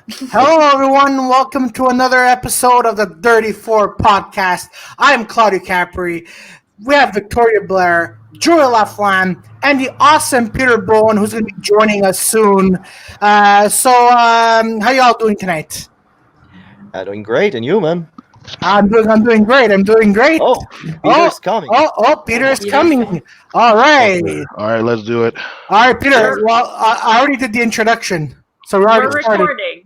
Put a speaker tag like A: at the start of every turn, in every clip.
A: Hello, everyone. Welcome to another episode of the Dirty Four podcast. I'm Claudio Capri. We have Victoria Blair, Julia Laflamme, and the awesome Peter Bowen, who's going to be joining us soon. How y'all doing tonight?
B: Doing great, and you, man?
A: I'm doing great. I'm doing great.
B: Oh,
A: Oh,
B: Peter's coming.
A: Peter's
C: Peter's
A: coming.
C: coming.
A: All right,
D: All right, let's do it.
A: all right, Peter.
B: Sure.
A: Well, I already did the introduction, so we're already
C: We're
A: started.
C: recording.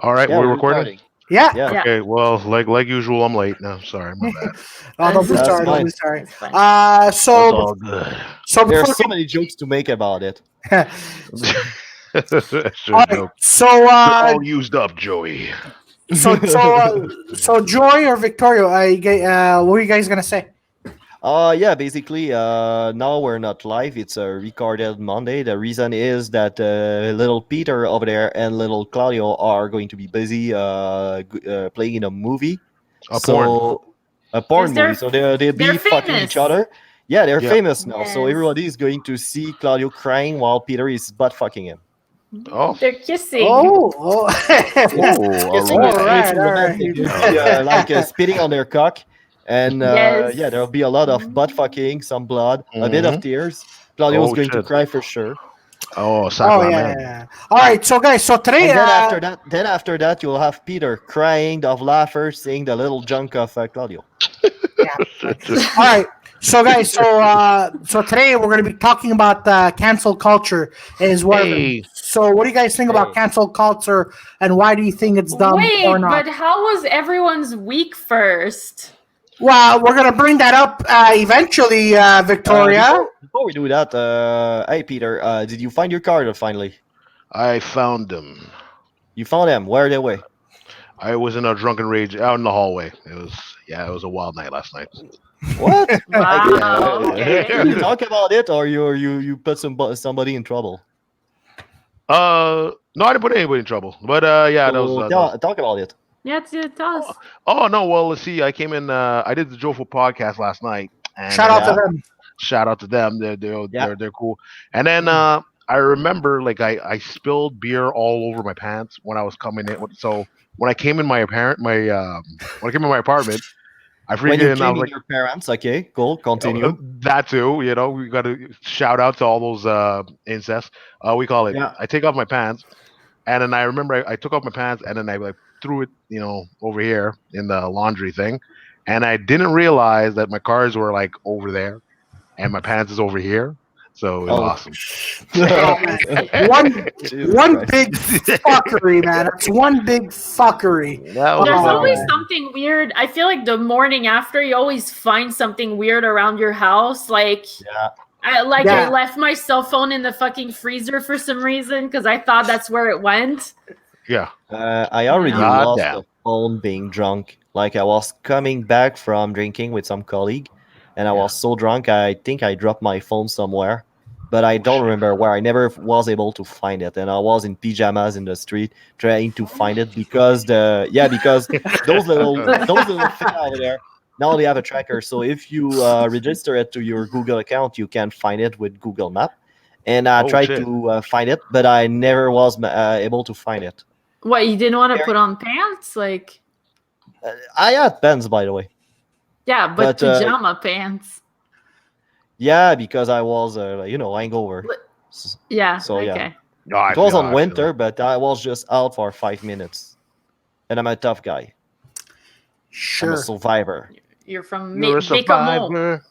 D: All right,
B: Yeah,
D: we're
B: we're
D: recording.
A: Yeah.
B: Yeah.
C: Yeah.
D: Okay, well, like usual, I'm late. No, sorry, my bad.
A: Oh, don't be
C: That's
A: sorry. Don't
B: fine.
A: be sorry.
C: That's fine.
D: That's
A: So
D: all good.
B: There are
A: before
B: so many jokes to make about it.
D: That's a
A: all
D: joke.
A: right,
D: They're all used up, Joey.
A: so Joy or Victoria, what are you guys gonna say?
B: Yeah, basically, now we're not live. It's a recorded Monday. The reason is that little Peter over there and little Claudio are going to be busy playing in a movie.
D: A porn.
B: A porn
C: Yes, they're-
B: movie. So they'll be
C: they're
B: fucking
C: famous.
B: each other. Yeah, they're
D: Yeah.
B: famous now. So
C: Yes.
B: everybody is going to see Claudio crying while Peter is butt fucking him.
D: Oh,
C: They're kissing.
A: Oh,
B: Kissing
A: all
B: is
A: right,
B: pretty
A: all
B: romantic.
A: right.
B: Like spitting on their cock. And
C: Yes.
B: yeah, there'll be a lot of butt fucking, some blood, a bit of tears. Claudio's
D: Oh,
B: going to
D: shit.
B: cry for sure.
D: oh,
A: Oh
D: sacrament.
A: yeah. All right, so guys, so today,
B: And then after that, you'll have Peter crying of laughter, seeing the little junk of Claudio.
A: all right, so guys, so today we're gonna be talking about cancel culture is what.
D: Hey.
A: So what do you guys think about
B: Hey.
A: cancel culture, and why do you think it's dumb
C: Wait,
A: or not?
C: but how was everyone's week first?
A: Well, we're gonna bring that up eventually, Victoria.
B: Before we do that, hey Peter, did you find your card finally?
D: I found them.
B: You found them. Where are they away?
D: I was in a drunken rage out in the hallway. It was a wild night last night.
B: What?
C: Wow.
B: Can
C: Okay.
B: you talk about it, or you put somebody in trouble?
D: No, I didn't put anybody in trouble. But yeah, that was.
B: Talk about it.
C: Yeah, tell us.
D: Oh no, well, let's see. I came in. I did the Joyful podcast last night. And,
A: Shout out
B: Yeah.
A: to them.
D: shout out to them.
B: Yeah.
D: They're cool. And then I remember like I spilled beer all over my pants when I was coming in. So when I came in my apartment, I
B: When you
D: freaking I
B: came
D: was
B: in
D: like,
B: your parents, okay, cool, continue.
D: that too. You know, we got to shout out to all those incest. We call it.
B: Yeah.
D: I take off my pants, and then I remember I took off my pants, and then I like threw it, over here in the laundry thing, and I didn't realize that my cars were like over there, and my pants is over here. So it was
B: Oh.
D: awesome.
A: One
B: Jesus
A: one
B: Christ.
A: big fuckery, man. It's one big fuckery.
D: That was
C: There's
A: Oh,
C: always
A: man.
C: something weird. I feel like the morning after, you always find something weird around your house. Like,
B: Yeah.
C: I
A: Yeah.
C: left my cell phone in the fucking freezer for some reason because I thought that's where it went.
D: yeah.
B: I already
D: God
B: lost
D: damn.
B: the phone being drunk. Like I was coming back from drinking with some colleague, and I was so drunk I think I dropped my phone somewhere, but I don't remember where. I never was able to find it, and I was in pajamas in the street trying to find it because because those little things over there now they have a tracker. So if you register it to your Google account, you can find it with Google Map. And I
D: Oh,
B: tried
D: shit.
B: to find it, but I never was able to find it.
C: What, you didn't want to put on pants? Like,
B: I had pants, by the way.
C: yeah, but
B: But,
C: pajama pants.
B: Yeah, because I was, hangover.
C: Yeah.
B: So, yeah.
C: okay.
D: No, I
B: It was
D: feel-
B: on
D: I feel
B: winter,
D: it.
B: but I was just out for 5 minutes. And I'm a tough guy. I'm
A: Sure.
B: a survivor.
C: You're from
D: You're a
C: Bécamo.
D: survivor.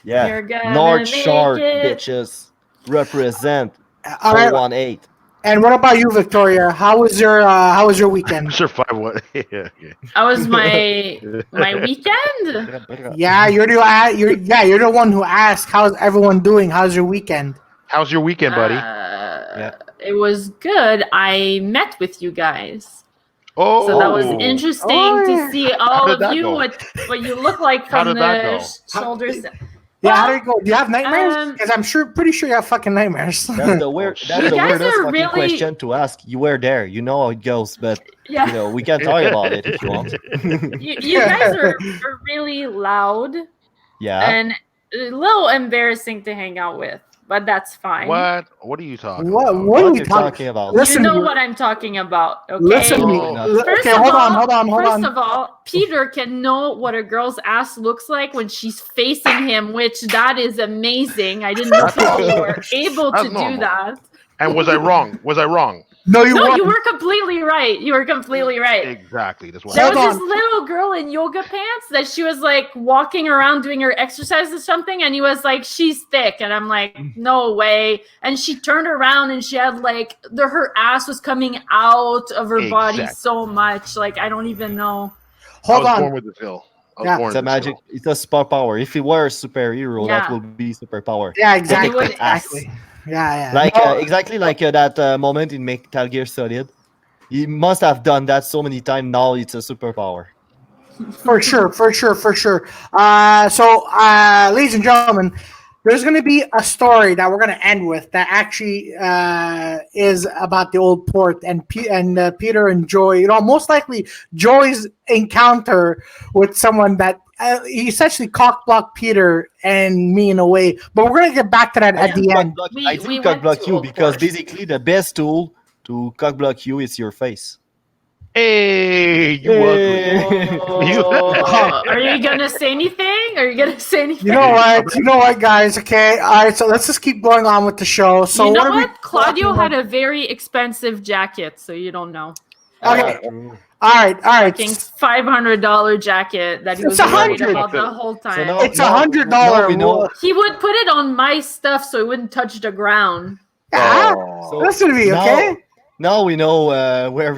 B: Yeah.
C: You're gonna
B: North
C: make
B: Shore,
C: it.
B: bitches. Represent
A: All right.
B: 418.
A: And what about you, Victoria? How was your weekend?
D: Survive what? Yeah.
C: That was my weekend.
A: Yeah, you're the one who asked. How's everyone doing? How's your weekend?
D: How's your weekend, buddy?
C: It was good. I met with you guys,
D: Oh,
C: so that was interesting
A: Oh,
C: to
A: yeah.
C: see
D: How
C: all
D: did
C: of
D: that
C: you.
D: go?
C: What you look like
D: How
C: from
D: did that
C: the
D: go?
C: shoulders.
A: Yeah, how
C: Well,
A: do you go? Do you have nightmares?
C: um,
A: Because I'm pretty sure you have fucking nightmares.
B: That's the weird.
D: You
B: That's the
C: guys
B: weirdest
C: are
B: fucking
C: really-
B: question to ask. You were there. You know how it goes, but
C: Yeah,
B: we can talk about it if you want.
C: you guys are really loud
B: Yeah.
C: and a little embarrassing to hang out with. but that's fine.
D: What? What are you talking
A: What?
D: about?
A: What are
B: What
A: you
B: you
A: talking?
B: talking about?
A: Listen,
C: You know
A: you-
C: what I'm talking about, okay?
A: Listen to me.
B: No, not.
C: First
A: Okay,
C: of
A: hold
C: all,
A: on.
C: First of all, Peter can know what a girl's ass looks like when she's facing him, which that is amazing. I didn't know
D: That's
C: people
D: normal.
C: were able
D: That's
C: to do
D: normal.
C: that.
D: And was I wrong? Was I wrong?
A: No, you
C: No,
A: weren't.
C: you were completely right. You were completely right.
D: Exactly. That's what.
C: There
A: Hold
C: was
A: on.
C: this little girl in yoga pants that she was like walking around doing her exercise or something, and he was like, "She's thick," and I'm like, "No way!" And she turned around and she had like her ass was coming out of her body
D: Exact.
C: so much, like I don't even know.
A: Hold
D: I was
A: on.
D: born with the skill. I was
A: Yeah.
D: born
B: It's
D: with
B: a
D: the
B: magic.
D: skill.
B: It's a superpower. If he were a superhero,
C: Yeah.
B: that would be superpower.
A: Yeah, exactly.
C: would-
A: Exactly. Yeah.
B: Like
A: No,
B: exactly like that moment in Metal Gear Solid. He must have done that so many times. Now it's a superpower.
A: for sure. Ladies and gentlemen, there's going to be a story that we're going to end with that actually is about the old port and Peter and Joy. You know, most likely Joy's encounter with someone that he essentially cockblocked Peter and me in a way. But we're going to get back to that at the end.
B: I
C: We
B: didn't
C: went
B: cockblock
C: to
B: you
C: Old
B: because
C: Port.
B: basically the best tool to cockblock you is your face.
D: Hey, you ugly.
C: Oh, are you gonna say anything? Are you gonna say anything?
A: You know what, guys? Okay, all right. So let's just keep going on with the show. So
C: You know
A: what are we
C: what? Claudio
A: talking
C: had
A: about?
C: a very expensive jacket, so you don't know.
A: Okay.
B: True.
A: All right.
C: Fucking $500 jacket that he
A: It's
C: was worried
A: 100.
C: about the whole time.
B: now-
A: It's
B: now-
A: $100.
B: now we know.
C: He would put it on my stuff so it wouldn't touch the ground.
A: Ah,
B: So
A: listen to me,
B: now-
A: okay?
B: Now we know where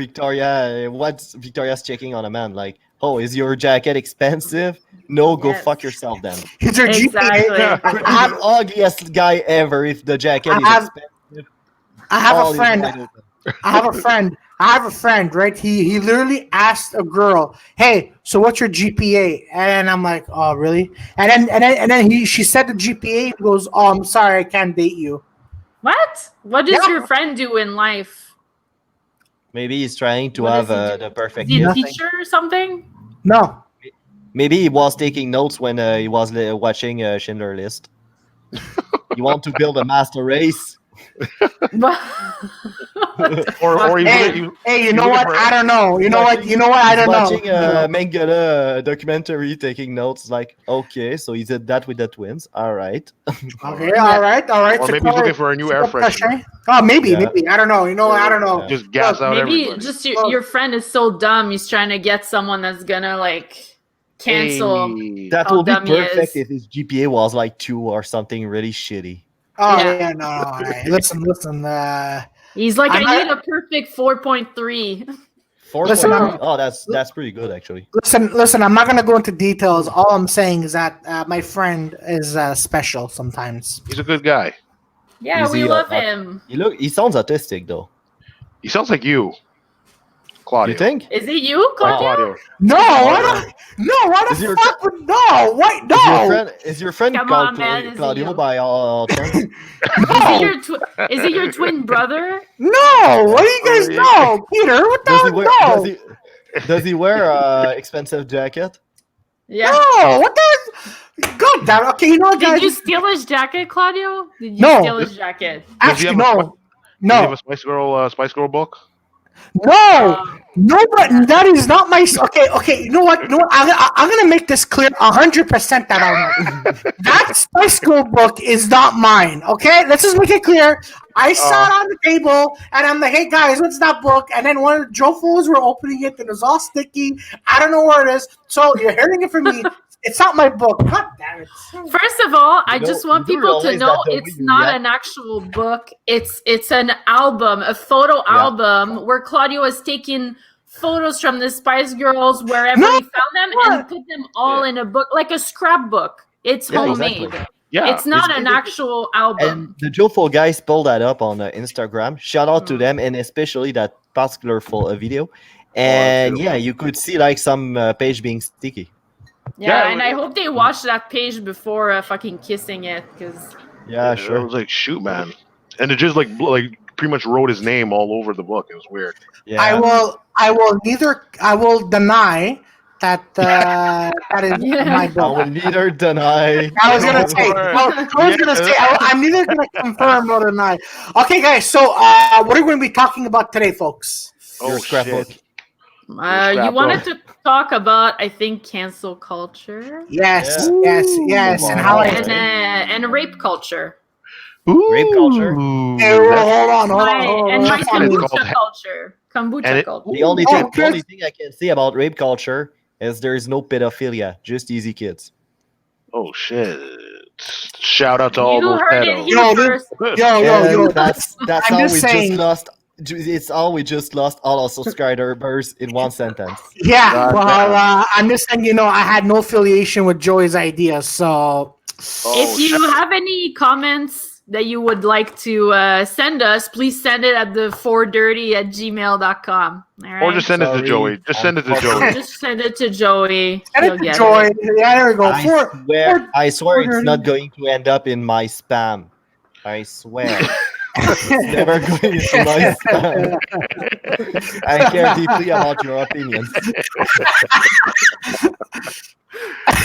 B: what's Victoria's checking on a man. Like, oh, is your jacket expensive? No, go
C: Yes.
B: fuck yourself then.
A: He's your
C: Exactly.
A: GPA.
B: Could be the ugliest guy ever if the jacket is
A: I have-
B: expensive.
A: I have
B: all
A: a
B: is
A: friend.
B: wide open.
A: I have a friend, right? He literally asked a girl, "Hey, so what's your GPA?" And I'm like, "Oh, really?" And then she said the GPA. He goes, "Oh, I'm sorry, I can't date you."
C: What? What does
A: Yeah.
C: your friend do in life?
B: Maybe he's trying to
C: What
B: have
C: does he do?
B: the perfect
C: Is he a
B: gift.
C: teacher or something?
A: No,
B: Maybe he was taking notes when he was watching Schindler List. You want to build a master race?
D: Or you
A: hey,
D: look at you.
A: hey, you
D: you
A: know
D: look at
A: what?
D: her-
A: I don't know. You know what? I
B: He's
A: don't know.
B: watching a Mengele documentary, taking notes. Like, okay, so he did that with the twins. All right.
A: Okay, all right.
D: Or maybe he's looking for a new air freshener.
A: Oh, maybe.
B: Yeah.
A: I don't know. You know, I don't know.
B: Yeah.
D: Just gas out
C: Maybe
D: everybody.
C: just your friend is so dumb. He's trying to get someone that's gonna like cancel.
D: Hey.
B: That
C: How
B: would be
C: dumb he
B: perfect
C: is.
B: if his GPA was like 2 or something really shitty.
A: Oh
C: Yeah.
A: yeah, no. All right. Listen.
C: He's like,
A: I'm
C: I
A: not-
C: need a perfect 4.3.
B: 4.3.
A: Listen, I'm-
B: Oh, that's pretty good actually.
A: Listen. I'm not gonna go into details. All I'm saying is that my friend is special sometimes.
D: He's a good guy.
C: Yeah,
B: Is
C: we
B: he,
C: love
B: uh,
C: him.
B: He sounds autistic though.
D: He sounds like you, Claudio.
B: You think?
C: Is it you,
D: Like
C: Claudio?
D: Claudio.
A: No, why
B: Is
A: the
B: your
A: fuck would no? What?
B: Is your
A: No,
B: friend
C: Come
B: called
C: on, man, is it
B: Claudio
C: you?
B: by all chance?
C: Is
A: no,
C: it your is it your twin brother?
A: no. What do you guys know, Peter? What
B: Does he
A: the
B: wear
A: no?
B: does he wear expensive jacket?
C: Yeah.
A: No, what the? God damn. Okay, you know what, guys?
C: Did you steal his jacket, Claudio? Did you
A: No.
C: steal his jacket?
D: Does he
A: Actually,
D: have a
A: no,
D: Does he have
A: no,
D: a Spice Girl book?
A: no. No, but that is not my. Okay. You know what? I'm gonna make this clear 100% that I know. That Spice Girl book is not mine. Okay, let's just make it clear. I sat on the table and I'm like, "Hey guys, what's that book?" And then one of the Joe fools were opening it and it was all sticky. I don't know where it is. So you're hearing it from me. It's not my book. God damn it.
C: First of all, I
B: know-
C: just want
B: you do
C: people to
B: realize
C: know
B: that the way
C: it's
B: you
C: not
B: react-
C: an actual book. It's an album, a photo album where Claudio has taken photos from the Spice Girls wherever
A: No,
C: he found them and put them all in a book, like a scrapbook. It's
B: Yeah,
C: homemade.
B: exactly.
D: Yeah.
C: It's not
B: It's
C: an
B: basically-
C: actual album.
B: And the Joeful guys pulled that up on Instagram. Shout out to them, and especially that particular video. And
D: beautiful.
B: yeah, you could see like some page being sticky.
C: Yeah,
D: Yeah,
C: and I hope they watch that page before fucking kissing it, because
B: Yeah,
D: I
B: sure.
D: was like, shoot, man. And it just like pretty much wrote his name all over the book. It was weird.
B: Yeah.
A: I will deny that is my book.
B: I will neither deny.
A: I was gonna
D: No,
A: say.
D: or-
A: I was gonna say. I'm neither gonna confirm nor deny. Okay, guys. So, what are we going to be talking about today, folks?
B: Your
D: Oh
B: scrapbook.
D: shit!
C: You wanted to talk about, I think, cancel culture
A: Yes,
B: Yeah.
A: yes,
B: Ooh,
A: and how
B: alright.
C: and rape culture.
B: Rape culture?
A: Hey, hold on.
C: And my
A: That's funny.
D: It's called
C: kombucha culture.
D: and
C: Kombucha
D: it-
C: culture.
B: The only
A: Oh,
B: thing,
A: good.
B: I can say about rape culture is there is no pedophilia, just easy kids.
D: Oh shit! Shout out to all
C: You
D: those
C: heard it
D: pedos.
C: here first.
A: Yo.
B: And that's
A: I'm
B: how
A: just
B: we
A: saying.
B: just lost. It's how we just lost all our subscribers in one sentence.
A: Yeah,
D: God
A: well,
D: damn.
A: I'm just saying. I had no affiliation with Joey's idea, so.
C: If you have any comments that you would like to send us, please send it at the 4dirty@gmail.com. All right?
D: Or just send it to
B: Sorry.
D: Joey. Just send it to Joey.
C: Just send it to Joey.
A: Send
C: He'll
A: it to
C: get
A: Joy.
C: it.
A: Yeah, there we go.
B: I swear it's
A: dirty.
B: not going to end up in my spam. I swear. It's never going into my spam. I care deeply about your opinions.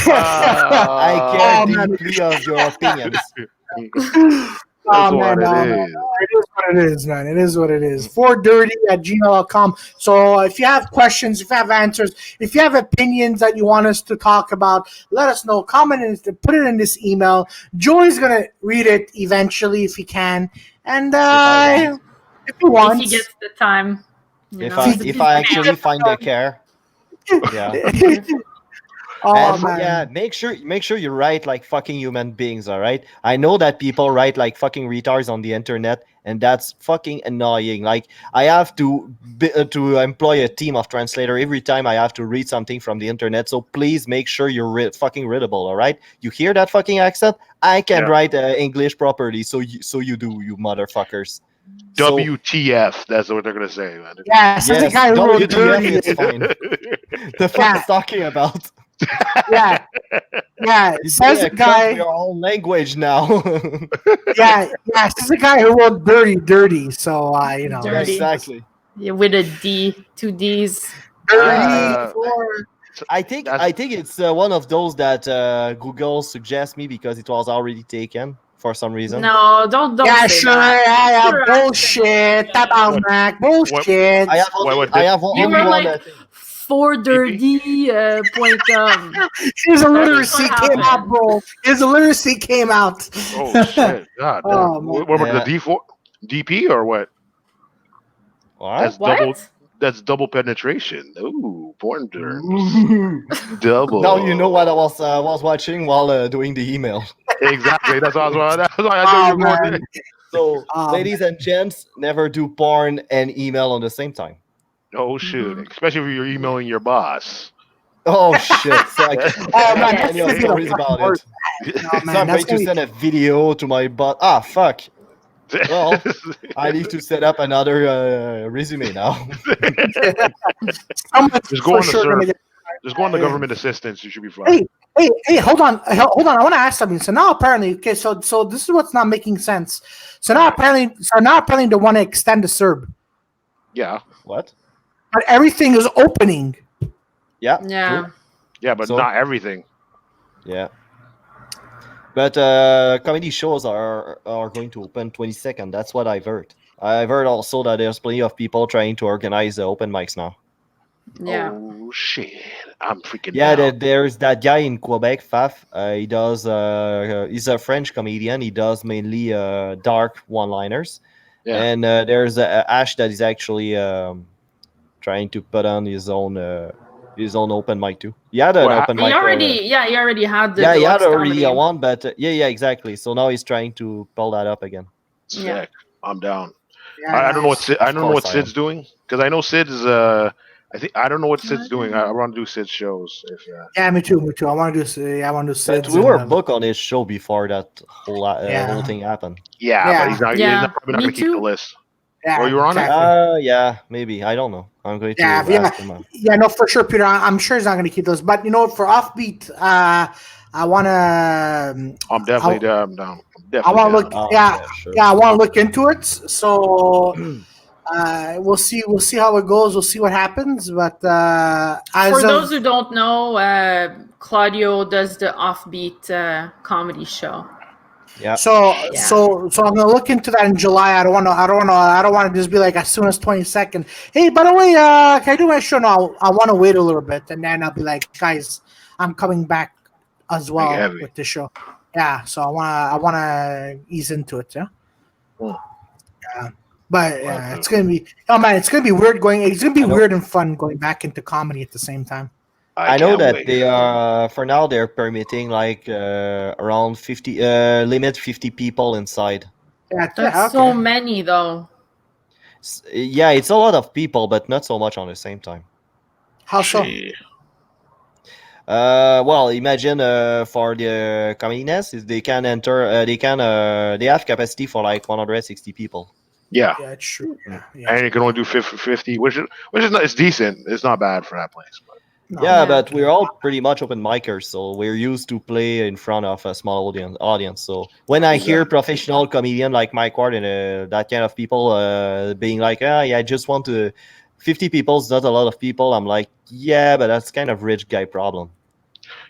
B: I care deeply of your opinions.
A: Oh,
D: That's
A: man,
D: what
A: no,
D: it is.
A: it is what it is, man. It is what it is. 4dirty@gmail.com. So if you have questions, if you have answers, if you have opinions that you want us to talk about, let us know. Comment and put it in this email. Joey's going to read it eventually if he can. And if he wants.
C: If he gets the time.
B: If I actually find the care. Yeah.
A: Oh,
B: And
A: man.
B: yeah, make sure you write like fucking human beings, all right? I know that people write like fucking retards on the internet, and that's fucking annoying. Like I have to employ a team of translator every time I have to read something from the internet. So please make sure you're fucking readable, all right? You hear that fucking accent? I can
D: Yeah.
B: write English properly, so you do, you motherfuckers. So,
D: WTF? That's what they're gonna say, man.
A: Yeah, says the
B: yes,
A: guy who wrote
B: WTF,
A: dirty.
B: it's fine. The fuck is talking about?
A: Yeah.
B: It's
A: Says the guy.
B: your own language now.
A: Yeah. Says the guy who wrote dirty. So
C: Dirty.
B: Exactly.
C: Yeah, with a D, 2 D's.
A: dirty.
B: I think it's one of those that Google suggests me because it was already taken for some reason.
C: No, don't
A: Yeah,
C: say
A: sure.
C: that.
A: Yeah,
C: Sure,
A: bullshit. That out, Mac. Bullshit.
B: I have
C: You
B: only
C: were
B: one.
C: like 4dirty.com.
A: His illiteracy
C: what
A: came out,
C: happened.
A: bro. His illiteracy came out.
D: Oh shit! God damn.
A: Oh, man.
D: What were the DP or what?
B: What?
D: That's double penetration. Ooh, porn terms. Double.
B: Now you know what I was watching while doing the email.
D: Exactly. That's why I
A: Oh,
D: knew you were
A: man.
B: So, ladies and gents, never do porn and email on the same time.
D: Oh shoot! Especially if you're emailing your boss.
B: Oh shit! So I can't,
A: Oh, man,
B: I
A: that's
B: can't
A: gonna be
B: stories
A: the
B: about
A: worst.
B: it.
A: No,
B: So
A: man,
B: I'm
A: that's
B: going to
A: gonna
B: send a video to my boss. Ah, fuck. Well, I need to set up another resume now.
D: Just go on Just go on the government assistance. You should be fine.
A: Hey, hold on. I want to ask something. So now apparently, okay, so this is what's not making sense. So now apparently they want to extend the Serb,
D: Yeah.
B: What?
A: but everything is opening.
B: Yeah.
C: Yeah.
B: True.
D: Yeah, but
B: So-
D: not everything.
B: Yeah. But comedy shows are going to open 22nd. That's what I've heard. I've heard also that there's plenty of people trying to organize open mics now.
C: Yeah.
D: Oh shit! I'm freaking.
B: Yeah,
D: down.
B: there's that guy in Quebec, Faf. He does. He's a French comedian. He does mainly dark one-liners.
D: Yeah.
B: And there's Ash that is actually trying to put on his own open mic too. He had an
D: Well,
B: open
C: He
B: mic.
C: already had the
B: He had
C: deluxe
B: already a
C: comedy.
B: one, but yeah, exactly. So now he's trying to pull that up again.
D: Sick.
C: Yeah.
D: I'm down.
A: Yeah,
D: I don't know what
A: nice.
D: I don't know what
B: course I am.
D: Sid's doing because I know Sid is. I don't know what Sid's doing. I want to do Sid's shows. If
A: Yeah, me too. I want to do. I want to do.
B: But
A: Sids
B: we were
A: and,
B: booked on his show before that whole
A: Yeah.
B: whole thing happened.
D: yeah, but he's not.
C: Yeah,
D: He's probably not
C: me
D: going to keep the
C: too.
D: list.
A: Yeah,
D: Oh, you were on it?
A: exactly.
B: Yeah, maybe. I don't know. I'm going to
A: Yeah,
B: ask him.
A: Yeah, no, for sure, Peter. I'm sure he's not going to keep those. But for offbeat, I want to.
D: I'm definitely down. I'm
A: I
D: definitely
A: want to
D: down.
A: look.
B: Oh,
A: yeah,
B: sure.
A: I want to look into it. So, We'll see. We'll see how it goes. We'll see what happens. But
C: For those who don't know, Claudio does the offbeat comedy show.
B: Yeah.
A: So
C: Yeah.
A: so I'm gonna look into that in July. I don't want to just be like as soon as 22nd. Hey, by the way, can I do my show? No, I want to wait a little bit, and then I'll be like, guys, I'm coming back as well
D: heavy.
A: with the show. Yeah, so I wanna ease into it. Yeah.
D: Hmm.
A: Yeah. But yeah, it's gonna be. Oh man, it's gonna be weird going. It's gonna be weird and fun going back into comedy at the same time.
B: I know
D: can't
B: that
D: wait.
B: they are for now they're permitting like around 50 limit 50 people inside.
A: Yeah,
C: That's so many, though.
B: Yeah, it's a lot of people, but not so much on the same time.
A: How so?
D: Shit.
B: Well, imagine for the comedy nest, is they can enter. They have capacity for like 160 people.
D: Yeah.
A: Yeah, it's true. Yeah.
D: And you can only do 50, which is not, it's decent. It's not bad for that place. But
A: No.
B: Yeah,
C: Yeah.
B: but we're all pretty much open micers, so we're used to play in front of a small audience. So when I hear professional comedian like Mike Ward and that kind of people being like, yeah, I just want to 50 people is not a lot of people. I'm like, yeah, but that's kind of rich guy problem.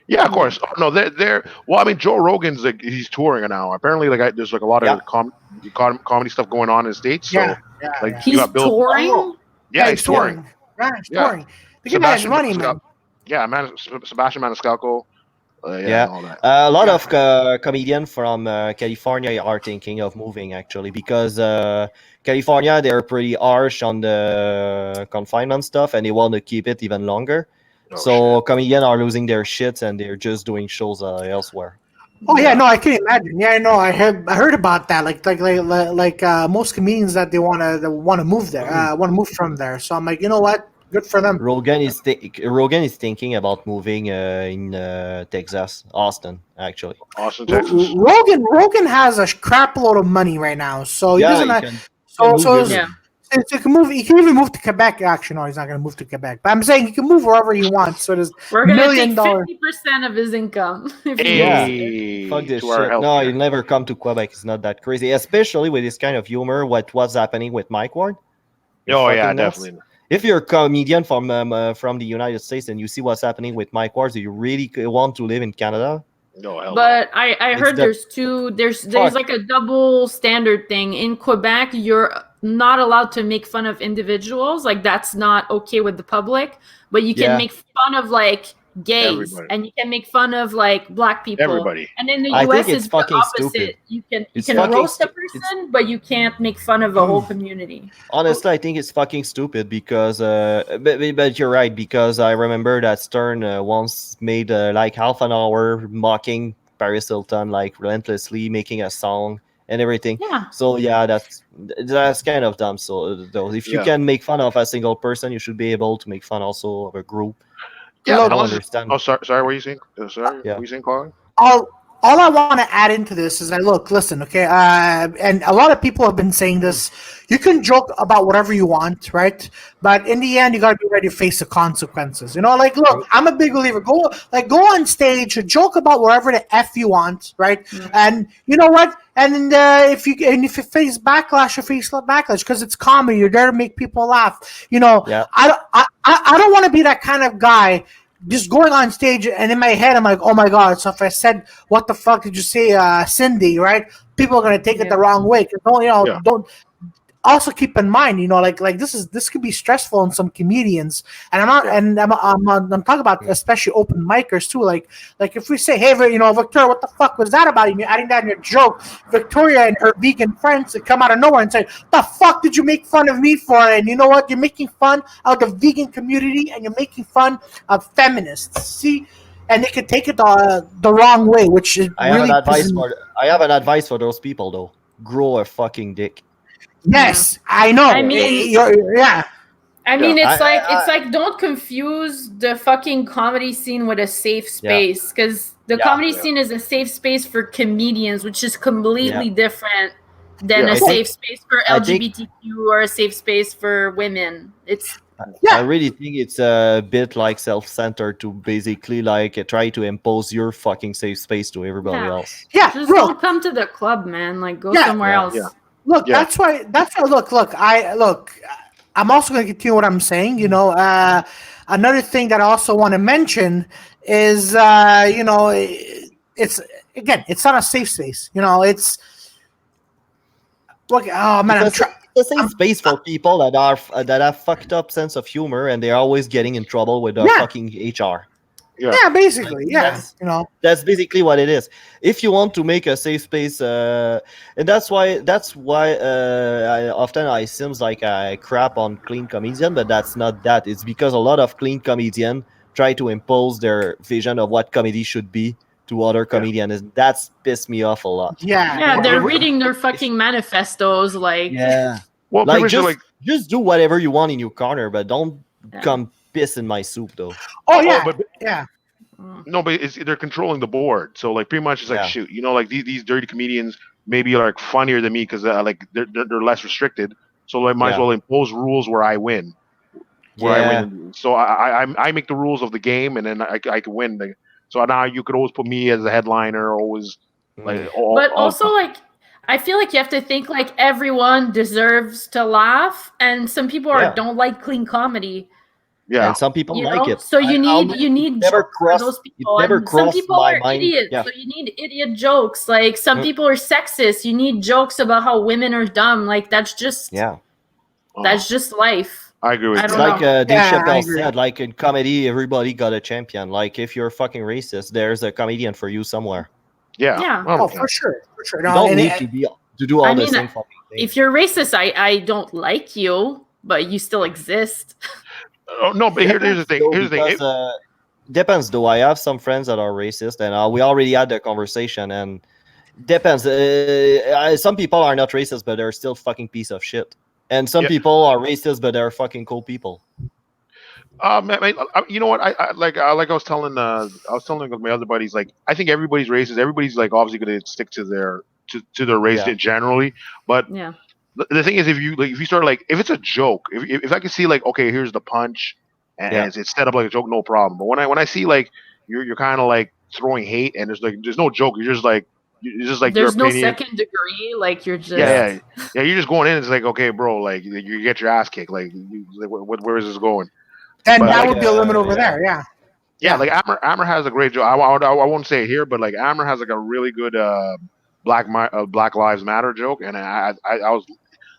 D: yeah, of course. Oh, no, they're. Well, I mean, Joe Rogan's like he's touring now. Apparently, like there's like a lot of comedy stuff going on in the States. So
A: Yeah.
D: like
A: Yeah.
D: you
C: He's
D: got Bill.
C: touring?
D: Oh, yeah, he's touring.
A: Yeah, he's
D: Yeah.
A: touring. The guy has
D: Sebastian
A: money,
D: Maniscalco.
A: man.
D: Yeah, Sebastian Maniscalco.
B: Yeah.
D: and all that.
B: A lot
A: Yeah.
B: of comedians from California are thinking of moving actually because California they're pretty harsh on the confinement stuff and they want to keep it even longer.
D: Oh,
B: So comedians are losing their shit and they're just doing shows elsewhere.
A: Oh yeah, no, I can imagine. Yeah, I know. I heard about that. Like most comedians that they want to move there, want to move from there. So I'm like, you know what? Good for them.
B: Rogan is thinking about moving in Texas, Austin actually.
D: Austin, Texas.
A: Rogan has a crap load of money right now, so he doesn't.
C: Yeah.
A: He can move. He can even move to Quebec. Actually, no, he's not going to move to Quebec. But I'm saying he can move wherever he wants. So there's
C: We're going to
A: $1
C: take
A: million.
C: 50% of his income. If he
B: Yeah.
C: moves.
D: Hey,
B: Fuck this
D: to our
B: shit.
D: health
B: No,
D: care.
B: you'll never come to Quebec. It's not that crazy, especially with this kind of humor. What's happening with Mike Ward? You're
D: Oh yeah,
B: fucking nuts.
D: definitely.
B: If you're a comedian from the United States and you see what's happening with Mike Ward, do you really want to live in Canada?
D: No hell.
C: But I
B: It's
C: heard
B: the-
C: there's
B: Fuck.
C: like a double standard thing. In Quebec, you're not allowed to make fun of individuals. Like that's not okay with the public. But you can
B: Yeah.
C: make fun of like gays
D: Everybody.
C: and you can make fun of like black people.
D: Everybody.
C: And in the
B: I
C: US
B: think it's
C: it's the
B: fucking
C: opposite.
B: stupid.
C: You can
B: It's fucking
C: roast a
B: stu- it's-
C: person, but you can't make fun of a whole community.
B: Honestly, I think it's fucking stupid because, but you're right because I remember that Stern once made like half an hour mocking Paris Hilton like relentlessly, making a song and everything.
C: Yeah.
B: So yeah, that's kind of dumb. So though, if you
D: Yeah.
B: can make fun of a single person, you should be able to make fun also of a group.
D: Yeah,
B: I
A: Look,
B: don't
D: unless-
B: understand.
D: Oh, sorry. What are you saying? Sorry,
B: Yeah.
D: what are you saying, Colin?
A: All I want to add into this is that listen, okay, and a lot of people have been saying this. You can joke about whatever you want, right? But in the end, you got to be ready to face the consequences. You know, like look, I'm a big believer. Go on stage, joke about whatever the f you want, right? And you know what? And if you face backlash, you face backlash because it's comedy. You're there to make people laugh. You know,
B: Yeah.
A: I don't want to be that kind of guy. Just going on stage and in my head, I'm like, oh my God. So if I said, what the fuck did you say, Cindy, right? People are going to take it
C: Yeah.
A: the wrong way. 'Cause
D: Yeah.
A: don't also keep in mind, like this could be stressful in some comedians. And I'm not, and I'm talking about especially open micers too. Like if we say, hey, Victoria, what the fuck was that about? And you're adding that in your joke. Victoria and her vegan friends that come out of nowhere and say, the fuck did you make fun of me for? And you know what? You're making fun of the vegan community and you're making fun of feminists. See? And they could take it the wrong way, which is
B: I have
A: really
B: an advice for those people though. Grow a fucking dick.
A: Yes, I know.
C: I mean-
A: yeah.
C: I mean,
B: Yeah.
C: it's like don't confuse the fucking comedy scene with a safe space because the comedy scene is a safe space for comedians, which is completely different than
D: Yeah,
C: a
D: I
C: safe space for
B: I think-
C: LGBTQ or a safe space for women. It's
B: I really think it's a bit like self-centered to basically like try to impose your fucking safe space to everybody
C: Yeah.
B: else.
A: Yeah,
C: just
A: bro.
C: don't come to the club, man. Like go
A: Yeah.
C: somewhere
B: Yeah.
C: else.
D: Yeah.
A: look,
D: Yeah.
A: that's why. Look. I'm also going to continue what I'm saying. Another thing that I also want to mention is, it's again, it's not a safe space. It's look. Oh man,
B: It's a safe space for people that have fucked up sense of humor and they're always getting in trouble with the
A: Yeah.
B: fucking HR.
D: Yeah.
A: Yeah, basically, yeah.
B: That's basically what it is. If you want to make a safe space, and that's why I seems like I crap on clean comedian, but that's not that. It's because a lot of clean comedian try to impose their vision of what comedy should be to other comedians, and that's pissed me off a lot.
A: Yeah.
C: Yeah, they're reading their fucking manifestos. Like,
B: Yeah,
D: Well,
B: like
D: pretty much
B: just do whatever you want in your corner, but don't
C: Yeah.
B: come piss in my soup though.
A: Oh yeah.
D: but
A: Yeah.
D: no, but they're controlling the board. So like pretty much it's like
B: Yeah.
D: shoot, like these dirty comedians maybe are like funnier than me because like they're less restricted. So I might as
B: Yeah.
D: well impose rules where I win. So I make the rules of the game, and then I can win. So now you could always put me as a headliner, always like.
C: but also like, I feel like you have to think like everyone deserves to laugh, and some people
B: Yeah.
C: don't like clean comedy.
D: yeah,
B: And some people
C: You
B: like
C: know,
B: it.
C: so you need
B: never
C: jokes for
B: crossed-
C: those
B: it
C: people.
B: never
C: And some
B: crossed
C: people
B: my
C: are
B: mind.
C: idiots,
B: Yeah.
C: so you need idiot jokes. Like some people are sexist. You need jokes about how women are dumb. Like that's just life.
D: I agree with
C: I
D: you.
B: It's
C: don't
B: like
C: know.
B: Dave
A: Yeah, I
B: Chappelle
A: agree.
B: said, like in comedy, everybody got a champion. Like if you're fucking racist, there's a comedian for you somewhere.
D: Yeah.
C: Yeah.
A: Oh, for sure.
B: You
A: No,
B: don't
A: and
B: need to do all
C: I
B: the
C: mean,
B: same fucking things.
C: If you're racist, I don't like you, but you still exist.
D: Oh, no, but here's the thing. Here's the thing.
B: Because, depends though. I have some friends that are racist, and we already had the conversation. And depends. Some people are not racist, but they're still fucking piece of shit. And some people are racist, but they're fucking cool people.
D: You know what? I was telling my other buddies, like I think everybody's racist. Everybody's like obviously going to stick to their race generally. But
C: Yeah.
D: the thing is, if you start like if it's a joke, if I can see like okay, here's the punch, and it's set up like a joke, no problem. But when I see like you're kind of like throwing hate and there's no joke, you're just like
C: There's
D: your
C: no
D: opinion.
C: second degree. Like you're just
D: Yeah, you're just going in. It's like okay, bro, like you get your ass kicked. Like, where is this going?
A: then
D: But
A: that
D: like,
A: would be a limit over there. Yeah.
D: Yeah, like Amber has a great joke. I won't say it here, but like Amber has like a really good Black Lives Matter joke, and I was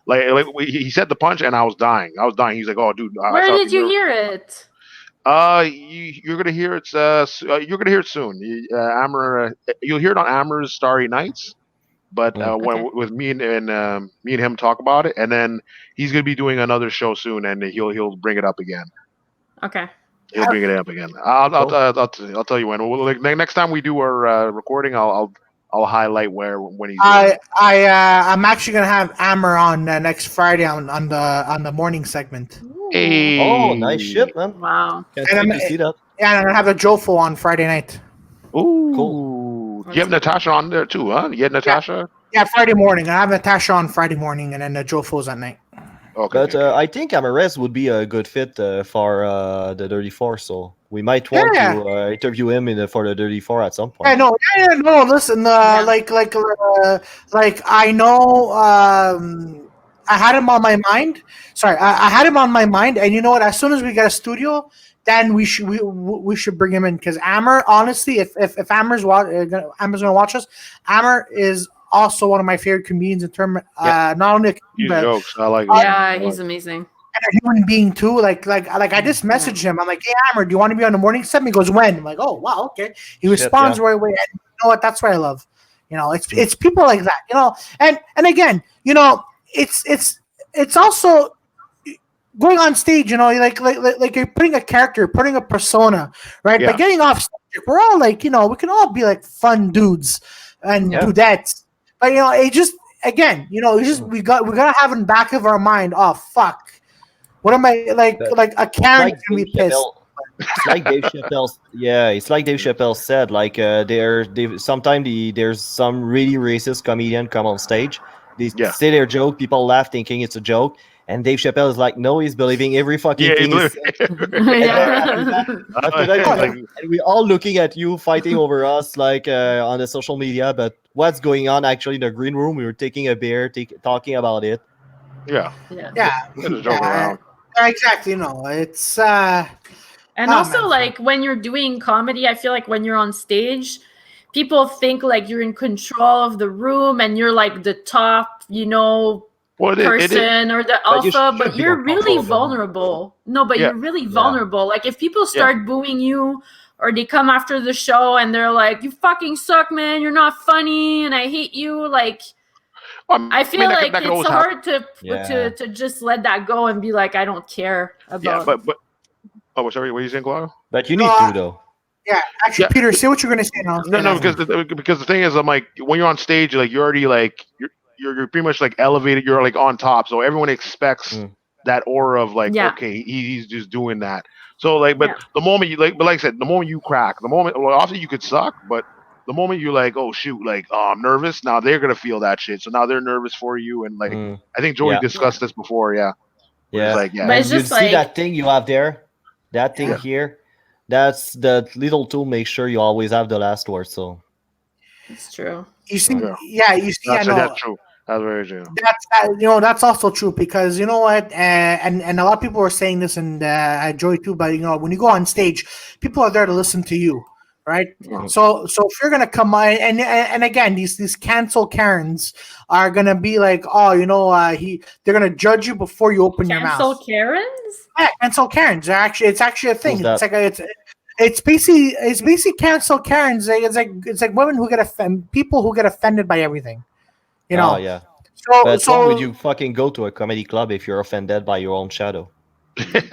D: like he said the punch, and I was dying. He's like, oh, dude.
C: Where did you hear it?
D: You're gonna hear it. You're gonna hear it soon. Amber, you'll hear it on Amber's Starry Nights. But when with me and him talk about it, and then he's gonna be doing another show soon, and he'll bring it up again.
C: Okay.
D: He'll bring it up again. I'll tell you when. Like next time we do our recording, I'll highlight when he's.
A: I'm actually gonna have Amber on next Friday on the morning segment.
D: Hey.
B: Oh, nice shit, man.
C: Wow.
B: Can't
A: And
B: wait to see that.
A: Yeah, and I'm gonna have a Jofo on Friday night.
D: Ooh.
B: Cool.
D: You have Natasha on there too, huh? You had Natasha.
A: Yeah, Friday morning. I have Natasha on Friday morning, and then the Jofo's at night.
D: Okay.
B: But I think Amarez would be a good fit for the 34, so we might want to interview him for the 34 at some point.
A: Yeah, no. Listen, like I know. I had him on my mind. Sorry, I had him on my mind, and you know what? As soon as we get a studio, then we should bring him in because Amber. Honestly, if Amber's gonna watch us, Amber is also one of my favorite comedians in terms not only
D: jokes. I like.
C: Yeah, he's amazing.
A: And a human being too. Like I just messaged him. I'm like, hey Amber, do you want to be on the morning set? He goes, when? I'm like, oh wow, okay. He responds right away. And you know what? That's what I love. It's people like that. And again, it's also going on stage. Like you're putting a character, putting a persona, right?
D: Yeah.
A: But getting off stage, we're all like, we can all be like fun dudes and dudettes. But it just again, it's just we gotta have in the back of our mind. Oh fuck, what am I like a Karen can be pissed.
B: It's like Dave Chappelle. Yeah, it's like Dave Chappelle said. Like sometimes there's some really racist comedian come on stage. They say their joke, people laugh thinking it's a joke, And Dave Chappelle is like, no, he's believing every fucking
D: Yeah,
B: thing he said.
C: Yeah.
B: After that, he's like, and we're all looking at you fighting over us, like on the social media. But what's going on actually in the green room? We were taking a beer, talking about it.
D: yeah,
C: Yeah.
A: Yeah,
D: they're just joking around.
A: exactly. No, it's
C: And
A: Oh,
C: also,
A: man.
C: like when you're doing comedy, I feel like when you're on stage, people think like you're in control of the room and you're like the top,
D: Well, it is.
C: person or the
B: But you
C: alpha,
B: should
C: but
B: be
C: you're really
B: uncomfortable.
C: vulnerable. No, but
D: Yeah.
C: you're really
B: Yeah.
C: vulnerable. Like if people start booing you or they come after the show and they're like, "You fucking suck, man. You're not funny and I hate you." Like I feel
D: mean,
C: like
D: that could
C: it's
D: always happen.
C: hard to
B: Yeah.
C: to just let that go and be like, I don't care
D: Yeah,
C: about.
D: but oh, sorry, what are you saying, Claudio?
B: But you
A: No,
B: need to though.
A: yeah. Actually,
D: Yeah.
A: Peter, say what you're gonna say now.
D: No, because the thing is, I'm like, when you're on stage, like you're already like you're pretty much like elevated. You're like on top, so everyone expects
B: Mm.
D: that aura of like,
C: Yeah.
D: okay, he's just doing that. So like, but
C: Yeah.
D: the moment you but like I said, the moment you crack, well, obviously you could suck, but the moment you're like, oh shoot, like, oh, I'm nervous. Now they're gonna feel that shit. So now they're nervous for you, and like,
B: Mm.
D: I think Joey
B: Yeah.
D: discussed this before. Yeah, where it's
B: Yeah.
D: like, yeah,
C: But
B: And
C: it's
B: you
C: just
B: see
C: like
B: that thing you have there, that thing
A: Yeah.
B: here. That's the little tool. Make sure you always have the last word. So
C: it's true.
A: You see,
D: Yeah.
A: you see, I
D: that's
A: know.
D: that's true. That's very true.
A: That's also true because you know what, and a lot of people are saying this, and Joey too. But when you go on stage, people are there to listen to you, right?
C: Yeah.
A: So if you're gonna come on, and again, these cancel Karens are gonna be like, oh, they're gonna judge you before you open your
C: Cancel
A: mouth.
C: Karens?
A: Yeah, cancel Karens. It's actually a thing.
B: Who's
A: It's
B: that?
A: like it's basically cancel Karens. It's like women who get people who get offended by everything.
B: oh yeah.
A: So
B: But why would
A: so
B: you fucking go to a comedy club if you're offended by your own shadow?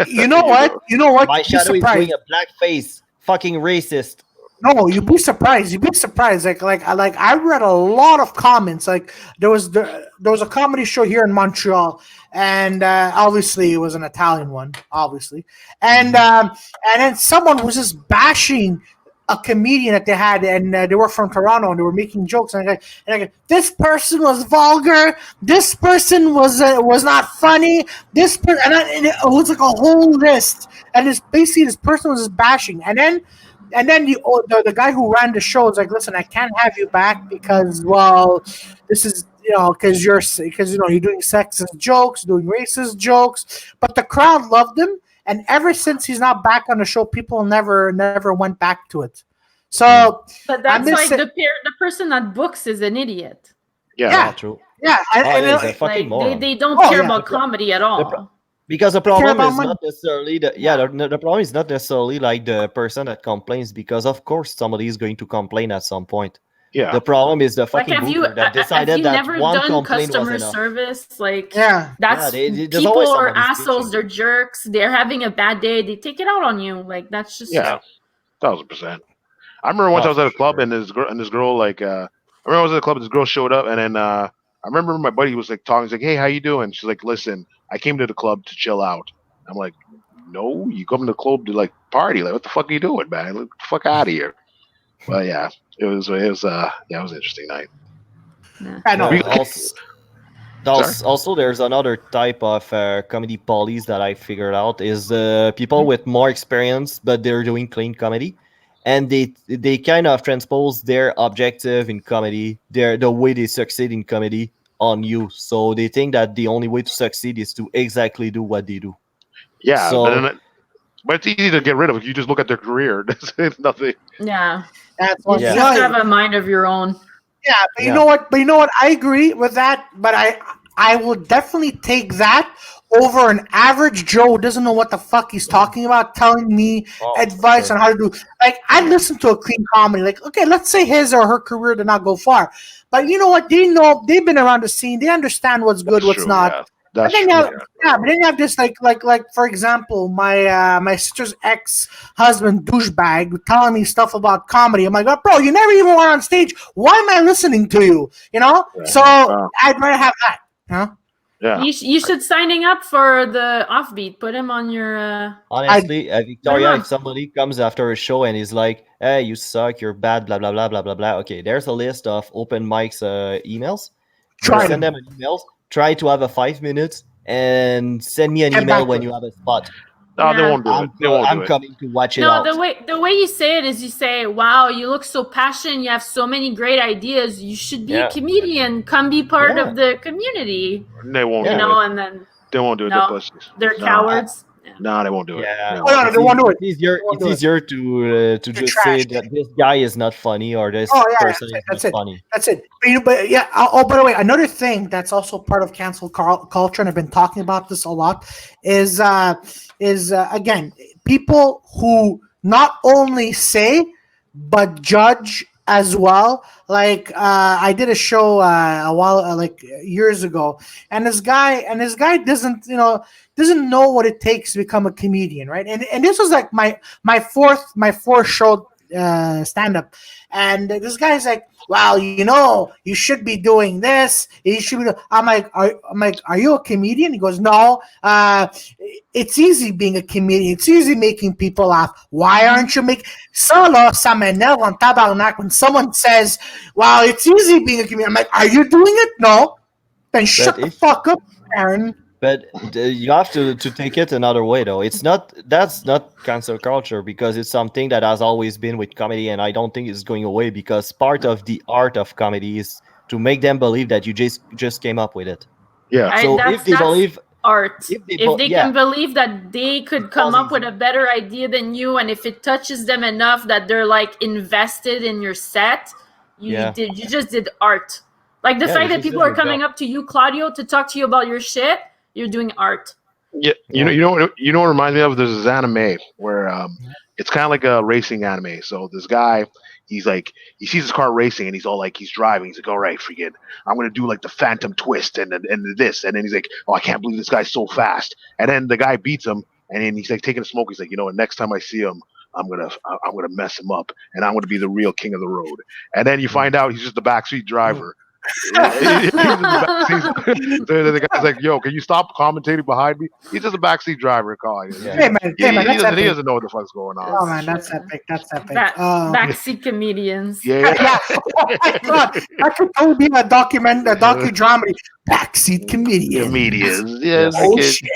A: you know what?
D: go.
A: You know what?
B: My
A: You'd be
B: shadow is doing
A: surprised.
B: a black face. Fucking racist.
A: No, you'd be surprised. You'd be surprised. Like I read a lot of comments. Like there was a comedy show here in Montreal, and obviously it was an Italian one, obviously, and then someone was just bashing a comedian that they had, and they were from Toronto, and they were making jokes, and I go, this person was vulgar. This person was not funny. This person, and it was like a whole list, and it's basically this person was just bashing, and then. And then the guy who ran the show is like, listen, I can't have you back because, well, this is, because you're doing sexist jokes, doing racist jokes. But the crowd loved him. And ever since he's not back on the show, people never went back to it. So,
C: But that's
A: I'm
C: like
A: just
C: the person that books is an idiot.
D: Yeah.
A: Yeah.
B: True.
A: yeah.
B: Oh,
A: And,
B: yeah, he's a
C: Like
B: fucking moron.
C: they don't
A: Oh,
C: care
A: yeah.
C: about comedy at all.
B: Because the
A: care
B: problem
A: about
B: is
A: money.
B: not necessarily the problem is not necessarily like the person that complains, because of course somebody is going to complain at some point.
D: Yeah.
B: The problem is the
C: Like
B: fucking
C: have you
B: booker that
C: have
B: decided
C: you
B: that
C: never
B: one
C: done
B: complaint was
C: customer
B: enough.
C: service? Like
A: yeah.
C: that's
B: there's
C: people
B: always
C: are
B: somebody
C: assholes,
B: bitching.
C: they're jerks, they're having a bad day, they take it out on you. Like that's just
D: Yeah. 1,000%. I remember once
B: Oh,
D: I was at a
B: for
D: club
B: sure.
D: and this girl like I remember I was at a club and this girl showed up and then I remember my buddy was like talking. He's like, "Hey, how you doing?" She's like, "Listen, I came to the club to chill out." I'm like, "No, you come to the club to like party. Like, what the fuck are you doing, man? Get the fuck out of here." Well, yeah, it was an interesting night.
A: I know.
D: We-
B: Also, there's another type of comedy police that I figured out is people
A: Mm-hmm.
B: with more experience, but they're doing clean comedy, and they kind of transpose their objective in comedy, the way they succeed in comedy on you. So they think that the only way to succeed is to exactly do what they do.
D: Yeah,
B: So
D: but it's easy to get rid of. You just look at their career. It's nothing.
C: yeah.
A: That's
C: You
A: what
C: just
B: Yeah.
C: have to have a mind of your own.
A: Yeah, but you
B: Yeah.
A: know what? But you know what? I agree with that. But I will definitely take that over an average Joe who doesn't know what the fuck he's talking about, telling me
B: Oh, for
A: advice
B: sure.
A: on how to do. Like I listen to a clean comedy. Like okay, let's say his or her career did not go far, but you know what? They've been around the scene. They understand what's good,
D: That's
A: what's
D: true,
A: not.
D: yeah.
A: But
D: That's
A: then
D: true.
A: you have, but then you have this like for example, my sister's ex husband douchebag telling me stuff about comedy. I'm like, oh, bro, you never even went on stage. Why am I listening to you? You know?
D: Yeah.
A: So
D: Wow.
A: I'd rather have that. Huh?
D: Yeah.
C: You should signing up for the offbeat. Put him on your
B: Honestly, Victoria,
C: on.
B: if somebody comes after a show and is like, "Hey, you suck, you're bad, blah blah blah blah blah blah," okay, there's a list of open mics emails.
A: Try
B: Send
A: them.
B: them an email. Try to have a 5 minutes and send me an
A: Get
B: email
A: back
B: when
A: to
B: you have a spot.
D: No, they
C: Yeah.
D: won't do it. They won't do
B: I'm
D: it.
B: coming to watch it
C: No,
B: out.
C: the way you say it is you say, "Wow, you look so passionate. You have so many great ideas. You should be
B: Yeah.
C: a comedian. Come be part
B: Yeah.
C: of the community."
D: They won't
C: You
B: Yeah.
D: do
C: know,
D: it.
C: and then
D: They won't do it.
C: No.
D: They're pussies.
C: they're
D: No.
C: cowards. Yeah.
D: No, they won't do it.
B: Yeah.
D: They
A: Oh, no,
D: won't.
A: they won't do it.
B: It's easier.
A: They won't
B: It's
A: do it.
B: easier to just say
A: trash
B: that this guy is not funny or this
A: Oh, yeah,
B: person
A: that's
B: is
A: it.
B: not funny.
A: That's it. But yeah. Oh, by the way, another thing that's also part of cancel culture, and I've been talking about this a lot, is again people who not only say but judge as well. Like I did a show a while, like years ago, and this guy doesn't know what it takes to become a comedian, right? And this was like my fourth show stand up, and this guy's like, "Well, you should be doing this. You should be." Are you a comedian? He goes, "No. It's easy being a comedian. It's easy making people laugh. Why aren't you making?" Ça m'énerve en tabarnak when someone says, "Well, it's easy being a comedian." I'm like, "Are you doing it?" No. Then shut the fuck up, Aaron.
B: But you have to take it another way, though. That's not cancel culture because it's something that has always been with comedy, and I don't think it's going away because part of the art of comedy is to make them believe that you just came up with it.
D: Yeah.
B: So
C: That's-
B: if they
C: that's
B: believe,
C: art.
B: If they
C: If they
B: yeah.
C: can believe that they could come up with a better idea than you, and if it touches them enough that they're like invested in your set, you just did art. Like the
B: Yeah,
C: fact
B: you
C: that
B: just
C: people
B: did
C: are
B: your
C: coming
B: job.
C: up to you, Claudio, to talk to you about your shit, you're doing art.
D: Yeah, you know what reminds me of? There's this anime where it's kind of like a racing anime. So this guy, he's like, he sees his car racing and he's all like, he's driving. He's like, all right, forget, I'm gonna do like the phantom twist and this, and then he's like, oh, I can't believe this guy's so fast. And then the guy beats him, and then he's like taking a smoke. He's like, you know what? Next time I see him, I'm gonna mess him up, and I'm gonna be the real king of the road. And then you find out he's just the backseat driver. He's in the backseat. The guy's like, "Yo, can you stop commentating behind me?" He's just a backseat driver. Calling.
B: Yeah.
A: Hey man,
D: He
A: that's
D: doesn't
A: epic.
D: know what the fuck's going on.
A: Oh man, that's epic. That's epic.
C: Backseat comedians.
D: Yeah,
A: Yeah. Oh my god, that could totally be a docudrama. Backseat comedian.
D: comedians. Yeah,
A: Oh
D: like
A: shit.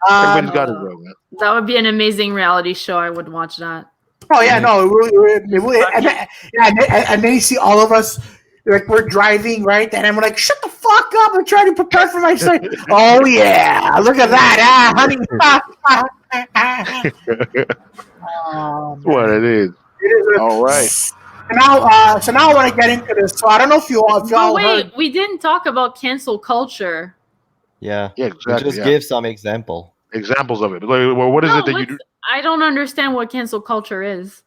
D: everybody's got his own. Man.
C: That would be an amazing reality show. I would watch that.
A: Oh yeah, no, it really, and then you see all of us like we're driving, right? And I'm like, shut the fuck up! I'm trying to prepare for my story. Oh yeah, look at that, honey. Oh,
D: That's what it is.
A: it is.
D: All right.
A: So now I want to get into this. So I don't know if y'all
C: But wait,
A: heard.
C: we didn't talk about cancel culture.
B: Yeah.
D: Yeah, exactly.
B: Just give some example.
D: examples of it. Like, well, what is
C: No,
D: it that you do?
C: I don't understand what cancel culture is.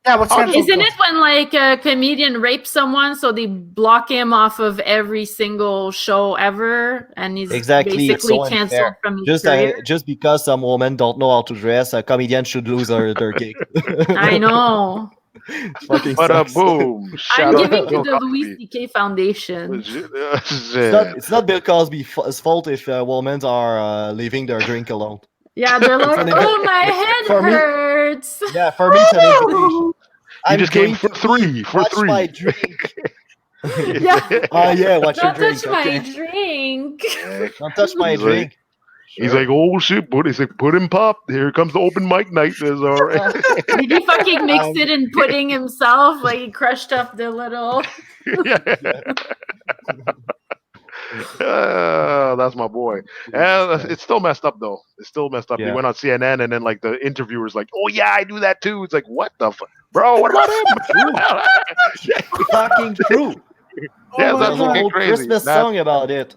A: Yeah, what's cancel
C: Isn't
A: culture?
C: it when like a comedian rapes someone, so they block him off of every single show ever, and he's
B: Exactly, it's
C: basically
B: so
C: canceled
B: unfair.
C: from his career?
B: Just because some women don't know how to dress, a comedian should lose their gig.
C: I know.
B: Fucking
D: But
B: sucks.
D: boom!
C: I'm
D: Shout out
C: giving to
D: Bill
C: the
D: Cosby.
C: Louis C.K. Foundation.
B: It's not Bill Cosby's fault if women are leaving their drink alone.
C: Yeah, they're like,
B: an
C: oh, my head
B: for me-
C: hurts.
B: Yeah, for me it's an invitation.
D: You just came
B: going
D: for
B: to
D: three. For
B: watch
D: three.
B: my drink.
C: Yeah.
B: Oh yeah, watch your
C: Don't
B: drink.
C: touch my
B: Okay.
C: drink.
B: Don't touch my
D: He's
B: drink.
D: He's like, oh shit, but he's like, put him pop. Here comes the open mic night. That's all right.
C: Did he fucking mix it in pudding himself? Like he crushed up the little.
D: That's my boy. And it's still messed up though. It's still messed up. He
B: Yeah.
D: went on CNN and then like the interviewer's like, "Oh yeah, I do that too." It's like, what the fuck, bro? What about him?
B: Fucking true.
D: Yeah,
A: Oh my
D: that's
B: There's a
D: fucking
B: whole
D: crazy.
B: Christmas
D: That-
B: song about it.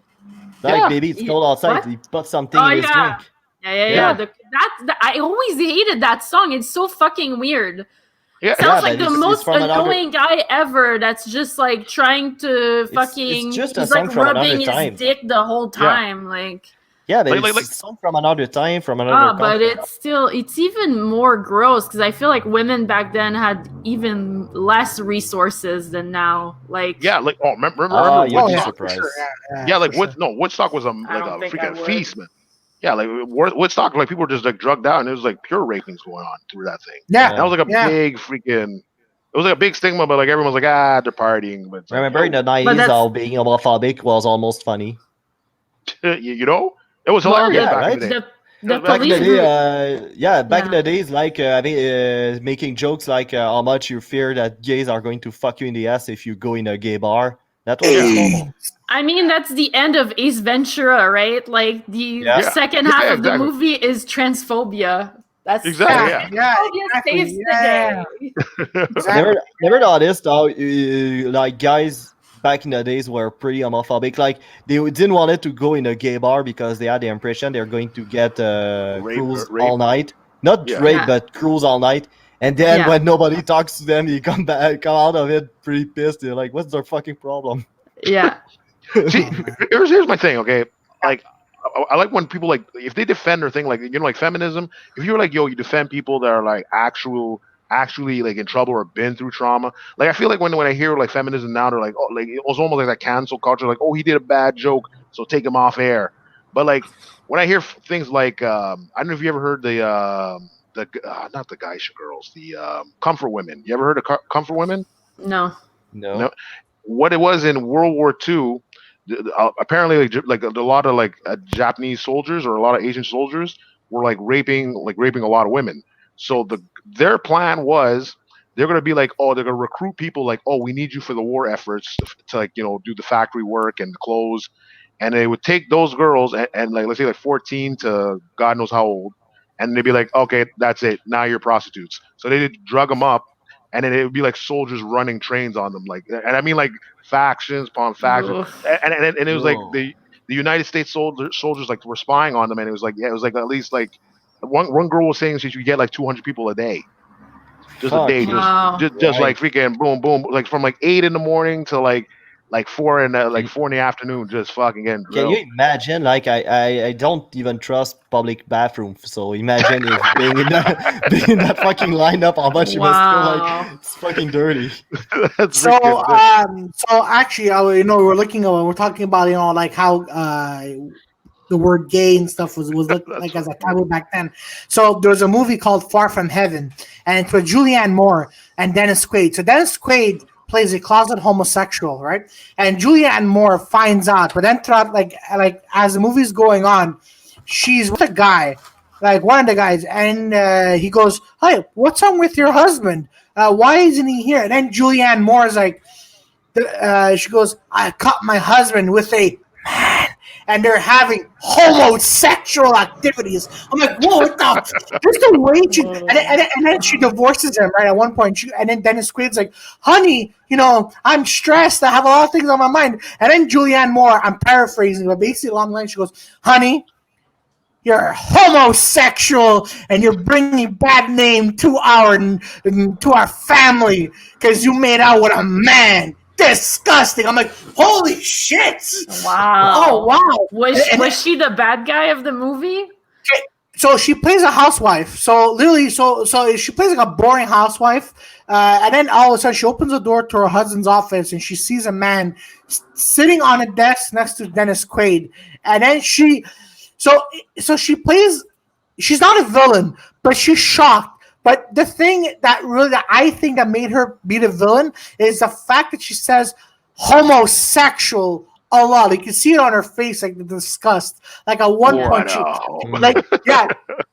B: Like,
C: Yeah.
B: baby, it's cold outside.
C: What?
B: He put something
C: Oh,
B: in his
C: yeah.
B: drink.
C: Yeah.
B: Yeah.
C: I always hated that song. It's so fucking weird.
D: Yeah,
C: Sounds
B: but
C: like the
B: it's
C: most
B: from another-
C: annoying guy ever. That's just like trying to fucking.
B: it's just a
C: he's
B: song
C: like
B: from another
C: rubbing his
B: time.
C: dick the whole time. Like.
B: Yeah, but
D: Like-
B: it's a song from another time, from another
C: But
B: country.
C: it's even more gross because I feel like women back then had even less resources than now. Like,
D: yeah, like remember
B: Oh, you'd be
D: Woodstock?
B: surprised.
D: Yeah, like
A: for sure.
D: Woodstock was
C: I
D: like
C: don't
D: a
C: think I
D: freaking
C: would.
D: feast, man. Yeah, like Woodstock, like people were just like drugged out, and it was like pure rapings going on through that thing.
A: Yeah,
D: That was like a
A: Yeah.
D: big freaking. It was like a big stigma, but like everyone was like, they're partying. But it's like,
B: Remember in the
C: But
B: 90s
C: that's-
B: how being homophobic was almost funny?
D: you know, It was
C: Well,
D: hilarious
B: yeah,
D: back
B: right?
D: in the day.
C: The
D: Back
B: Back in the
C: police.
B: day, back in
C: Yeah.
B: the days, like making jokes like how much you fear that gays are going to fuck you in the ass if you go in a gay bar. That was just
A: Hey.
B: normal.
C: I mean, that's the end of Ace Ventura, right? Like the
B: Yeah,
D: Yeah,
C: second
D: yeah,
C: half
D: yeah,
C: of the
D: exactly,
C: movie is transphobia. That's
D: exactly,
A: Yeah,
D: yeah.
A: yeah,
C: transphobia
A: exactly.
C: saves the
A: Yeah,
C: day.
A: exactly.
B: never noticed how like guys back in the days were pretty homophobic. Like they didn't want it to go in a gay bar because they had the impression they're going to get cruise
D: Rape,
B: all night. Not
D: yeah.
B: rape,
C: Yeah.
B: but cruise all night. And then
C: Yeah.
B: when nobody talks to them, you come out of it pretty pissed. You're like, what's their fucking problem?
C: Yeah.
D: See,
A: Oh man.
D: here's my thing. Okay, like I like when people like if they defend their thing, like like feminism. If you're like, yo, you defend people that are like actually like in trouble or been through trauma. Like I feel like when I hear like feminism now, they're like, oh, like it was almost like that cancel culture. Like, oh, he did a bad joke, so take him off air. But like when I hear things like, I don't know if you ever heard the not the geisha girls, the comfort women. You ever heard of comfort women?
C: No.
D: No.
B: No.
D: What it was in World War II, apparently like a lot of like Japanese soldiers or a lot of Asian soldiers were like raping a lot of women. So their plan was they're gonna be like, oh, they're gonna recruit people like, oh, we need you for the war efforts to like do the factory work and the clothes, and they would take those girls and like let's say like 14 to God knows how old, and they'd be like, okay, that's it, now you're prostitutes. So they did drug them up, and then it would be like soldiers running trains on them, like, and I mean like factions upon factions,
C: Oof.
D: and it was like
B: Whoa.
D: the United States soldiers like were spying on them, and it was like yeah, it was like at least like one girl was saying she should get like 200 people a day, just a
B: Fuck.
D: day,
C: Wow.
D: just
B: Right.
D: like freaking boom boom, like from like 8 in the morning to like
B: Can
D: 4 in the afternoon, just fucking getting
B: Can you
D: drilled.
B: imagine? Like, I don't even trust public bathrooms. So imagine if being in that being in that fucking lineup, how much you must feel like
C: Wow.
B: it's fucking dirty.
D: That's
A: So,
D: freaking
A: so actually, we're looking at we're talking about like how the word gay and stuff was looked
D: that's
A: like as a taboo back then. So there's a movie called Far From Heaven, and it's with Julianne Moore and Dennis Quaid. So Dennis Quaid plays a closet homosexual, right? And Julianne Moore finds out, but then throughout like as the movie's going on, she's with a guy, like one of the guys, and he goes, "Hey, what's wrong with your husband? Why isn't he here?" And then Julianne Moore is like, she goes, "I caught my husband with a man, and they're having homosexual activities." I'm like, "Whoa, what the?" Just the way she, and then she divorces him right at one point. And then Dennis Quaid's like, "Honey, I'm stressed. I have a lot of things on my mind." And then Julianne Moore, I'm paraphrasing, but basically along the line, she goes, "Honey, you're homosexual and you're bringing bad name to our family because you made out with a man. Disgusting." I'm like, holy shit. Oh
C: Wow.
A: wow.
C: Was she the bad guy of the movie?
A: So she plays a housewife. So literally, so she plays like a boring housewife. And then all of a sudden, she opens the door to her husband's office, and she sees a man sitting on a desk next to Dennis Quaid. And then so she plays. She's not a villain, but she's shocked. But the thing that I think that made her be the villain is the fact that she says homosexual a lot. Like you can see it on her face, like the disgust. Like at one
C: Yeah.
A: point,
D: wow.
A: like yeah,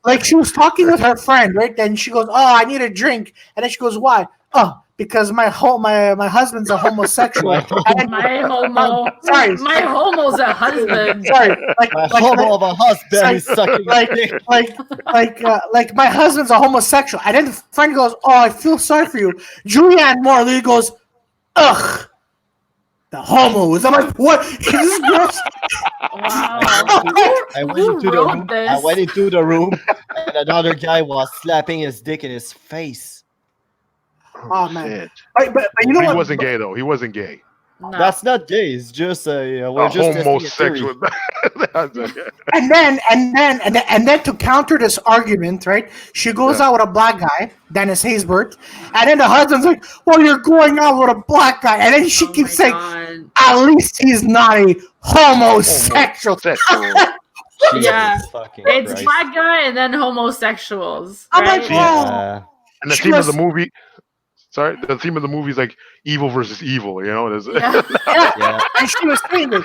A: like she was talking with her friend, right? Then she goes, "Oh, I need a drink," and then she goes, "Why?" "Oh, because my husband's a homosexual."
B: My
A: And,
C: My homo.
A: sorry,
C: My homo's a husband.
A: sorry,
B: homo of a husband is sucking my
A: like
B: dick.
A: like my husband's a homosexual. And then the friend goes, "Oh, I feel sorry for you." Julianne Moore literally goes, "Ugh, the homos." I'm like, what? This is gross.
C: Wow.
B: I went
C: Who
B: into the
C: wrote
B: room.
C: this?
B: I went into the room, and another guy was slapping his dick in his face.
A: Oh man,
D: Shit.
A: but you know
D: He
A: what?
D: wasn't gay though. He wasn't gay.
C: No.
B: That's not gay. It's just we're
D: A
B: just testing a theory.
D: homosexual.
A: And then to counter this argument, right? She goes
D: Yeah.
A: out with a black guy, Dennis Haysbert, and then the husband's like, "Well, you're going out with a black guy," and then she
C: Oh
A: keeps
C: my
A: saying,
C: God.
A: "At least he's not a homosexual."
D: Homosexual.
C: Yeah.
B: Jesus fucking
C: It's
B: Christ.
C: black guy and then homosexuals.
A: I'm like,
C: Right?
B: Yeah.
D: And the
A: She
D: theme of
A: was-
D: the movie. Sorry, the theme of the movie is like evil versus evil.
C: Yeah.
A: Yeah.
B: Yeah.
A: And she was saying it.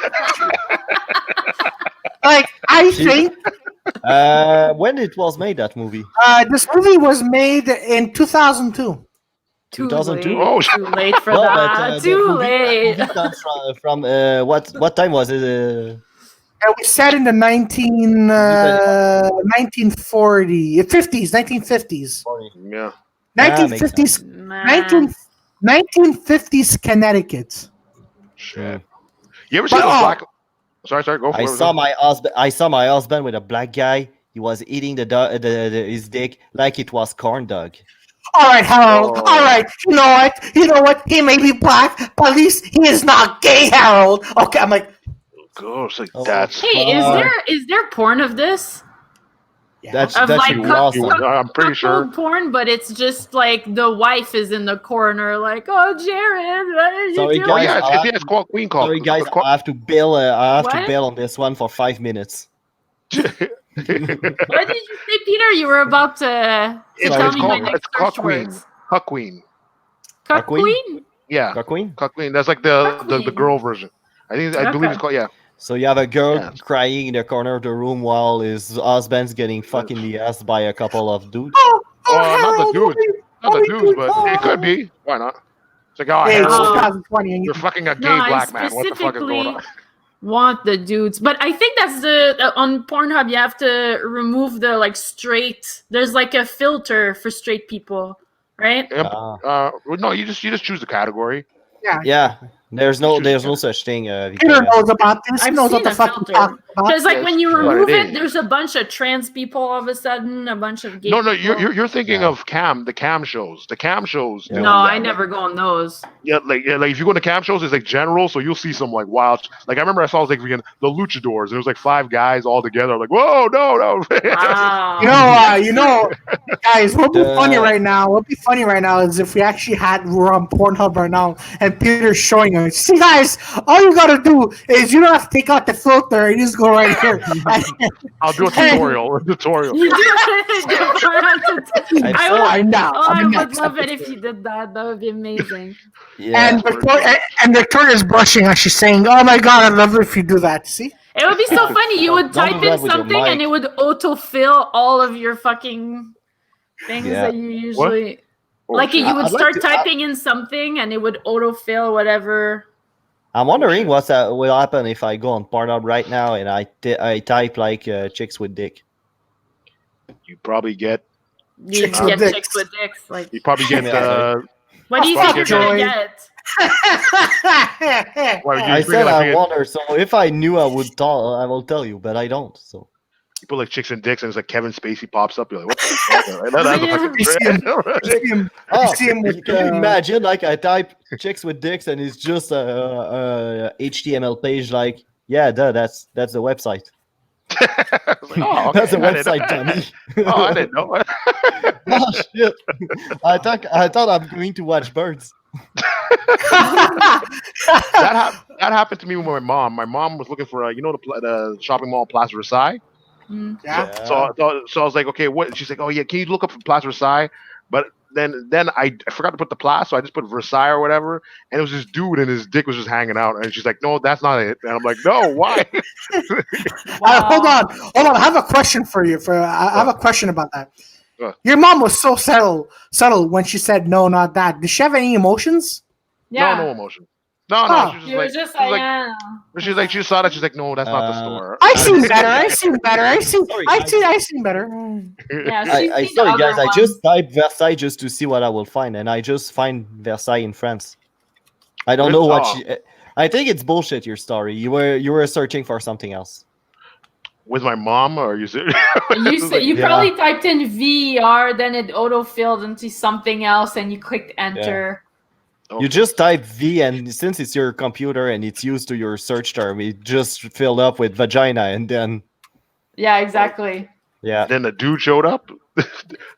A: Like, I think
B: When it was made, that movie?
A: this movie was made in 2002.
C: Too
B: 2002?
C: late.
D: Oh,
C: Too late for
B: No, but
C: that.
B: that
C: Too
B: movie,
C: late.
B: comes from what time was it?
A: It was set in the 1940, 50s, 1950s.
D: yeah.
B: Ah, makes
A: 1950s,
C: Man.
A: 1950s Connecticut.
D: Shit. You ever see
A: But,
D: those
A: oh,
D: black? Sorry. Go for
B: I
D: it.
B: saw my husband. I saw my husband with a black guy. He was eating his dick like it was corn dog.
A: all right, Harold. All
D: Oh,
A: right, you know what? You know what? He may be black, but at least he is not gay, Harold. Okay, I'm like,
D: gosh, like
B: Oh,
D: that's.
C: Hey, is there porn of this?
A: yeah.
B: That's
C: Of
B: that
C: like
B: should be
C: cuck-
B: awesome.
C: cuck-
D: I'm pretty sure.
C: cuckold porn, but it's just like the wife is in the corner, like, "Oh, Jared, what are you
B: Sorry,
C: doing?"
D: Oh
B: guys,
D: yeah,
B: I'll have
D: it's called Queen Call.
B: Sorry, guys. I have to bail. I have to
C: What?
B: bail on this one for 5 minutes.
C: What did you say, Peter? You were about to tell me my next
D: it's called
C: search
D: Queen.
C: words.
D: Cuck Queen.
C: Cuck
B: Queen?
C: queen?
D: Yeah,
B: Got queen.
D: Cuck Queen. That's like
C: Cuck
D: the
C: Queen.
D: girl version. I believe
C: Okay.
D: it's called
B: So you have a girl
D: Yeah.
B: crying in the corner of the room while his husband's getting fucked in the ass by a couple of dudes.
A: Oh,
D: Well, not the
A: Harold,
D: dudes. Not
A: what
D: the
A: are you
D: dudes,
A: doing?
D: but it could be. Why not? It's like, oh,
A: Hey, it's
D: Harold,
A: 2020. And
D: you're fucking a gay
C: I
D: black man. What the fuck is going
C: specifically
D: on?
C: want the dudes, but I think that's on Pornhub. You have to remove the like straight. There's like a filter for straight people, right?
D: Yep.
B: Ah.
D: No, you just choose the category.
B: Yeah, there's no
D: Choose
B: such thing.
A: Peter
B: Victoria.
A: knows about this. He
C: I've
A: knows what
C: seen
A: the
C: a
A: fuck
C: filter.
A: he's talking about.
C: Because like
D: Yes,
C: when you
D: what
C: remove
D: it
C: it,
D: is.
C: there's a bunch of trans people all of a sudden, a bunch of gay
D: No,
C: people.
D: you're thinking
B: Yeah.
D: of the cam shows. The cam shows.
B: Yeah.
D: do
C: No,
D: that.
C: I never go on those.
D: Yeah, like if you go to cam shows, it's like general, so you'll see some like wild. Like I remember I saw like the luchadors. There was like 5 guys all together. Like, whoa, no.
C: Wow.
A: You know, guys, what would be
B: The-
A: funny right now? What would be funny right now is if we actually we're on Pornhub right now, and Peter's showing us. See, guys, all you gotta do is you don't have to take out the filter. You just go right here.
D: I'll do a tutorial.
C: You do it.
B: I
A: I know.
C: Oh, I
A: I'm
C: would
A: next.
C: love it if you did that. That would be amazing.
B: Yeah.
A: And Victoria's blushing as she's saying, "Oh my god, I'd love it if you do that." See?
C: It would be so funny. You would
B: Don't
C: type
B: do
C: in
B: that with your
C: something and
B: mic.
C: it would autofill all of your fucking things
B: Yeah.
C: that you usually
D: Oh,
C: like.
D: shit.
C: You would
B: I'd like
C: start
B: to-
C: typing in something and it would autofill whatever.
B: I'm wondering what will happen if I go on Pornhub right now and I type like chicks with dick.
D: You probably get
C: You
A: Chicks
C: get
A: with dicks.
C: chicks with dicks. Like,
B: Yeah.
C: what do you
A: Oh,
C: think
A: fuck
C: you're
A: Joy.
C: gonna get?
D: well,
B: I
D: you
B: said
D: like,
B: I wonder. So if I knew, I will tell you, but I don't. So
D: you put like chicks and dicks, and it's like Kevin Spacey pops up. You're like, what the fuck? Like, that's a
C: Yeah.
D: fucking
A: You see him.
D: trend.
A: You see him, you see him with
B: can you imagine? Like I type chicks with dicks, and it's just a HTML page. Like, yeah, that's the website.
D: I was like, oh, okay.
B: That's a
D: I didn't-
B: website, Tommy.
D: Oh, I didn't know.
B: Oh shit! I thought I'm going to watch birds.
D: that happened to me with my mom. My mom was looking for the shopping mall Plaza Versailles.
C: Mm.
A: yeah.
D: So I was like, okay, what? She's like, oh yeah, can you look up for Plaza Versailles? But then I forgot to put the Plaza, so I just put Versailles or whatever, and it was this dude and his dick was just hanging out, and she's like, no, that's not it. And I'm like, no, why?
A: Hold on. I have a question for you. I have a question about that. Your mom was so subtle when she said no, not that. Did she have any emotions?
C: Yeah.
D: No emotion. No,
A: Huh.
D: she was
C: You were
D: just
C: just
D: like,
C: like,
D: she was like, she saw that, she's like, no, that's not the store.
A: I seen better. I seen
B: Sorry, guys.
A: I seen better.
C: yeah.
B: I
C: she's the
B: sorry
C: other
B: guys. I
C: one.
B: just typed Versailles just to see what I will find, and I just find Versailles in France. I don't know what
D: Oh.
B: she. I think it's bullshit. Your story. You were searching for something else.
D: With my mom, or you said
C: You
B: Yeah.
C: probably typed in VER, then it auto-filled into something else, and you clicked enter.
B: You just type V, and since it's your computer and it's used to your search term, it just filled up with vagina, and then
C: Yeah, exactly.
B: yeah.
D: Then the dude showed up.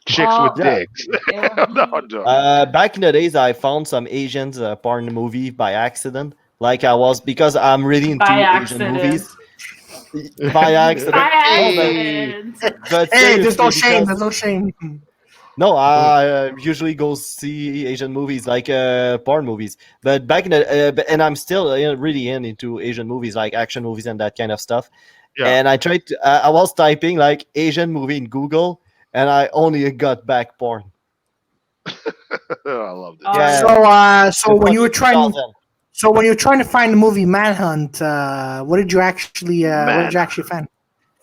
D: Chicks
C: Oh.
D: with
B: Yeah.
D: dicks.
C: Yeah.
D: No.
B: Back in the days, I found some Asian porn movie by accident. Like because I'm really into
C: By
B: Asian
C: accident.
B: movies. By accident.
C: By
B: No, but-
C: accident.
B: but
A: Hey, there's no
B: seriously,
A: shame.
B: because-
A: There's no shame.
B: No, I usually go see Asian movies, like porn movies. But back in the and I'm still really into Asian movies, like action movies and that kind of stuff.
D: Yeah.
B: and I tried to. I was typing like Asian movie in Google, and I only got back porn.
D: I love this.
B: Yeah.
A: So
B: The
A: when you were
B: fucking
A: trying,
B: 2000.
A: so when you were trying to find the movie Manhunt, what did you actually find?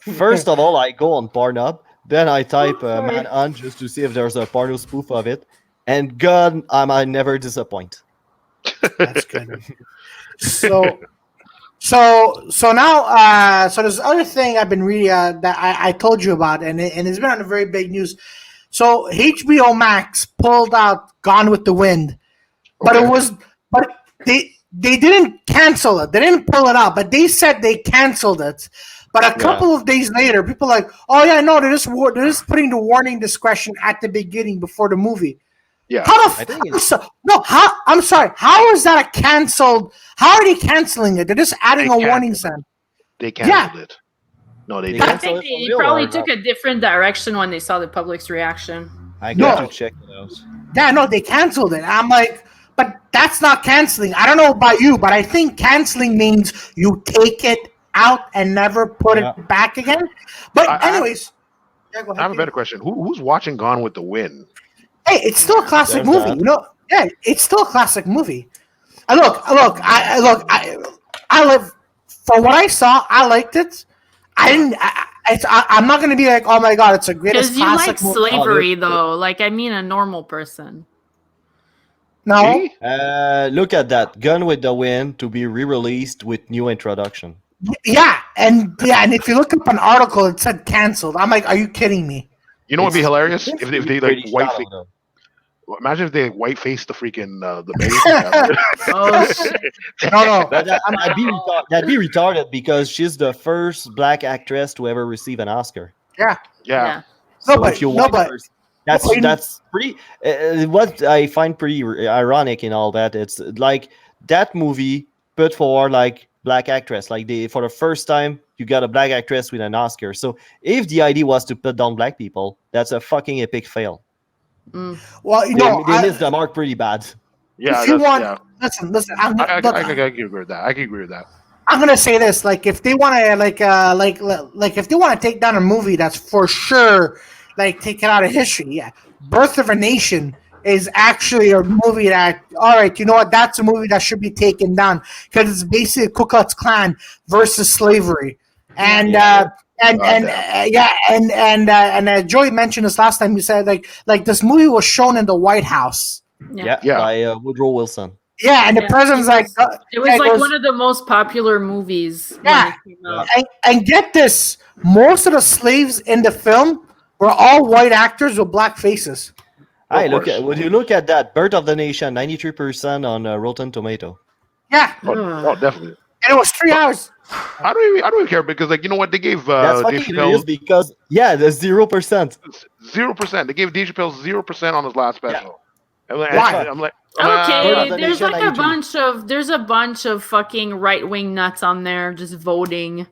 B: First of all, I go on Pornhub, then I type
C: sorry.
B: Manhunt just to see if there's a porno spoof of it, and God, I never disappoint.
A: That's good. So now, so there's other thing I've been reading that I told you about, and it's been on the very big news. So HBO Max pulled out Gone with the Wind, but but they didn't cancel it. They didn't pull it out, but they said they canceled it. But a couple of days later, people are like, oh yeah, no, they're just putting the warning discretion at the beginning before the movie.
D: Yeah.
A: How
B: I
A: the
B: think
A: f- so, no? How I'm sorry. How is that a canceled? How are they canceling it? They're just adding
D: They
A: a warning
D: canceled
A: sign.
D: They canceled it. No, they
B: They
D: didn't.
C: I
B: cancel
C: think
B: it for
C: they
B: real
C: probably
B: or
C: took
B: not?
C: a different direction when they saw the public's reaction.
B: I got
A: No.
B: to check it out.
A: Yeah, no, they canceled it. I'm like, but that's not canceling. I don't know about you, but I think canceling means you take it out and never put
B: Yeah.
A: it back again. But
D: I-
A: anyways, yeah, go
D: I have a
A: ahead.
D: better question. Who's watching Gone with the Wind?
A: Hey, it's still a classic
B: There's
A: movie.
B: that.
A: You know, yeah, it's still a classic movie. I live for what I saw. I liked it. I didn't. I'm not gonna be like, oh my god, it's a greatest
C: Because you like
A: classic movie.
C: slavery, though. Like, I mean, a normal person.
A: No,
D: Me?
B: Look at that. Gun with the Wind to be re-released with new introduction.
A: and if you look up an article, it said canceled. I'm like, are you kidding me?
D: You know what'd be
B: It's-
D: hilarious if they like
B: Pretty
D: white.
B: shallow, though.
D: Imagine if they white faced the freaking the baby.
C: Oh, shit.
A: No.
B: But that'd be retarded because she's the first black actress to ever receive an Oscar.
A: Yeah.
D: Yeah.
B: So
A: but-
B: if you
A: no,
B: white
A: but-
B: first, that's pretty. What I find pretty ironic in all that, it's like that movie put forward like black actress, like they for the first time you got a black actress with an Oscar. So if the idea was to put down black people, that's a fucking epic fail.
A: Well, you
B: They,
A: know,
B: they missed the mark pretty bad.
D: Yeah.
A: if you
D: that's-
A: want,
D: yeah.
A: listen.
D: I
A: Look,
D: can agree with that. I can agree with that.
A: I'm gonna say this: like, if they want to, like, if they want to take down a movie that's for sure, like, take it out of history. Yeah, Birth of a Nation is actually a movie that, all right, you know what? That's a movie that should be taken down because it's basically Ku Klux Klan versus slavery, and Joey mentioned this last time. You said like this movie was shown in the White House.
C: Yeah.
D: Yeah.
B: By Woodrow Wilson.
A: Yeah, and the
C: Yeah,
A: president's like,
C: It was like one of the most popular movies.
A: Yeah.
C: When it came out.
A: and get this, most of the slaves in the film were all white actors with black faces.
B: Hey,
D: Of
B: look
D: course.
B: at would you look at that? Birth of the Nation, 93% on Rotten Tomato.
A: Yeah,
D: Oh, definitely.
A: and it was 3 hours.
D: I don't even care because like you know what they gave
B: That's
D: Dave
B: fucking hilarious
D: Chappelle
B: because there's 0%.
D: 0%. They gave Dave Chappelle 0% on his last special. I'm like,
A: Why?
D: I'm like,
B: Birth
C: Okay,
B: of the
C: there's
B: Nation,
C: like a
B: 92.
C: there's a bunch of fucking right wing nuts on there just voting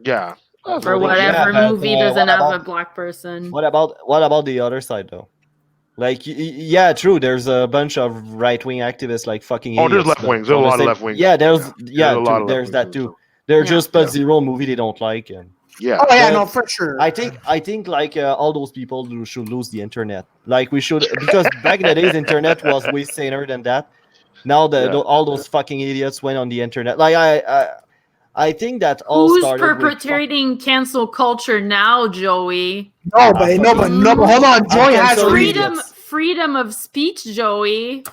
D: yeah.
C: for
B: voting,
C: whatever
B: yeah, but,
C: movie
B: what
C: doesn't have a
B: about-
C: black person.
B: What about the other side though? Like yeah, true. There's a bunch of right wing activists like fucking.
D: Oh, there's
B: idiots,
D: left
B: but
D: wings. There's a
B: on the
D: lot of
B: same-
D: left wings.
B: Yeah, there's
D: There's a lot of
B: there's
D: left
B: that
D: wings,
B: too. They're
C: Yeah.
B: just put zero movie they don't like, and
D: Yeah.
A: Oh yeah,
B: But
A: no, for sure.
B: I think like all those people should lose the internet. Like we should because back in the days, internet was way saner than that. Now all those fucking idiots went on the internet. Like I think that all
C: Who's
B: started with
C: perpetrating cancel culture now, Joey?
A: no, but hold on. Joey has
B: cancel
A: reason.
B: idiots.
C: Freedom of speech, Joey.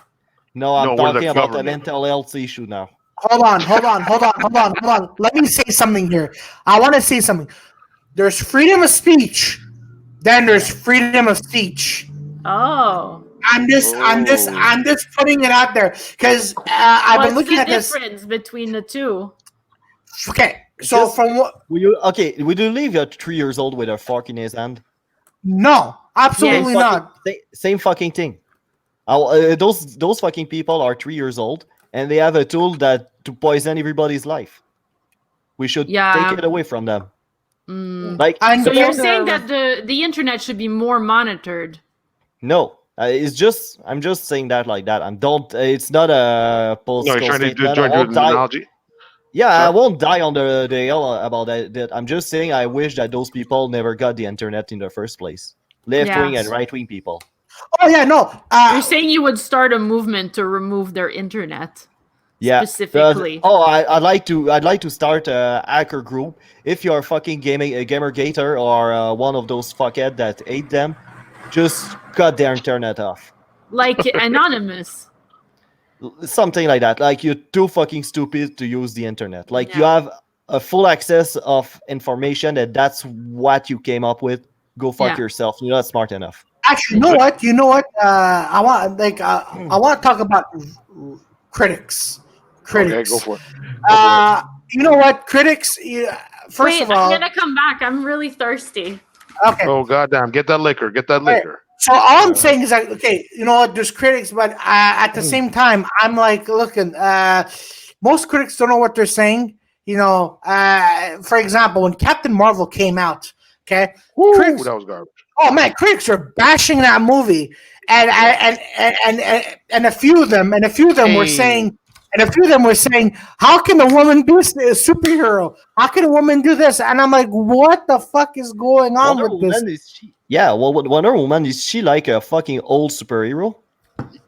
B: No, I'm
D: No, we're the
B: talking about the
D: government.
B: mental health issue now.
A: Hold on. Let me say something here. I want to say something. There's freedom of speech. Then there's freedom of speech.
C: Oh.
A: I'm just putting it out there because I've been
C: What's
A: looking
C: the
A: at this.
C: difference between the two?
A: Okay, so
B: Just-
A: from what?
B: Would you leave your 3 years old with a fork in his hand?
A: No, absolutely
B: Same
A: not.
B: Same fucking thing. Those fucking people are 3 years old and they have a tool that to poison everybody's life. We should
C: Yeah.
B: take it away from them.
C: Mm.
B: Like
A: And
C: So
A: the
C: you're
A: kind
C: saying
A: of-
C: that the internet should be more monitored?
B: no, I'm just saying that like that. I'm don't. It's not a
D: No,
B: political
D: you're trying to
B: statement.
D: join
B: All
D: the
B: type-
D: analogy.
B: Yeah, I
D: Sure.
B: won't die on the hill about that. I'm just saying I wish that those people never got the internet in the first place. Left wing and
C: Yes.
B: right wing people.
A: Oh yeah, no.
C: You're saying you would start a movement to remove their internet
B: Yeah.
C: specifically.
B: I'd like to start a hacker group. If you're a fucking a gamer gator or one of those fuckhead that hate them, just cut their internet off.
C: Like Anonymous.
B: Something like that. Like you're too fucking stupid to use the internet. Like you
C: Yeah.
B: have a full access of information and that's what you came up with. Go fuck
C: Yeah.
B: yourself. You're not smart enough.
A: Actually, you know what? You know what? I want to talk about critics.
D: Okay, go for it.
A: You know what? Critics. First
C: Wait,
A: of all,
C: I'm gonna come back. I'm really thirsty.
A: okay.
D: Oh goddamn! Get that liquor. Get that
A: Right.
D: liquor.
A: So all I'm saying is like, okay, you know what? There's critics, but at the same time, I'm like, looking. Most critics don't know what they're saying. You know, for example, when Captain Marvel came out, okay,
D: Woo,
A: critics.
D: that was garbage.
A: Oh man, critics are bashing that movie, and a few of them were saying, how can a woman do a superhero? How can a woman do this? And I'm like, what the fuck is going on
B: Wonder
A: with this?
B: Woman is she? Yeah, well, Wonder Woman is she like a fucking old superhero?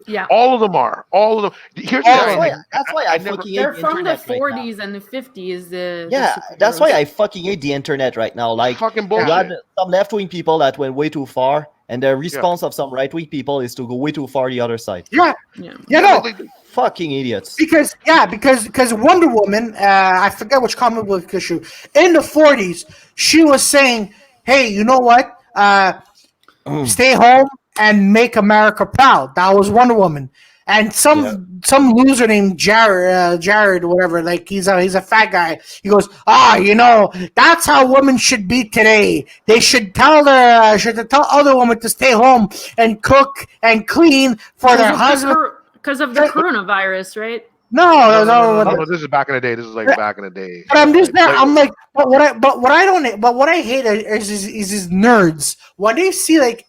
C: Yeah.
D: All of them are. All of them. Here's the
A: All
D: thing.
A: of them.
B: That's why I
D: never-
B: fucking hate
C: They're
B: the
C: from the
B: internet right now.
C: 40s and the 50s.
B: Yeah, that's why I fucking hate the internet right now. Like,
D: Fucking
B: you
D: bullshit.
B: had some left-wing people that went way too far, and the response of some right-wing people is to go way too far the other side.
A: Yeah,
C: Yeah.
A: no,
B: Fucking idiots.
A: because Wonder Woman, I forget which comic book issue in the 40s, she was saying, "Hey, you know what? Stay home and make America proud." That was Wonder Woman. And some loser named Jared, whatever, like he's a fat guy. He goes, you know, that's how women should be today. They should tell other women to stay home and cook and clean for their husband.
C: Because of the coronavirus, right?
A: No.
D: This is back in the day. This is like back in the day.
A: But I'm just there. I'm like, but what I hate is these nerds when they see like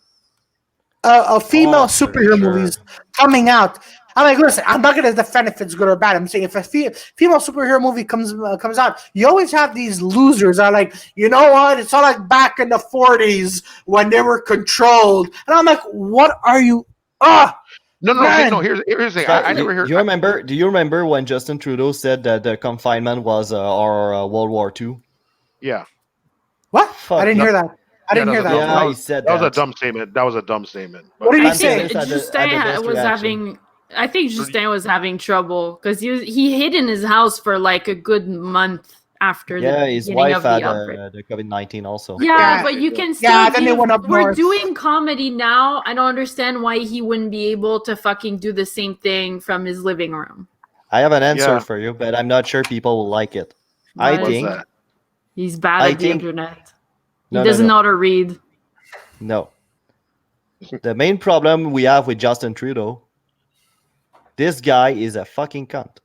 A: a female superhero movies coming out. I'm like, listen, I'm not gonna defend if it's good or bad. I'm saying if a female superhero movie comes out, you always have these losers that are like, you know what? It's all like back in the 40s when they were controlled, and I'm like, what are you?
D: No.
A: Man.
D: Here's the thing. I never heard.
B: Do you remember when Justin Trudeau said that the confinement was our World War II?
D: Yeah.
A: What?
B: Fuck.
A: I didn't hear that. I didn't hear that.
B: Yeah, he said
D: That was a
B: that.
D: dumb statement. That was a dumb statement.
A: What did he
C: I
A: say?
C: think Justin was having. I think Justin was having trouble because he hid in his house for like a good month after the
B: his
C: beginning
B: wife
C: of
B: had
C: the outbreak.
B: the COVID-19 also.
C: Yeah, but you can still.
A: Yeah, then they went up
C: we're
A: north.
C: doing comedy now. I don't understand why he wouldn't be able to fucking do the same thing from his living room.
B: I have an answer
D: Yeah.
B: for you, but I'm not sure people will like it. I
C: What?
D: What's
B: think
D: that?
C: He's bad
B: I
C: at the
B: think-
C: internet. He
B: No,
C: doesn't
B: no.
C: know how to read.
B: No. The main problem we have with Justin Trudeau, this guy is a fucking cunt.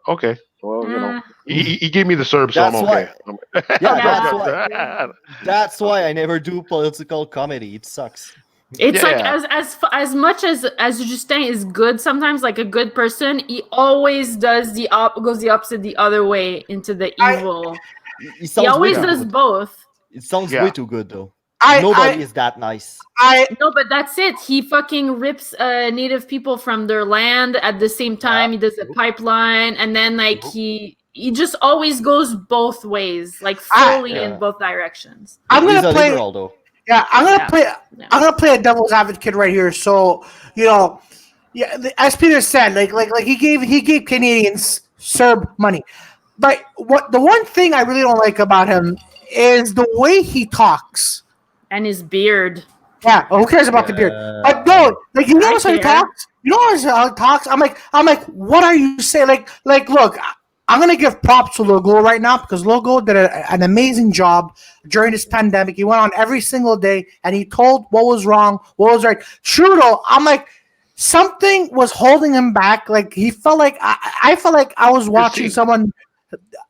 D: Okay. Well, you know,
C: Eh.
D: he gave me the serve, so I'm
B: That's
D: okay.
B: Yeah, that's why I never do political comedy. It sucks.
C: It's like
D: Yeah.
C: as much as Justin is good sometimes, like a good person, he always does goes the opposite the other way into the evil.
B: It
C: He
B: sounds
C: always
B: way too
C: does
B: good.
C: both.
B: It sounds
D: Yeah.
B: way too good though.
A: I-
B: Nobody
A: I-
B: is that nice.
C: No, but that's it. He fucking rips native people from their land at the same time. He does a pipeline, and then like he just always goes both ways, like fully
B: Yeah.
C: in both directions.
A: I'm
B: He's
A: gonna
B: a
A: play.
B: liberal though.
A: Yeah, I'm
C: Yeah.
A: gonna play a devil's advocate right here. So you know, yeah, as Peter said, like he gave Canadians CERB money, but the one thing I really don't like about him is the way he talks.
C: And his beard.
A: Yeah, who cares about the beard? But no, like you notice how he
C: care.
A: talks. You notice how he talks. I'm like, what are you saying? Like, look, I'm gonna give props to Logo right now because Logo did an amazing job during this pandemic. He went on every single day and he told what was wrong, what was right. Trudeau, I'm like, something was holding him back. Like he felt like I felt like I was watching someone.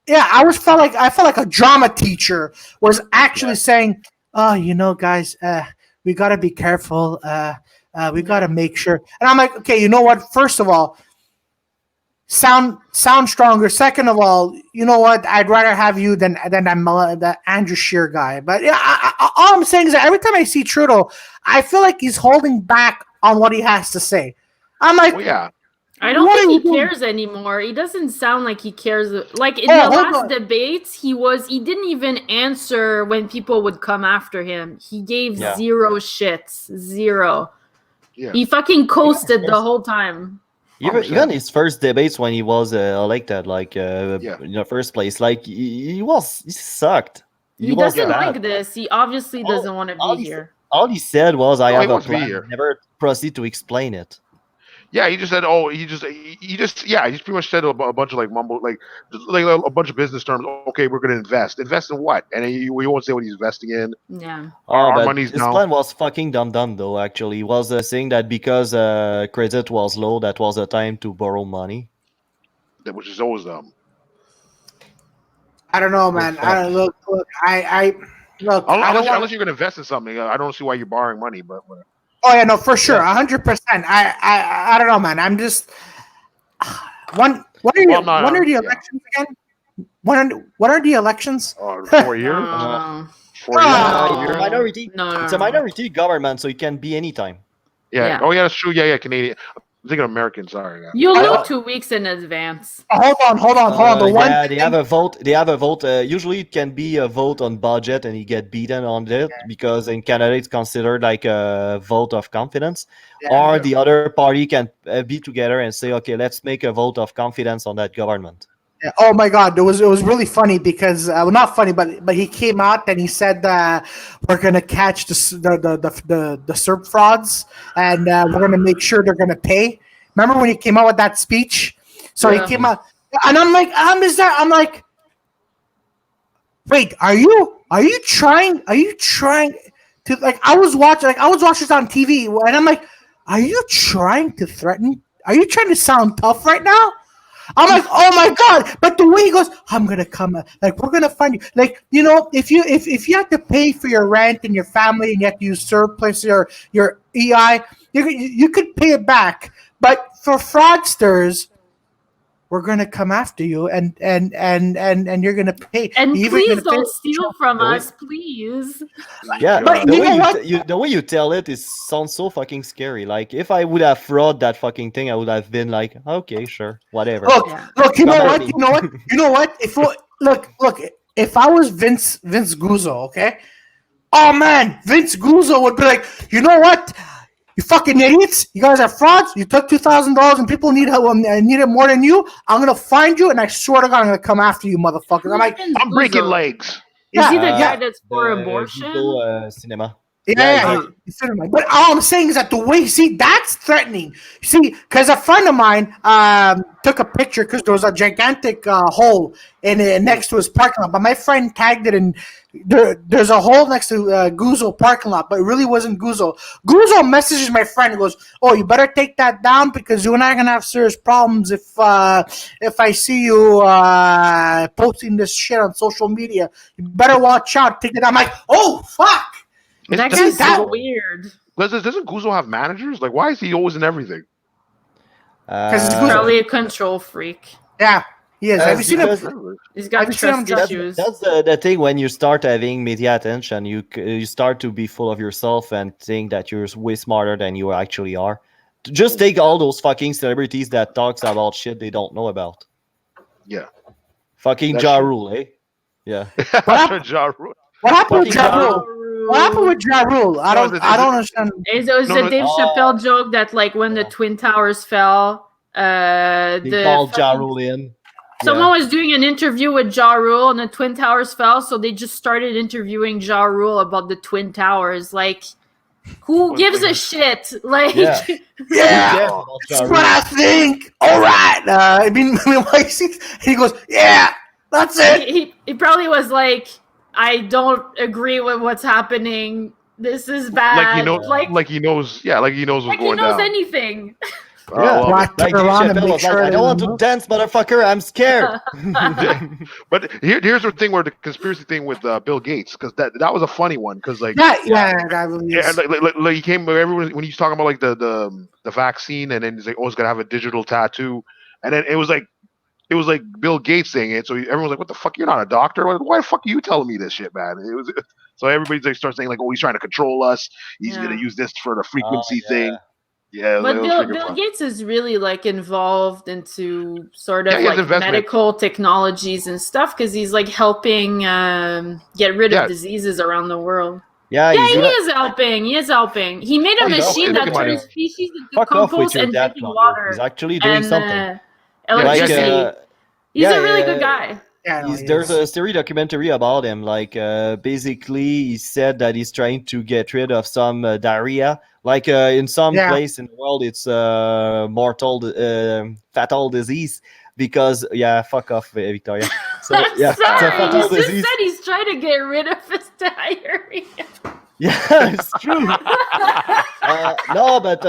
A: Yeah, I felt like a drama teacher was actually saying, "Oh, you know, guys, we got to be careful. We got to make sure." And I'm like, okay, you know what? First of all, sound stronger. Second of all, you know what? I'd rather have you than that Andrew Scheer guy. But yeah, all I'm saying is that every time I see Trudeau, I feel like he's holding back on what he has to say. I'm like,
D: Well, yeah.
C: I don't
A: What are
C: think
A: you
C: he
A: doing?
C: cares anymore. He doesn't sound like he cares. Like in
A: Oh,
C: the
A: hold
C: last
A: on.
C: debates, he didn't even answer when people would come after him. He gave
B: Yeah.
C: zero shits. Zero.
D: Yeah.
C: He fucking coasted the whole time.
B: Even his first debates when he was elected, like
D: Yeah.
B: in the first place, like he sucked.
C: He
B: was
C: doesn't
B: bad.
C: like this. He obviously
B: All-
C: doesn't want to
B: all
C: be
B: he,
C: here.
B: all he said was, "I
D: No, he
B: have a
D: wants to be
B: plan."
D: here.
B: Never proceed to explain it.
D: Yeah, he just said, "Oh, he pretty much said a bunch of like mumble, like a bunch of business terms. Okay, we're going to invest. Invest in what? And he won't say what he's investing in.
C: Yeah.
B: Oh,
D: Our
B: but
D: money's
B: his
D: now.
B: plan was fucking dumb though. Actually, he was saying that because credit was low, that was the time to borrow money.
D: Which is always
A: I don't know,
B: Oh,
A: man.
B: fuck.
A: Look. I look. I don't want.
D: Unless you're going to invest in something. I don't see why you're borrowing money, but whatever.
A: Oh yeah, no, for sure,
B: Yeah.
A: 100%. I don't know, man. I'm just when are
D: Well, I'm not,
A: when are the
D: yeah.
A: elections again? When are the elections?
D: 4 years,
C: Uh,
D: 4 years,
A: Oh.
D: 5
B: It's a
D: years.
B: minority.
C: no.
B: It's a minority government, so it can be anytime.
D: Yeah.
C: Yeah.
D: Oh yeah, that's true. Yeah, Canadian. I'm thinking American. Sorry. Yeah.
C: You
A: I-
C: know 2 weeks in advance.
A: Hold on. The one
B: Yeah, they
A: thing-
B: have a vote. They have a vote. Usually, it can be a vote on budget, and you get beaten on it because in Canada it's considered like a vote of confidence.
A: Yeah.
B: Or
D: Yeah.
B: the other party can be together and say, "Okay, let's make a vote of confidence on that government."
A: Yeah. Oh my God, it was really funny because well, not funny, but he came out and he said we're gonna catch the SERP frauds and we're gonna make sure they're gonna pay. Remember when he came out with that speech? So
C: Yeah.
A: he came out, and I'm like, I'm like, wait, are you trying to like? I was watching this on TV, and I'm like, are you trying to threaten? Are you trying to sound tough right now? I'm like, oh my God! But the way he goes, I'm gonna come, like we're gonna find you. Like, you know, if you have to pay for your rent and your family and you have to use surplus your EI, you could pay it back. But for fraudsters, we're gonna come after you and you're gonna pay.
C: And
A: You're
C: please
A: gonna
C: don't
A: pay-
C: steal from
B: The way-
C: us, please.
B: Yeah,
A: But
B: the
A: you
B: way
A: know
B: you,
A: what?
B: the way you tell it is sounds so fucking scary. Like if I would have fraud that fucking thing, I would have been like, okay, sure, whatever.
C: Yeah.
A: Look, you know
B: Come at
A: what?
B: me.
A: You know what? Look, if I was Vince Guzzo, okay? Oh man, Vince Guzzo would be like, you know what? You fucking idiots! You guys are frauds. You took $2,000 and people need it more than you. I'm gonna find you, and I swear to God, I'm gonna come after you, motherfuckers. I'm like,
D: I'm breaking legs.
C: Is he the
A: yeah,
C: guy that's for
B: The
C: abortion?
B: Vigo, cinema.
A: yeah. But all I'm saying is that the way, see, that's threatening. See, because a friend of mine took a picture because there was a gigantic hole in it next to his parking lot. But my friend tagged it, and there's a hole next to Guzzo parking lot, but it really wasn't Guzzo. Guzzo messages my friend and goes, "Oh, you better take that down because you and I are gonna have serious problems if I see you posting this shit on social media. You better watch out. Take it down." I'm like, "Oh fuck."
C: That
D: Doesn't-
C: guy's so
A: that-
C: weird.
D: Doesn't Guzzo have managers? Like, why is he always in everything?
A: it's Guzzo.
C: Probably a control freak.
A: Yeah, he is. Have you seen him?
B: because-
C: He's got
A: Have you seen him
C: trust
A: dress-
C: issues.
B: That's the thing when you start having media attention, you start to be full of yourself and think that you're way smarter than you actually are. Just take all those fucking celebrities that talks about shit they don't know about.
D: Yeah.
B: Fucking
D: That's
B: Ja
D: true.
B: Rule, eh? Yeah.
D: Ja Rule.
A: What happened with
B: Fucking
A: Ja Rule? What happened with Ja Rule? I don't understand.
C: It was
D: No,
C: a
D: no,
C: Dave Chappelle joke that, like, when the Twin Towers fell,
B: They called Ja Rule in.
C: someone was doing an interview with Ja Rule and the Twin Towers fell, so they just started interviewing Ja Rule about the Twin Towers. Like, who gives a shit? Like,
B: Yeah.
A: Yeah,
B: about Ja
A: that's
B: Rule.
A: what I think. All right. I mean, like, he goes, yeah, that's it.
C: he probably was like, I don't agree with what's happening. This is bad.
D: Like he knows.
C: like,
D: Like he knows. Yeah. Like he knows what's
C: like he
D: going
C: knows
D: down.
C: anything.
D: Oh,
B: Yeah.
D: I love
A: Right.
D: it.
B: Like
A: Turn
B: Dave
A: around and
B: Chappelle
A: make
B: was like,
A: sure
B: I don't want
A: they
B: to
A: know.
B: dance, motherfucker. I'm scared.
D: But here's the thing where the conspiracy thing with Bill Gates, because that was a funny one, because like
A: Yeah, that really
D: yeah,
A: is.
D: like he came everyone when he's talking about like the vaccine, and then he's like, oh, it's gonna have a digital tattoo. and then it was like Bill Gates saying it. So everyone's like, "What the fuck? You're not a doctor. Why the fuck are you telling me this shit, man?" It was so everybody's like starts saying like, "Oh, he's trying to control us. He's
C: Yeah.
D: gonna use this for the
B: Oh,
D: frequency
B: yeah.
D: thing." Yeah,
C: But
D: it was
C: Bill,
D: freaking
C: Bill
D: fun.
C: Gates is really like involved into sort
D: Yeah,
C: of
D: he has
C: like
D: investment.
C: medical technologies and stuff because he's like helping get rid
D: Yeah.
C: of diseases around the world.
B: Yeah,
C: Yeah,
B: he's
C: he
B: gonna
C: is helping. He is helping. He made a
B: Fuck off
C: machine
B: with
C: that
D: your
C: turns
B: dad.
C: species into
B: fuck off with
C: compost
B: your
C: and
B: dad,
C: drinking
B: Claudio. He's
C: water
B: actually doing
C: and
B: something.
D: Yeah,
B: Like,
C: electricity. He's
B: yeah,
C: a really
B: yeah,
C: good
B: yeah.
C: guy.
A: Yeah, no,
B: There's
A: he is.
B: a series documentary about him. Like, basically, he said that he's trying to get rid of some diarrhea. Like, in some
A: Yeah.
B: place in the world, it's fatal disease because fuck off, Victoria. So
C: I'm
B: yeah, it's a
C: sorry. He
B: fatal
C: just
B: disease.
C: said he's trying to get rid of his diarrhea.
B: Yeah, it's true. No, but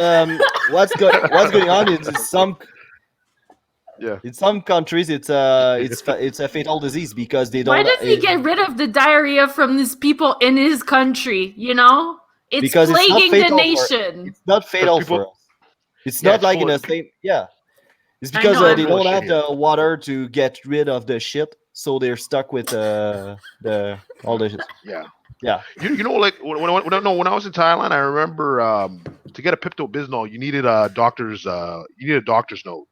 B: what's going on is
D: Yeah.
B: in some countries it's a fatal disease because they don't.
C: Why does he get rid of the diarrhea from these people in his country? You know, it's
B: Because it's not
C: plaguing the
B: fatal for-
C: nation.
B: It's not fatal
D: people-
B: for us. It's
D: Yeah,
B: not
D: it's
B: like
D: full
B: in
D: of-
B: the same. Yeah, it's
C: I
B: because
C: know, I'm
B: they
D: full of
B: don't
D: shit
B: have the water to get rid of the shit, so they're stuck with all the shit.
D: Yeah.
B: Yeah.
D: You know, like when I was in Thailand, I remember to get a Pepto Bismol, you needed a doctor's note.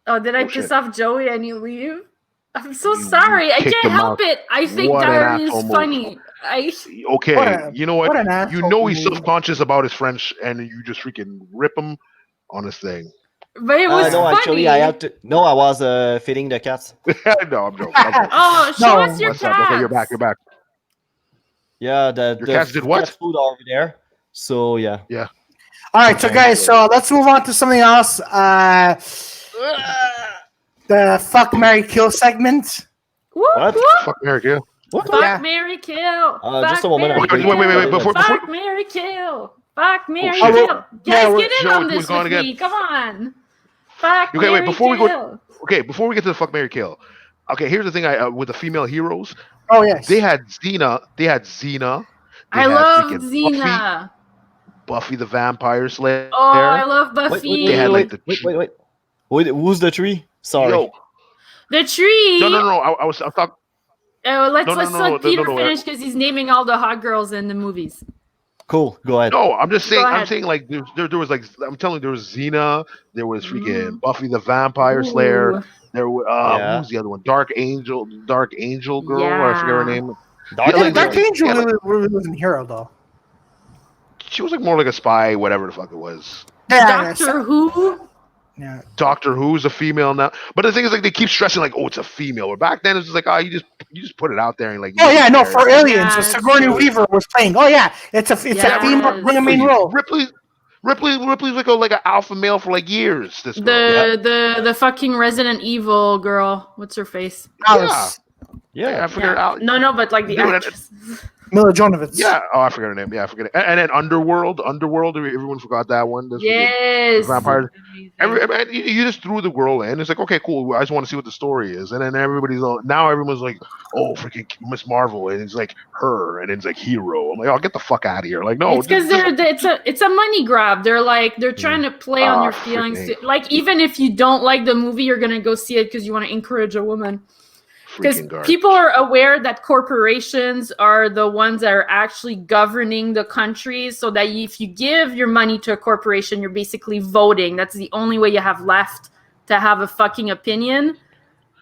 C: Oh, did I
D: Oh,
C: piss
D: shit.
C: off Joey and you leave? I'm so
D: You
C: sorry. I
D: kicked
C: can't
D: him
C: help
D: out.
C: it. I think
D: What an
C: diarrhea is
D: asshole move.
C: funny.
D: Okay,
A: What a-
D: you know what?
A: what an
D: You
A: asshole
D: know he's
A: move.
D: subconscious about his French, and you just freaking rip him on his thing.
C: But it was
B: No,
C: funny.
B: actually, I had to. No, I was feeding the cats.
D: No, I'm joking. I'm joking.
C: Oh, show
A: No.
C: us your
D: What's
C: cats.
D: up? Okay, you're back. You're back.
B: Yeah,
D: Your cats did what?
B: cat food are over there. So yeah.
A: All right, so
D: Okay.
A: guys, so let's move on to something else. The fuck, Mary, kill segment.
C: Whoop,
B: What?
C: whoop.
D: Fuck America.
B: What?
C: Fuck,
A: Yeah.
C: Mary, kill.
B: Just a
C: Fuck,
B: moment.
C: Mary,
D: Wait,
C: kill.
D: wait, before-
C: Fuck, Mary, kill. Fuck, Mary,
D: shit.
C: kill.
A: Yeah,
C: Guys,
A: we're-
C: get in
D: Joey,
C: on
D: who's
C: this
D: gone
C: with
D: again?
C: me. Come on. Fuck,
D: Okay, wait,
C: Mary,
D: before we
C: kill.
D: go- before we get to the fuck Mary kill. Okay, here's the thing. With the female heroes,
A: Oh yes.
D: they had Xena. They had Xena. They
C: I
D: had
C: love
D: freaking
C: Xena.
D: Buffy the Vampire Slayer.
C: Oh, I love Buffy.
D: They had like the
B: Wait, who's the tree? Sorry.
D: Yo,
C: The tree.
D: no. I was talking.
C: Let's
D: No,
C: let
D: no,
C: Peter
D: no,
C: finish because he's naming all the hot girls in the movies.
B: Cool. Go ahead.
D: No, I'm just saying.
C: Go
D: I'm
C: ahead.
D: saying like there was like I'm telling you there was Xena. There was freaking
C: Mhm.
D: Buffy the Vampire Slayer.
C: Ooh.
D: There was
B: Yeah.
D: who was the other one? Dark Angel girl. Or I forget her
C: Yeah.
D: name.
B: Dark
A: Yeah,
D: like-
A: Dark Angel
D: yeah, like-
A: really wasn't a hero though.
D: She was like more like a spy, whatever the fuck it was.
A: Yeah,
C: Doctor Who.
A: yeah.
D: Doctor Who's a female now, but the thing is like they keep stressing like, oh, it's a female. But back then it's just like, oh, you just put it out there and like.
A: Oh yeah, no,
D: care.
A: for Aliens,
C: Yeah,
A: so
C: it's
A: Sigourney
C: true.
A: Weaver was playing. Oh yeah, it's a
C: Yes.
A: female playing a main role.
D: Ripley's like an alpha male for like years. This girl.
C: The fucking Resident Evil girl. What's her face?
A: Alice,
B: Yeah.
D: I forget her out.
C: No, but like the
D: Dude,
C: actress.
A: Mila Jovovich.
D: Yeah. Oh, I forget her name. Yeah, I forget it. And then Underworld. Everyone forgot that one. This was
C: Yes.
D: vampires.
C: Amazing.
D: You just threw the girl in. It's like, okay, cool. I just want to see what the story is. And then everyone's like, oh, freaking Miss Marvel, and it's like her, and it's like Hero. I'm like, oh, get the fuck out of here. Like, no,
C: It's because it's a money grab. They're trying to play on
D: Ah,
C: your feelings.
D: freaking-
C: Like even if you don't like the movie, you're gonna go see it because you want to encourage a woman. Because
D: freaking garbage.
C: people are aware that corporations are the ones that are actually governing the countries, so that if you give your money to a corporation, you're basically voting. That's the only way you have left to have a fucking opinion.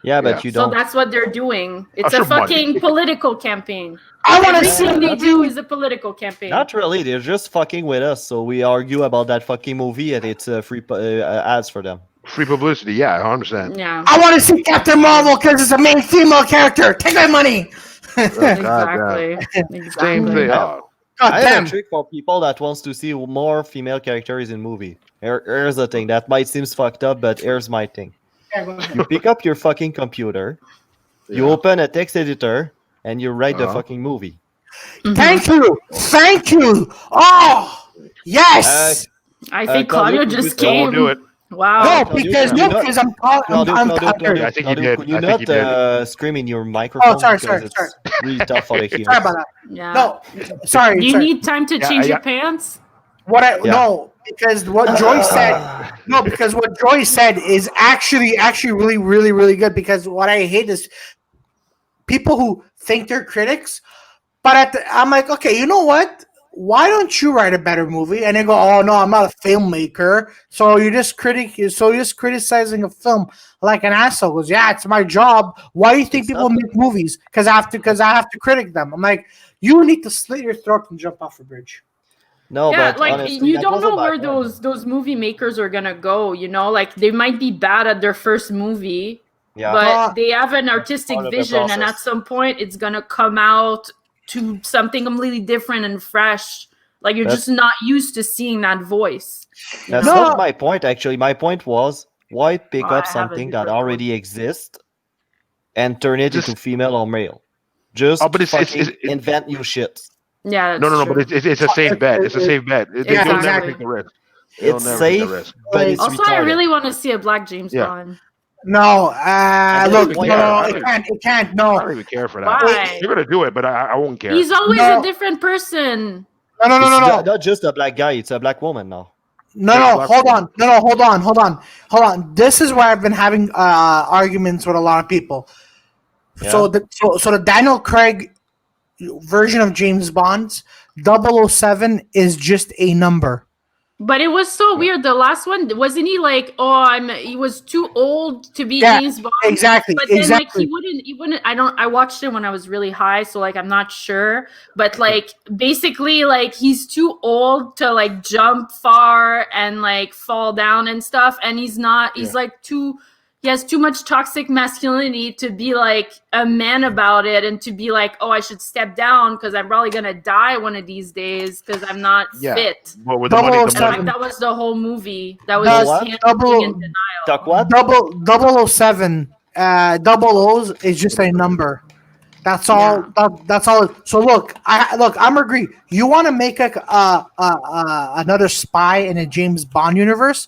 B: Yeah, but
D: Yeah.
B: you
C: So
B: don't.
C: that's what they're doing. It's
D: That's
C: a
D: your money.
C: fucking political campaign.
A: I want to
C: Everything
A: see.
C: they do is a political campaign.
B: Not really. They're just fucking with us. So we argue about that fucking movie, and it's free ads for them.
D: Free publicity. Yeah, 100%.
C: Yeah.
A: I want to see Captain Marvel because it's a main female character. Take my money.
C: Exactly. Exactly.
D: Same thing. Oh,
A: God
B: I have
A: damn.
B: a trick for people that wants to see more female characters in movie. Here's the thing. That might seem fucked up, but here's my thing. You pick up your fucking computer, you
D: yeah.
B: open a text editor, and you write the
D: Uh-huh.
B: fucking movie.
A: Thank you. Thank you. Oh, yes.
C: I think
B: Claudio,
C: Claudio just
B: I
C: came.
D: won't do it.
C: Wow.
A: No,
B: Claudio,
A: because
B: can you not-
A: I'm
B: Claudio,
D: I think you did.
B: Could you
D: I think you did.
B: not scream in your microphone?
A: Oh, sorry,
B: because
A: sorry,
B: it's really tough for the
A: Sorry
B: ears.
A: about that.
C: Yeah.
A: No, sorry.
C: Do you
A: sorry.
C: need time to
D: Yeah,
C: change
D: yeah.
C: your pants?
A: What I
B: Yeah.
A: no. because what Joy said. No, because what Joy said is actually really really really good. Because what I hate is people who think they're critics, but I'm like, okay, you know what? Why don't you write a better movie? And they go, oh no, I'm not a filmmaker. So you're just criticizing a film like an asshole. Goes, yeah, it's my job. Why do you think
B: It's
A: people
B: not.
A: make movies? Because I have to critic them. I'm like, you need to slit your throat and jump off a bridge.
B: No,
C: Yeah,
B: but
C: like
B: honestly,
C: you
B: that
C: don't know
B: wasn't my
C: where
B: point.
C: those movie makers are gonna go. Like they might be bad at their first movie,
B: Yeah.
C: but they have an artistic
B: part of the
C: vision, and at
B: process.
C: some point, it's gonna come out to something completely different and fresh. Like you're just
B: That's
C: not used to seeing that voice.
B: that's
A: No.
B: not my point actually. My point was why pick
C: I
B: up
C: have a
B: something that
C: different
B: already exists and turn it into
D: Just
B: female or male?
D: oh,
B: Just
D: but
B: fucking invent new shit.
C: Yeah,
D: no,
C: that's
D: no, no.
C: true.
D: But it's a safe bet. It's a safe bet. They'll never
C: Exactly.
D: take the risk. They'll
B: It's
D: never take the
B: safe,
D: risk.
B: but it's
C: Also, I
B: retarded.
C: really want to see a Black James
D: Yeah.
C: Bond.
A: No,
B: And
A: look,
B: that's why
A: no,
D: I
A: it
D: don't-
A: can't, it can't,
D: I
A: no,
D: don't even care for that.
C: Why?
D: They're gonna do it, but I won't care.
C: He's always
A: No.
C: a different person.
A: no.
B: Not just a black guy; it's a black woman now.
A: No,
D: Black
A: hold
D: woman.
A: on. No, hold on. This is where I've been having arguments with a lot of people.
B: Yeah.
A: So the Daniel Craig version of James Bond's 007 is just a number.
C: But it was so weird. The last one, wasn't he like, he was too old to be
A: Yeah,
C: James Bond.
A: exactly,
C: But then
A: exactly.
C: like he wouldn't I watched it when I was really high, so like I'm not sure. But like basically like he's too old to like jump far and like fall down and stuff. And he's like he has too much toxic masculinity to be like a man about it and to be like, oh, I should step down because I'm probably gonna die one of these days because I'm not
D: Yeah.
C: fit.
D: But with the money,
C: And
A: 007.
C: like that was the whole movie. That was
A: Does
C: just him
A: double-
C: being in denial.
B: Talk what?
A: 007, double O's is just a number. That's all. That's all. So I'm agree. You want to make another spy in a James Bond universe?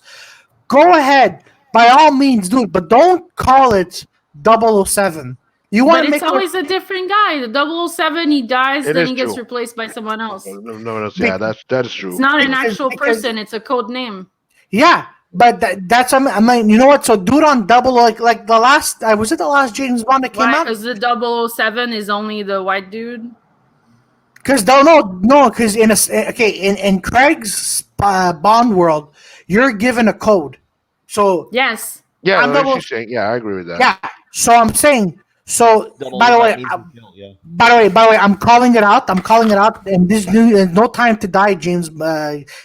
A: Go ahead, by all means, do it. But don't call it 007. You want
C: But
A: to
C: it's
A: make
C: always a different guy. The 007, he dies,
D: It
C: then
D: is
C: he gets
D: true.
C: replaced by someone else.
D: no, yeah, that is true.
C: It's not an
A: Because-
C: actual
A: because-
C: person, it's a code name.
A: yeah. But that's I'm like, you know what? So do it on double like the last. Was it the last James Bond that came
C: Why?
A: out?
C: Because the 007 is only the white dude.
A: Because because in Craig's Bond world, you're given a code. So
C: Yes.
D: Yeah,
A: I'm
D: what
A: double-
D: she's saying. Yeah, I agree with that.
A: yeah, so I'm saying. So
B: Double
A: by the
B: that
A: way,
B: means you kill, yeah.
A: by the way, I'm calling it out. And this new No Time to Die.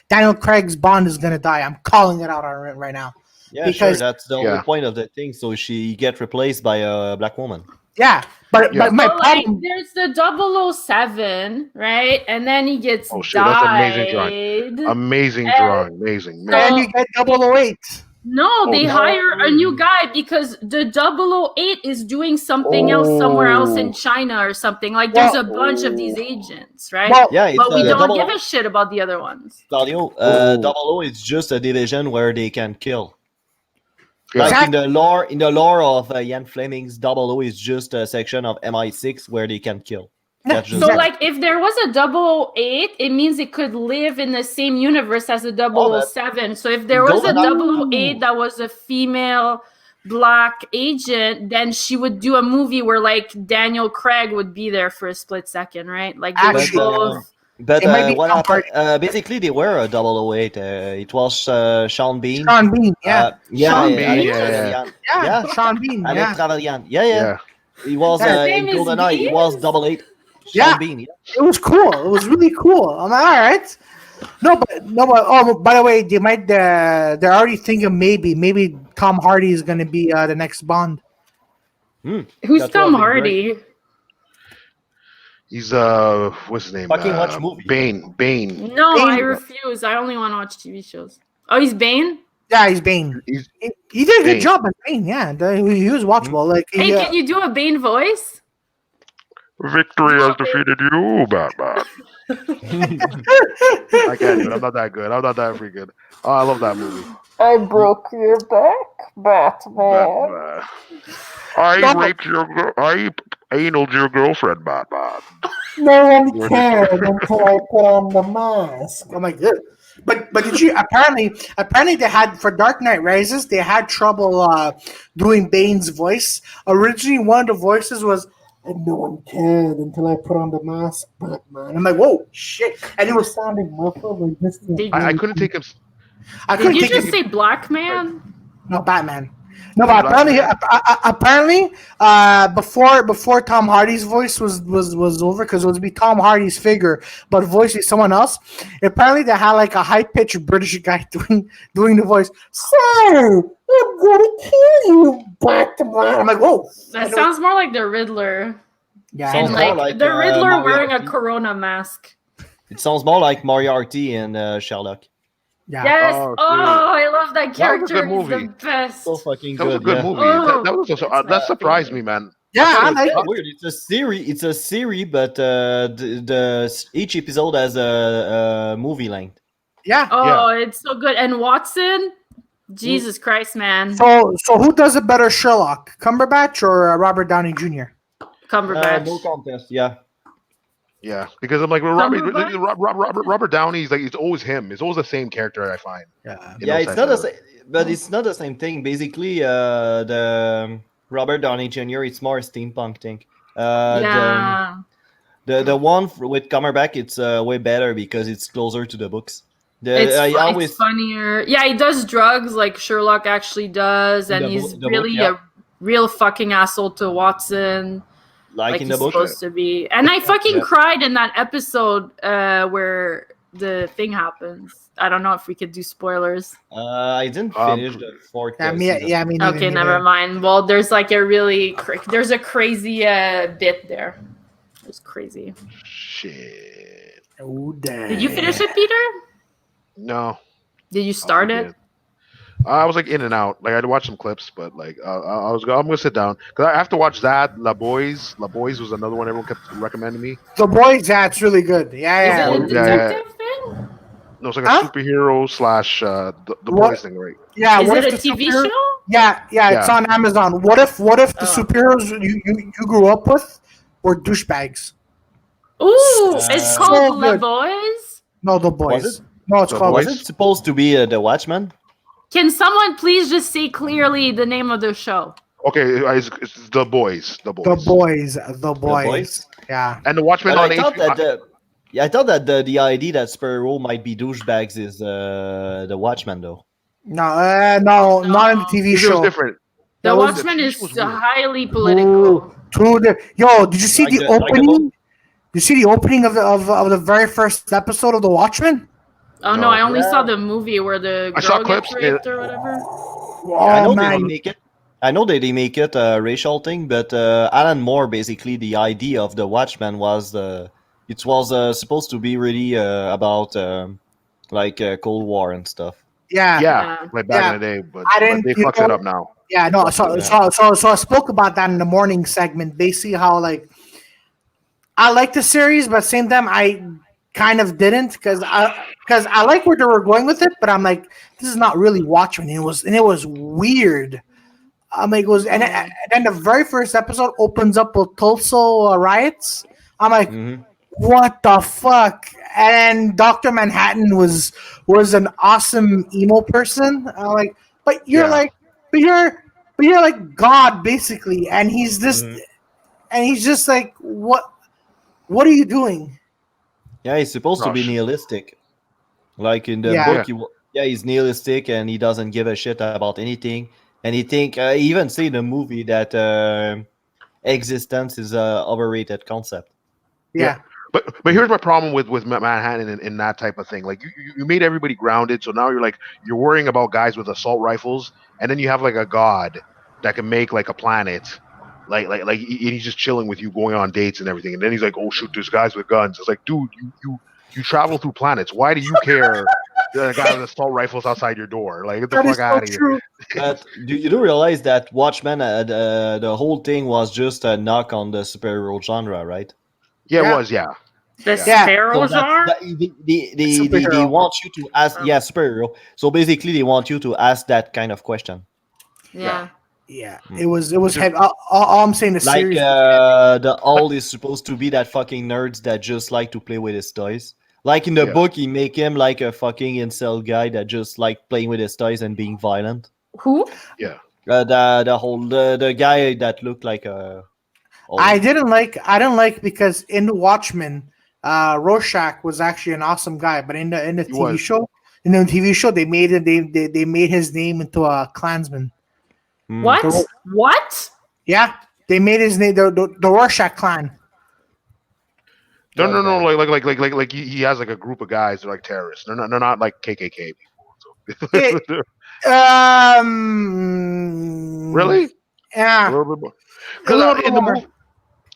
A: Daniel Craig's Bond is gonna die. I'm calling it out on it right now.
B: Yeah,
A: Because-
B: sure. That's the
D: Yeah.
B: whole point of the thing. So she get replaced by a black woman.
A: Yeah, but
D: Yeah.
A: my
C: But like,
A: problem.
C: there's the 007, right? And then he gets
D: Oh, shit, that's amazing
C: died.
D: Amazing
C: And-
D: drawing, amazing.
C: So-
A: And you get 008.
C: No, they
D: no.
C: hire a new guy because the 008 is doing something else somewhere else in
D: Oh.
C: China or something. Like there's
A: Well-
C: a bunch of these agents, right?
A: Well,
B: Yeah, it's
C: But we don't
B: double
C: give a shit about the other ones.
B: Claudio,
D: Oh.
B: Double O is just a division where they can kill.
D: Yeah.
B: Like in the lore of Ian Fleming's, Double O is just a section of MI6 where they can kill. That's just
C: So
B: it.
C: like if there was a 008, it means it could live in the same universe as a 007. So if there was a
B: Golden-
C: 008 that was a female black agent, then she would do a movie where like Daniel Craig would be there for a split second, right? Like they would
A: Actually,
C: both.
B: But
A: It might be
B: what
A: Tom
B: happened? Basically, they were a 008. It was Sean Bean.
A: Sean Bean, yeah,
C: Sean Bean,
B: Alex
D: yeah.
B: Trevelyan.
A: yeah,
B: yeah.
A: Sean Bean,
B: Alex
A: yeah.
B: Trevelyan. Yeah.
D: Yeah.
B: He was
A: Yeah.
B: in
C: His name is
B: GoldenEye. He was
C: Beans?
B: 008.
A: Yeah.
B: Sean Bean. Yeah.
A: It was cool. It was really cool. I'm like, all right. Oh, by the way, they're already thinking maybe Tom Hardy is going to be the next Bond.
C: Who's
B: That
C: Tom
B: would've been
C: Hardy?
D: He's what's his name?
B: Fucking watch movie.
D: Bane.
C: No,
A: Bane.
C: I refuse. I only want to watch TV shows. Oh, he's Bane?
A: Yeah, he's Bane.
D: He's
A: He did a good
D: Bane.
A: job as Bane. Yeah, he was watchable. Like,
C: Hey,
A: he,
C: can you do a Bane voice?
D: Victory has defeated you, Batman. I can't do it. I'm not that good. I'm not that freaking good. Oh, I love that movie.
E: I broke your back, Batman.
D: Batman. I raped your girl. I analed your girlfriend, Batman.
A: no one cared until I put on the mask. I'm like, good. But did you apparently they had for Dark Knight Rises they had trouble doing Bane's voice. Originally, one of the voices was. And no one cared until I put on the mask, Batman. I'm like, whoa, shit! And it was sounding muffled like this.
D: I couldn't take him.
A: I
C: Did
A: couldn't
C: you
A: take
C: just
A: it.
C: say black man?
A: No, Batman. No, but
D: Black
A: apparently, before Tom Hardy's voice was over because it was be Tom Hardy's figure, but voicing someone else. Apparently, they had like a high pitched British guy doing the voice. Sir, I'm gonna kill you, Batman. I'm like, whoa.
C: That sounds more like the Riddler.
A: Yeah,
B: Sounds
C: And
A: I know.
B: more
C: like
B: like,
C: the Riddler wearing a
B: Moriarty.
C: Corona mask.
B: It sounds more like Moriarty and Sherlock.
A: Yeah.
C: Yes.
D: Oh,
C: Oh,
D: dude.
C: I love that
D: That was a
C: character.
D: good
C: He's the
D: movie.
C: best.
B: So fucking
D: That was a
B: good.
D: good
B: Yeah.
D: movie.
C: Oh,
D: That was also,
C: that's
D: that
C: my
D: surprised
C: favorite.
D: me, man.
A: Yeah,
D: thought
A: I
D: it was-
A: like
B: Yeah,
A: it.
B: weird. It's a series, but each episode has a movie length.
A: Yeah.
C: Oh, it's so good. And Watson, Jesus Christ, man.
A: So who does a better Sherlock, Cumberbatch or Robert Downey Jr.?
C: Cumberbatch.
B: No contest. Yeah.
D: Yeah, because I'm like
C: Cumberbatch?
D: Robert Downey's like it's always him. It's always the same character I find.
A: Yeah.
D: in
B: Yeah,
D: those
B: it's
D: types
B: not the
D: of-
B: same, but it's not the same thing. Basically, the Robert Downey Jr. It's more a steampunk thing.
C: Yeah.
B: The one with Cumberbatch, it's way better because it's closer to the books.
C: It's funnier. Yeah, he does drugs like Sherlock actually does, and
B: The
C: he's
B: book,
C: really
B: yeah.
C: a real fucking asshole to Watson.
B: like in
C: he's
B: the book.
C: supposed to be. And I fucking
B: Yeah.
C: cried in that episode where the thing happens. I don't know if we could do spoilers.
B: I didn't finish the fourth.
A: Yeah,
B: season.
A: me neither,
C: Okay,
A: neither.
C: never mind. Well, there's like a really there's a crazy bit there. It's crazy.
D: Shit.
A: Oh, damn.
C: Did you finish it, Peter?
D: No.
C: Did you start
D: I
C: it?
D: didn't. I was like in and out. Like I had to watch some clips, but like I'm gonna sit down because I have to watch that. La Boys. La Boys was another one everyone kept recommending me.
A: The Boys, yeah, it's really good. Yeah,
C: Is
A: yeah.
C: it a
D: Yeah,
C: detective thing?
D: No, it's like a
A: Huh?
D: superhero slash the
A: What?
D: Boys thing, right?
A: Yeah,
C: Is
A: what
C: it
A: if
C: a
A: the
C: TV
A: superhero-
C: show?
A: Yeah, it's
D: Yeah.
A: on Amazon. What if the
C: Oh.
A: superheroes you grew up with were douchebags?
C: Ooh, it's
B: So
C: called Le
A: good.
C: Boys.
A: No, the Boys.
B: Was it?
A: No, it's
D: The
A: called.
B: Was
D: Boys?
B: it supposed to be the Watchman?
C: Can someone please just say clearly the name of the show?
D: Okay, it's the Boys. The Boys.
A: The Boys. The
B: The
A: Boys.
B: Boys?
A: Yeah.
D: And the Watchmen
B: But
D: on
B: I thought
D: HBO.
B: that I thought that the idea that superhero might be douchebags is the Watchman though.
A: No, not in the TV
D: It was
A: show.
D: different.
C: The
A: That was-
C: Watchmen
D: the
C: is
D: TV was weird.
C: highly political.
A: Yo, did you see
B: Like
A: the
B: the- like the
A: opening? Did you see the opening of the very first episode of The Watchmen?
C: Oh no,
D: No.
C: I only
B: Yeah.
C: saw the movie where the
D: I saw
C: girl gets
D: clips,
C: raped or whatever.
B: I
A: Oh
B: know they
A: man,
B: make it. I know they make it a racial thing, but Alan Moore basically the idea of the Watchman was it was supposed to be really about like Cold War and stuff.
A: yeah.
C: Yeah.
D: Like back
A: Yeah.
D: in the day, but,
A: I didn't-
D: but they
A: you
D: fucks it
A: know-
D: up now.
A: Yeah, no. So I spoke about that in the morning segment. Basically, how like I like the series, but at the same time I kind of didn't because I like where they were going with it, but I'm like, this is not really Watchmen. It was weird. I'm like, it was, and then the very first episode opens up with Tulsa riots. I'm like,
B: Mhm.
A: what the fuck? And then Dr. Manhattan was an awesome emo person. I'm like, but you're
D: Yeah.
A: like, but you're like God basically, and he's this,
B: Mhm.
A: and he's just like, what are you doing?
B: Yeah, he's supposed to be
D: Rush.
B: nihilistic. Like in the
A: Yeah.
B: book, he's nihilistic and he doesn't give a shit about anything. And he even say in the movie that existence is a overrated concept.
A: Yeah,
D: But here's my problem with Manhattan and that type of thing. Like you made everybody grounded, so now you're worrying about guys with assault rifles, and then you have like a god that can make like a planet, like he's just chilling with you, going on dates and everything, and then he's like, oh shoot, there's guys with guns. It's like, dude, you travel through planets. Why do you care? The guy with assault rifles outside your door. Like get the
A: that is
D: fuck out
A: so
D: of here.
A: true.
B: But you do realize that Watchmen, the whole thing was just a knock on the superhero genre, right?
D: Yeah,
A: Yeah.
D: it was. Yeah.
C: The
A: Yeah.
C: sparrows are.
B: They
A: Superhero.
B: want you to ask, superhero. So basically, they want you to ask that kind of question.
C: Yeah.
A: Yeah, it was heavy. All I'm saying, the
B: Like
A: series.
B: the all is supposed to be that fucking nerds that just like to play with his toys. Like in the
D: Yeah.
B: book, he make him like a fucking incel guy that just like playing with his toys and being violent.
C: Who?
D: Yeah.
B: The guy that looked like a.
A: I didn't like because in the Watchmen, Rorschach was actually an awesome guy, but in the
D: He
A: TV
D: was.
A: show, they made his name into a Klansman.
C: What?
A: The-
C: What?
A: Yeah, they made his name the Rorschach clan.
D: No, no, no.
B: Okay.
D: Like he has like a group of guys that are like terrorists. They're not like KKK people.
A: It-
D: So.
A: Really?
D: Really? A
A: Yeah,
D: little bit more.
A: a little bit
D: In the
A: more.
D: movie,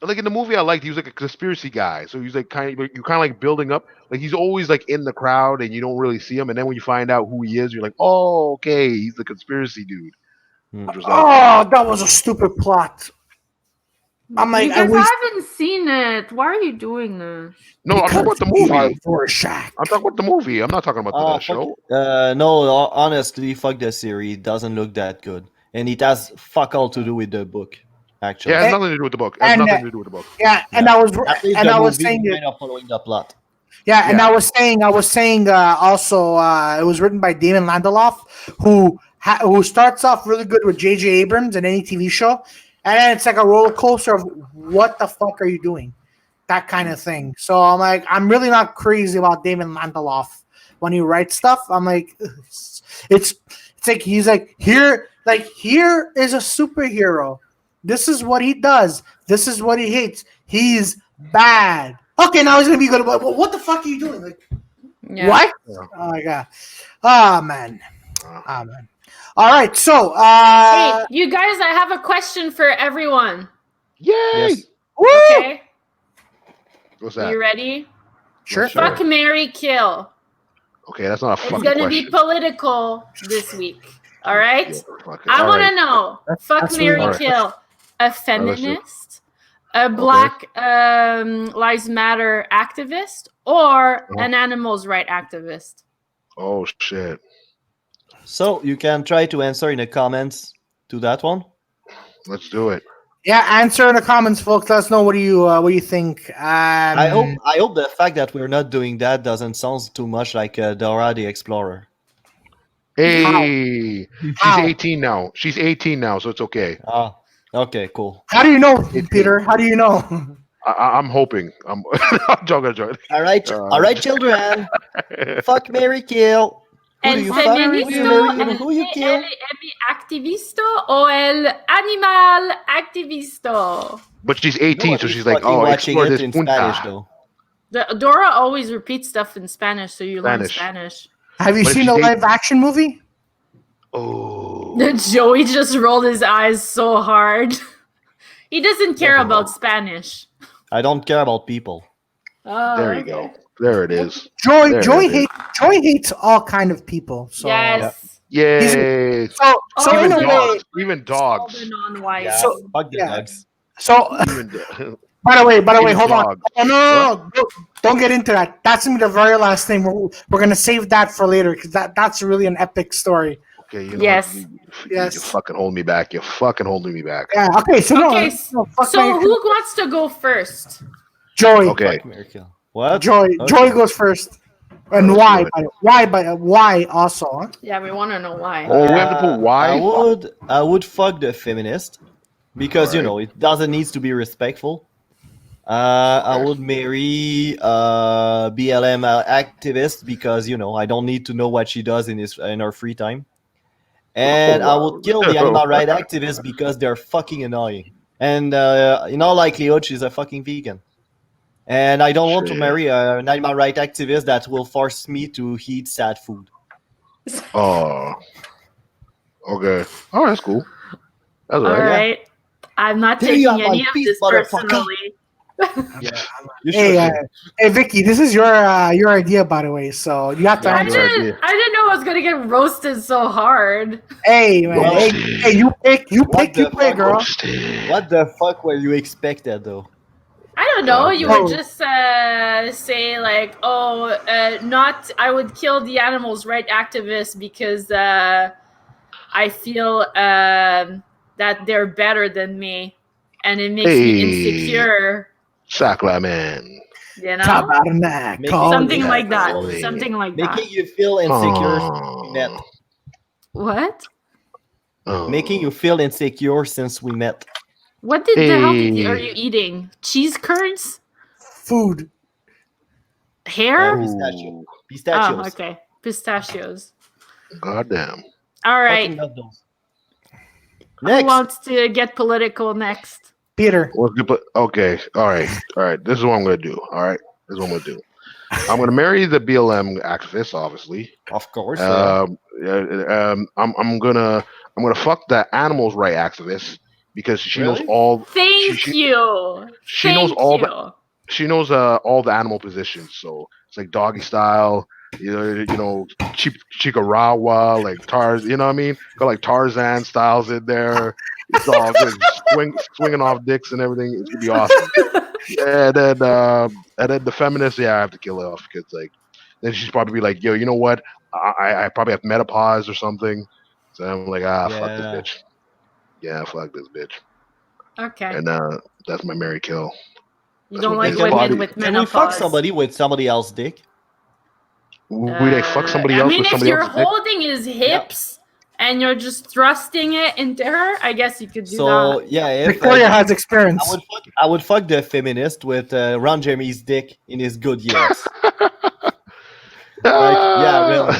D: like in the movie, I liked he was like a conspiracy guy. So he's like you kind of like building up. Like he's always like in the crowd, and you don't really see him. And then when you find out who he is, you're like, oh, okay, he's the conspiracy dude.
B: Hmm.
D: Which was like,
A: Oh, that was a stupid plot. I'm like,
C: You
A: I
C: guys
A: wish
C: haven't seen it. Why are you doing this?
D: no, I'm talking about the
A: because you are
D: movie.
A: Rorschach.
D: I'm talking about the movie. I'm not talking about the
B: Fuck,
D: show.
B: no, honestly, fuck the series. It doesn't look that good, and it has fuck all to do with the book. Actually,
D: Yeah, it has
A: And-
D: nothing to do with the book. It has
A: and,
D: nothing to do with the book.
A: Yeah, and
B: Yeah.
A: I was
B: at least
A: and
B: the
A: I was
B: movie
A: saying it.
B: kind of following the plot.
A: Yeah, and
D: Yeah.
A: I was saying also it was written by Damon Lindelof, who starts off really good with J.J. Abrams in any TV show, and then it's like a roller coaster of what the fuck are you doing, that kind of thing. So I'm like, I'm really not crazy about Damon Lindelof when he writes stuff. I'm like, it's like he's like here is a superhero. This is what he does. This is what he hates. He's bad. Okay, now he's gonna be good. But what the fuck are you doing? Like,
C: Yeah.
A: what?
D: Yeah.
A: Oh my god. Oh man. Oh man. All right. So,
C: Hey, you guys, I have a question for everyone.
D: Yay!
B: Yes.
A: woo!
C: Okay,
D: What's
C: are
D: that?
C: you ready?
A: Sure.
D: Sure.
C: Fuck, Mary, kill.
D: Okay, that's not a
C: It's
D: fucking
C: gonna
D: question.
C: be political this week. All right.
D: Yeah, fucking-
C: I
D: all
C: want to
D: right.
C: know. Fuck,
A: that's
C: Mary,
A: really-
C: kill. A
D: let's see.
C: feminist, a Black Lives Matter activist, or an animals right activist.
D: Oh shit!
B: So you can try to answer in the comments to that one.
D: Let's do it.
A: Yeah, answer in the comments, folks. Let us know what do you think.
B: I hope the fact that we're not doing that doesn't sound too much like Dora the Explorer.
D: Hey,
A: How?
D: she's 18 now. She's 18 now, so it's okay.
B: Ah, okay, cool.
A: How do you know, Peter? How do you know?
D: I'm hoping. I'm joking.
B: All right, children. Fuck, Mary, kill. Who do
C: El
B: you fuck? Who do you marry? And who you kill?
C: el activisto o el animal activisto?
D: But she's 18, so
B: Nobody's
D: she's like,
B: fucking
D: oh,
B: watching
D: explore
B: it
D: this
B: in
D: punta.
B: Spanish though.
C: Dora always repeats stuff in Spanish, so you learn
D: Spanish.
C: Spanish.
A: Have you
D: But if
A: seen
D: she's
A: the
D: eight-
A: live action movie?
D: Oh,
C: Joey just rolled his eyes so hard. He doesn't care
D: Yeah.
C: about Spanish.
B: I don't care about people.
C: Oh,
D: there you
C: okay.
D: go. There it is.
A: Joy
D: There
A: Joy
D: it is.
A: hates all kind of people. So
C: Yes.
D: Yay!
A: so
C: Oh,
A: in a
C: even
A: way,
C: dogs.
D: Even
C: All
D: dogs.
C: the non-whites.
B: Yeah,
A: So-
B: fuck the
A: yeah.
B: dogs.
A: so
D: Even do-
A: by the way,
D: even
A: hold on.
D: dogs.
A: Oh, no. Don't get into that. That's gonna be the very last thing. We're gonna save that for later because that's really an epic story.
D: Okay, you know
C: Yes.
D: what?
A: Yes.
D: You fucking hold me back. You're fucking holding me back.
A: Yeah. Okay. So
C: Okay,
A: fuck
C: So
A: Mary
C: who
A: Kill.
C: wants to go first?
A: Joy.
D: Okay.
B: Fuck, Mary, kill. What?
A: Joy.
B: Okay.
A: Joy goes first. And
D: Let's
A: why?
D: do it.
A: Why also? Huh?
C: Yeah, we want to know why.
D: Oh, we have to put why?
B: I would fuck the feminist because you
D: Alright.
B: know it doesn't need to be respectful. I would marry BLM activist because you know I don't need to know what she does in her free time, and I would kill the animal rights activist because they're fucking annoying, and in all likelihood she's a fucking vegan. And I don't want to
D: Shit.
B: marry an animal rights activist that will force me to eat sad food.
D: Oh. Okay. Oh, that's cool. That's all
C: All
D: right.
C: right. I'm not
B: There you
C: taking
B: are, my
C: any of
B: beef,
C: this
B: motherfucker.
C: personally.
B: You
A: Hey,
B: should.
A: hey, Vicky, this is your idea, by the way. So you have to
B: Yeah,
C: I
A: answer.
D: Good
C: didn't,
D: idea.
C: I didn't know I was gonna get roasted so hard.
A: Hey, man.
B: Well,
A: Hey, you pick, you
B: what
A: play,
B: the
A: girl.
D: Roasted.
B: What the fuck were you expected though?
C: I don't know. You
A: Oh.
C: would just say like, "Oh, not." I would kill the animals' right activists because I feel that they're better than me, and it makes me
D: Hey.
C: insecure.
D: Sacrament.
C: You
A: Top
C: know,
A: out of neck.
B: Making-
C: something
D: yeah,
C: like that.
D: totally.
C: Something like that.
B: Making you feel insecure since we met.
C: What?
B: Making you feel insecure since we met.
C: What the hell are you
D: Hey.
C: eating? Cheese curds?
A: Food.
C: Hair?
B: Pistachio.
C: Oh,
B: Pistachios.
C: okay. Pistachios.
D: Goddamn.
C: All
B: Fucking
C: right.
B: love those.
C: Who
B: Next.
C: wants to get political next?
A: Peter.
D: Okay. All right. This is what I'm gonna do. All right. This is what I'm gonna do. I'm gonna marry the BLM activist, obviously.
B: Of course.
D: I'm gonna fuck the animals right activist because she knows
B: Really?
D: all.
C: Thank
D: she,
C: you.
D: she knows
C: Thank
D: all
C: you.
D: all the animal positions. So it's like doggy style, Chikarawa, like Tars. You know what I mean? Got like Tarzan styles in there. It's all good, swinging off dicks and everything. It's gonna be awesome. Yeah, and then the feminist, I have to kill her off because like then she's probably be like, yo, you know what? I probably have menopause or something. So I'm like, fuck this
B: Yeah.
D: bitch. Yeah, fuck this bitch.
C: Okay.
D: And that's my Mary kill.
C: You
D: that's
C: don't
D: what
C: like
D: this
C: women
D: body-
C: with
B: Can we fuck
C: menopause.
B: somebody with somebody else's dick?
D: Would they fuck somebody else
C: I mean,
D: with
C: if
D: somebody
C: you're
D: else's dick?
C: holding his hips and you're just thrusting it into her, I guess you could do
B: So
C: that.
B: yeah, if
A: Victoria has experience.
B: I would fuck the feminist with Ron Jeremy's dick in his good years. Yeah, really.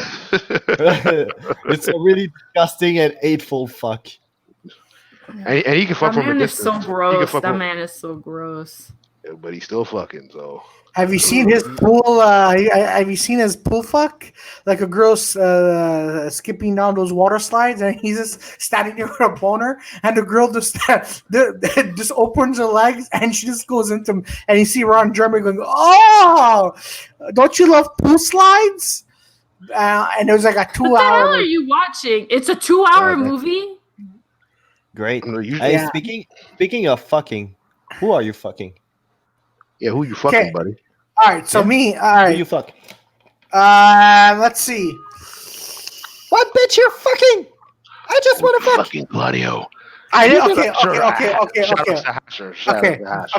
B: It's a really disgusting and hateful fuck.
D: And he can fuck
C: That
D: from a
C: man is
D: distance.
C: so gross.
D: fuck
C: That
D: from-
C: man is so gross.
D: But he's still fucking. So
A: Have you seen his pool? Have you seen his pool fuck? Like a girl's skipping down those water slides, and he's just standing there with a boner, and the girl just just opens her legs, and she just goes into him, and you see Ron Jeremy going, "Oh, don't you love pool slides?" And it was like a
C: What the hell
A: 2-hour.
C: are you watching? It's a 2-hour
D: Okay.
C: movie?
B: Great.
D: I'm gonna use-
B: Hey,
A: Yeah.
B: speaking of fucking, who are you fucking?
D: yeah, who you fucking,
A: Okay.
D: buddy?
A: All right, so
B: Yeah.
A: me. All
B: Who
A: right,
B: you fuck?
A: let's see.
B: What bitch you fucking? I just want to fuck.
D: Fucking Claudio.
A: I did. Okay,
D: Sure.
A: okay.
D: Shout out to Hasher. Shout out
A: Okay,
D: to Hasher.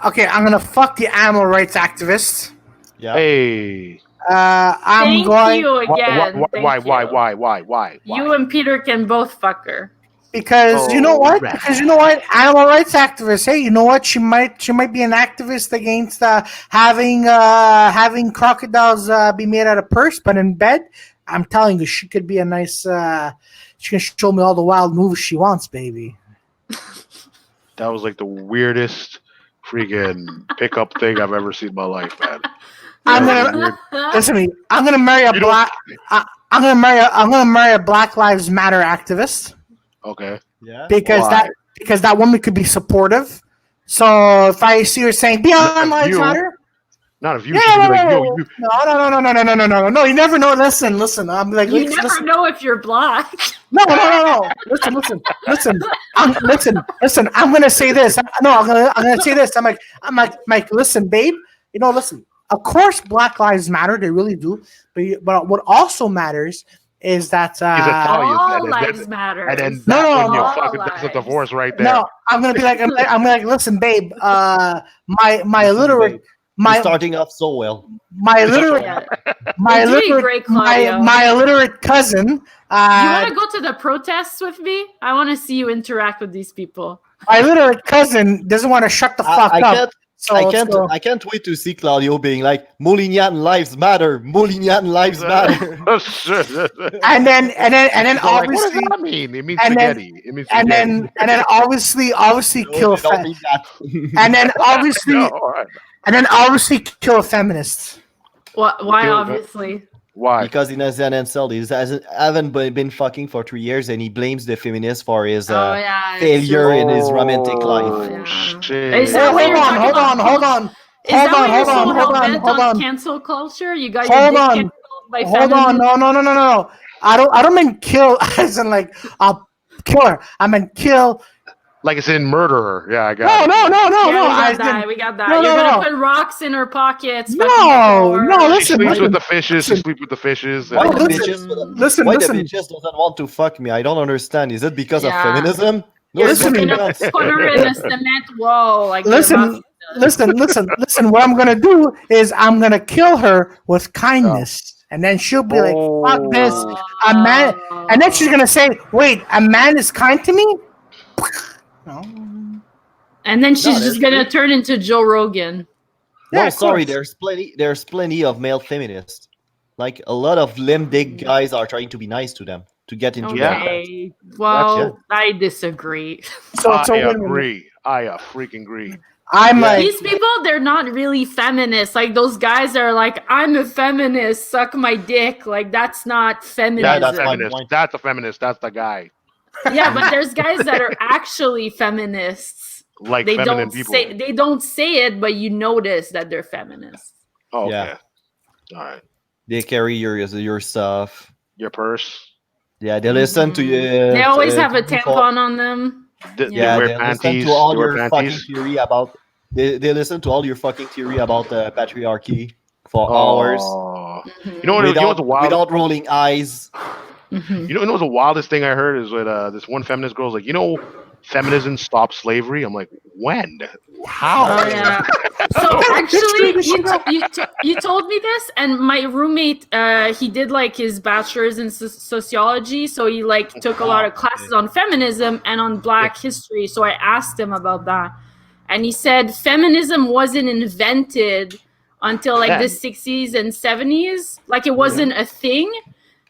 A: okay. I'm gonna fuck the animal rights activist.
B: Yeah.
D: Hey.
A: I'm
C: Thank
A: going
C: you again. Thank you.
D: Why?
C: You and Peter can both fuck her.
A: because you know what?
D: Alright.
A: Because you know what? Animal rights activists. Hey, you know what? She might be an activist against having crocodiles be made out of purse, but in bed. I'm telling you, she could be a nice. She can show me all the wild moves she wants, baby.
D: That was like the weirdest freaking pickup thing I've ever seen in my life, man.
A: I'm
D: That was
A: gonna
D: weird.
A: listen to me. I'm gonna marry a
D: You don't-
A: black. I'm gonna marry a Black Lives Matter activist.
D: Okay.
B: Yeah.
A: because
D: Why?
A: that woman could be supportive. So if I see her saying "Beyond
D: Not
A: Lives
D: you.
A: Matter,"
D: Not if you
A: yeah,
D: should be like,
A: no,
D: yo, you
A: no, you never know. Listen. I'm like,
C: You
A: listen,
C: never know if you're black.
A: no. Listen. I'm gonna say this. I'm gonna say this. I'm like, Mike. Listen, babe. Listen. Of course, Black Lives Matter. They really do. But what also matters is that.
D: Italian.
C: All
D: and then-
C: lives matter.
D: And then
A: No,
D: that's
A: no,
D: when you
A: no.
D: fucking
C: All
D: that's a
C: lives.
D: divorce right there.
A: No, I'm gonna be like, listen, babe. My illiterate,
B: You're
A: my
B: starting off so well.
A: my illiterate,
C: Yeah.
A: my
C: You're doing
A: illiterate,
C: great,
A: my
C: Claudio.
A: my illiterate cousin.
C: You want to go to the protests with me? I want to see you interact with these people.
A: My illiterate cousin doesn't want to shut the fuck
B: I
A: up.
B: can't.
A: So
B: I
A: let's
B: can't.
A: go.
B: I can't wait to see Claudio being like, "Molignan lives matter. Molignan lives matter."
A: And then
D: So, like, what
A: obviously,
D: does that mean? It means
A: and then-
D: spaghetti. It means
A: and
D: spaghetti.
A: then obviously
B: No,
A: kill,
B: they don't mean that.
A: and then obviously,
D: No, all right.
A: kill a feminist.
C: Why?
D: Kill-
C: Obviously.
D: Why?
B: Because he has an incel. He haven't been fucking for 3 years, and he blames the feminist for his
C: Yeah.
B: failure in his romantic
D: Oh,
B: life.
C: Yeah.
D: shit.
C: Is
A: Hey,
C: that what
A: hold
C: you're talking
A: on.
C: about? Is that why you're so
A: Hold
C: hell-bent
A: on.
C: cancel culture? You got
A: Hold
C: your
A: on.
C: dick canceled by
A: Hold on,
C: feminism?
A: no. I don't mean kill as in like I'll kill her. I mean kill.
D: Like it's in murderer. Yeah, I got
A: No,
D: it.
A: no.
C: We got that.
A: No,
C: You're
A: no,
C: gonna
A: no.
C: put rocks in her pockets.
A: No,
C: fucking
A: no,
C: before.
D: She
A: listen,
D: sleeps with the
A: listen,
D: fishes.
A: listen.
D: She sleeps with the fishes.
B: Why
A: Oh,
B: the
A: listen.
B: bitches?
A: Listen,
B: Why
A: listen.
B: the bitches doesn't want to fuck me? I don't understand. Is it because
C: Yeah.
B: of feminism? No,
C: You're
B: it's
A: Listen,
C: just
B: fucking
C: gonna
B: nuts.
C: put her in a cement wall. Like
A: Listen,
C: you're about
A: listen. What I'm gonna do is I'm gonna kill her with kindness, and then she'll be like, "Fuck this, a man." And then she's gonna say, "Wait, a man is kind to me?" No.
C: And then she's
B: there's
C: just gonna turn into Joe Rogan.
A: Yeah,
B: No,
A: of
B: sorry.
A: course.
B: There's plenty of male feminists. Like a lot of limb dick guys are trying to be nice to them to get into their pants.
C: Okay. Well, I disagree.
A: So it's a
D: I
A: win-win.
D: agree. I freaking agree.
A: I'm
B: Yeah.
A: like,
C: These people, they're not really feminists. Like those guys are like, I'm a feminist, suck my dick. Like that's not feminism.
B: that's my
D: feminist.
B: point.
D: That's a feminist. That's the guy.
C: Yeah, but there's guys that are actually feminists.
D: Like
C: They
D: feminine
C: don't
D: people.
C: say it, but you notice that they're feminists.
D: Oh,
B: Yeah.
D: okay. All right.
B: They carry your stuff.
D: Your purse.
B: Yeah, they listen to you.
C: They always have a
B: people.
C: tampon on them.
D: They
B: Yeah,
D: wear
B: they
D: panties.
B: listen to all
D: They wear
B: your fucking
D: panties.
B: theory about. They listen to all your fucking theory about patriarchy for hours
D: Oh.
C: Mhm.
D: You know what? You know what's
B: without,
D: wild?
B: without rolling eyes.
C: Mhm.
D: You know what's the wildest thing I heard is with this one feminist girl's like, feminism stopped slavery. I'm like, when? How?
C: Oh yeah. So actually, you told me this, and my roommate, he did like his bachelor's in sociology, so he like took a lot of classes on feminism and on Black history. So I asked him about that, and he said feminism wasn't invented until like the 60s and 70s. Like it wasn't a thing.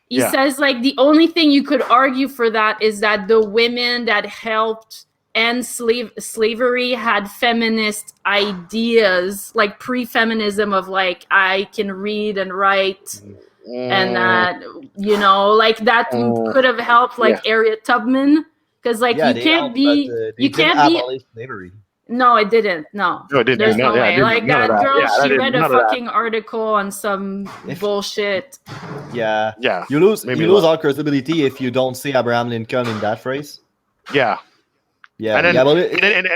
C: He says like the only thing you could argue for that is that the women that helped end slavery had feminist ideas, like pre-feminism of like I can read and write, and that like that could have helped like Harriet Tubman, because like
B: Yeah,
C: you
B: they
C: can't
B: helped,
C: be
B: but, they
C: you
B: didn't
C: can't be.
B: abolish slavery.
C: No, it didn't. No,
D: No, it didn't.
C: there's
D: No,
C: no
D: yeah, it
C: way.
D: didn't.
C: Like
D: None of
C: that
D: that.
C: girl,
D: Yeah, that
C: she
D: didn't-
C: read a
D: none of that.
C: fucking article on some bullshit.
B: Yeah,
D: Yeah.
B: You lose
D: Made me
B: all
D: laugh.
B: credibility if you don't see Abraham Lincoln in that phrase.
D: Yeah.
B: Yeah,
D: And then,
B: yeah, but
D: and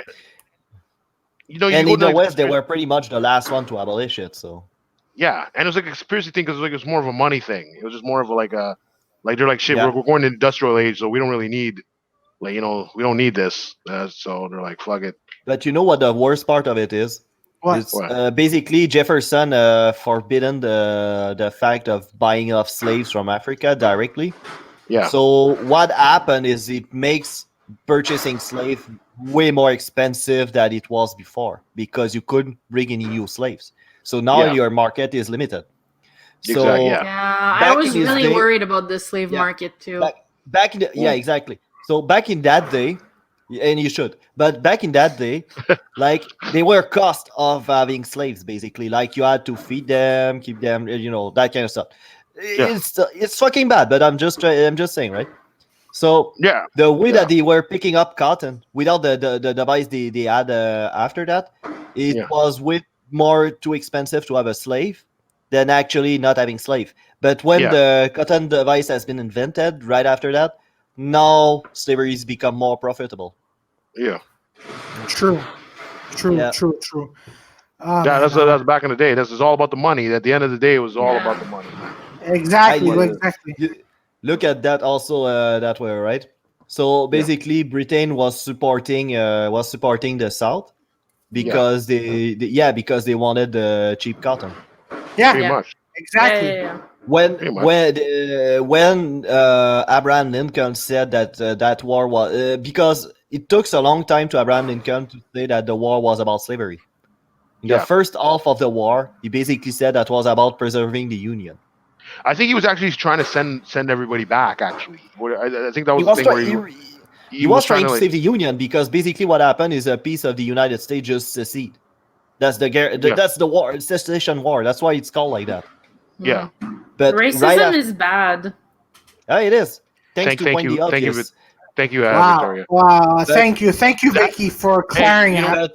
D: you
B: and
D: go
B: in
D: to,
B: the
D: like,
B: West, they were pretty much the last one to abolish it. So
D: yeah, and it was like a conspiracy thing because it was more of a money thing. It was just more of like they're like shit.
B: Yeah.
D: We're going to industrial age, so we don't really need we don't need this. So they're like, fuck it.
B: But you know what the worst part of it is?
A: What?
B: It's
D: What?
B: basically Jefferson forbidden the fact of buying off slaves from Africa directly.
D: Yeah.
B: So what happened is it makes purchasing slave way more expensive than it was before because you couldn't bring any new slaves. So now
D: Yeah.
B: your market is limited. So
D: Exactly, yeah.
C: Yeah, I
B: Back
C: was
B: in his
C: really
B: day-
C: worried about the slave
B: Yeah.
C: market too.
B: back in the, yeah, exactly. So back in that day, and you should, but back in that day, like they were cost of having slaves basically. Like you had to feed them, keep them, that kind of stuff.
D: Yeah.
B: It's fucking bad. But I'm just saying, right? So
D: Yeah.
B: the way
D: Yeah.
B: that they were picking up cotton without the device they had after that, it
D: Yeah.
B: was way more too expensive to have a slave than actually not having slave. But when
D: Yeah.
B: the cotton device has been invented right after that, now slavery has become more profitable.
D: Yeah.
A: True.
B: Yeah.
A: Oh,
D: Yeah,
A: man,
D: that's back in the day. This is all about the money. At the end of the day, it was all
C: Yeah.
D: about the money.
A: exactly.
B: I-
A: Exactly.
B: Look at that also that way, right? So basically, Britain was supporting the South because because they wanted cheap cotton.
A: Yeah,
D: Pretty
C: Yeah.
D: much.
A: exactly.
C: Yeah.
B: When
D: Pretty much.
B: when Abraham Lincoln said that that war was because it took a long time to Abraham Lincoln to say that the war was about slavery. In
D: Yeah.
B: the first half of the war, he basically said that was about preserving the Union.
D: I think he was actually trying to send everybody back. Actually, I think that was
B: He
D: the
B: was,
D: thing where
B: he was trying to
D: like-
B: save the Union because basically what happened is a piece of the United States just secede. That's that's the war, secession war. That's why it's called like that.
D: Yeah.
B: But
C: Racism
B: right after,
C: is bad.
B: it is. Thanks
D: Thank
B: to point
D: you,
B: the
D: thank you,
B: obvious.
D: Thank you,
A: Wow.
D: Victoria.
A: Wow. Thank you, Vicky, for clearing it up.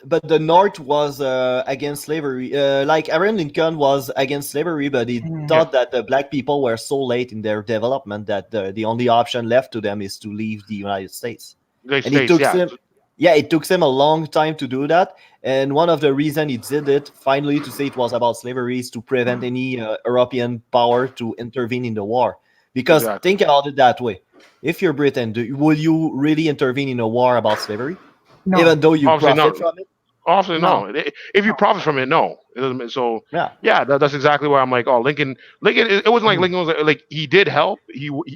B: But the North was against slavery. Like Abraham Lincoln was against slavery, but he thought that the black people were so late in their development that the only option left to them is to leave the United States.
D: United
B: And it
D: States,
B: took it took him a long time to do that. And one of the reasons he did it, finally, to say it was about slavery, is to prevent any European power to intervene in the war. Because think about it that way. If you're Britain, will you really intervene in a war about slavery?
A: No.
B: Even though you
D: Obviously
B: profit
D: not.
B: from it?
D: Obviously,
A: No.
D: no. If you profit from it, no. It doesn't. So
B: Yeah.
D: yeah, that's exactly why I'm like, oh, Lincoln. Lincoln. It wasn't like
B: Mhm.
D: Lincoln was like he did help.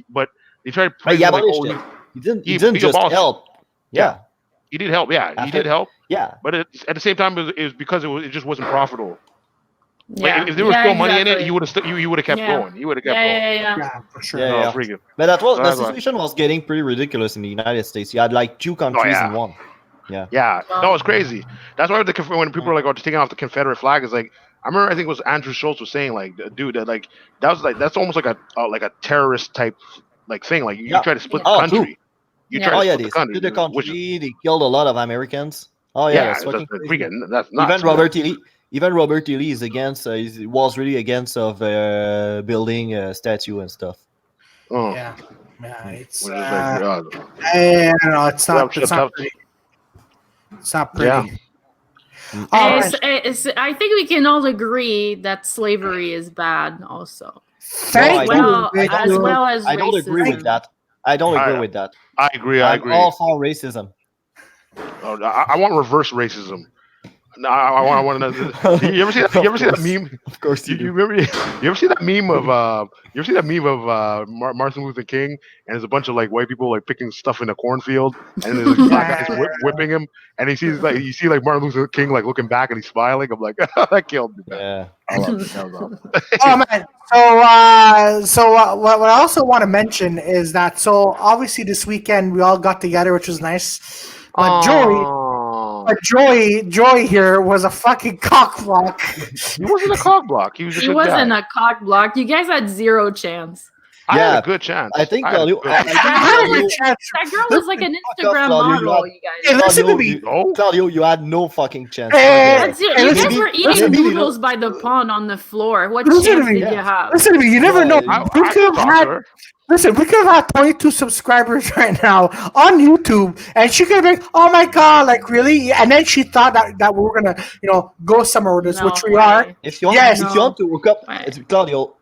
D: But they tried
B: But he
D: praising like,
B: abolished
D: oh,
B: it. He
D: he
B: didn't
D: he
B: just
D: abolished it.
B: help.
D: Yeah,
B: Yeah.
D: he did help. Yeah, he
B: After,
D: did help.
B: yeah.
D: But at the same time, it was because it just wasn't profitable. Like
C: Yeah.
D: if there was still money in it,
C: exactly.
D: you would have kept
C: Yeah.
D: going. You would have kept
C: Yeah,
D: going.
C: yeah, yeah.
A: Yeah, for sure.
B: Yeah,
D: No,
B: yeah.
D: freaking.
B: But that was
D: So
B: the
D: that's why.
B: situation was getting pretty ridiculous in the United States. You had like 2
D: Oh
B: countries in
D: yeah.
B: one. Yeah.
D: Yeah,
C: Wow.
D: no, it's crazy. That's why when people are like, "Oh, just taking off the Confederate flag," is like, I remember I think it was Andrew Schultz was saying like, "Dude, that like that's almost like a terrorist type like thing. Like you
B: Yeah.
D: try to split
C: Yeah.
D: the
B: Oh, true.
D: country. You
C: Yeah.
D: try
B: Oh
D: to
B: yeah,
D: split the
B: they split
D: country,
B: the
D: which is
B: country. They killed a lot of Americans. Oh yeah,
D: yeah,
B: that's fucking
D: that's
B: crazy.
D: freaking that's
B: Even
D: nuts.
B: Robert E. Lee, even Robert E. Lee is against. Was really against of building a statue and stuff.
D: Oh,
A: Yeah, it's
D: which is like,
A: I don't know. It's not.
D: tough,
A: It's not
D: tough.
A: pretty. It's not pretty.
D: Yeah.
A: All
C: It's-
A: right.
C: I think we can all agree that slavery is bad also.
A: Thank
B: I
A: you.
C: Well,
A: Thank
C: as
A: you.
C: well as
B: I don't agree with
C: racism.
B: that. I don't agree with that.
D: I agree. I
B: I'm
D: agree.
B: all for racism.
D: Oh, I want reverse racism. No, I want to. You ever see that? You ever see that meme?
B: Of course
D: You remember? You ever see that meme of You ever see that meme of Martin Luther King and there's a bunch of like white people like picking stuff in a cornfield and there's like black guys whipping him and he sees like you see like Martin Luther King like looking back and he's smiling. I'm like that killed me. Man.
B: Yeah.
D: I love it. That was awesome.
A: Oh man. What I also want to mention is that obviously this weekend we all got together, which was nice. But Joy here was a fucking cockblock.
D: He wasn't a cock block. He was a
C: He
D: good
C: wasn't
D: guy.
C: a cock block. You guys had zero chance.
D: I had
B: Yeah.
D: a good chance.
B: I think
D: I had a
B: Claudio.
D: good
B: I
D: chance.
B: think
A: I had a
B: Claudio-
A: good chance.
C: That girl was like an
B: Fuck
C: Instagram
B: off, Claudio, you
C: model,
B: had-
C: you guys.
A: Hey, listen to
B: Claudio,
A: me.
D: Oh,
B: Claudio, you had no fucking chance.
A: Hey,
C: That's you.
A: hey,
C: You
A: listen-
C: guys were eating
B: listen to me,
C: noodles by the pond on the floor. What
A: Listen to
C: chance
A: me.
C: did you have?
A: Listen to me. You never know.
B: I
A: We could have
D: talked
A: had.
D: to her.
A: Listen, we could have had 22 subscribers right now on YouTube, and she could have been, oh my god, like really? And then she thought that we were gonna, go somewhere with this,
C: No
A: which we
C: way.
A: are.
B: If you want,
A: Yes.
B: if you want to hook up,
C: Right.
B: it's Claudio.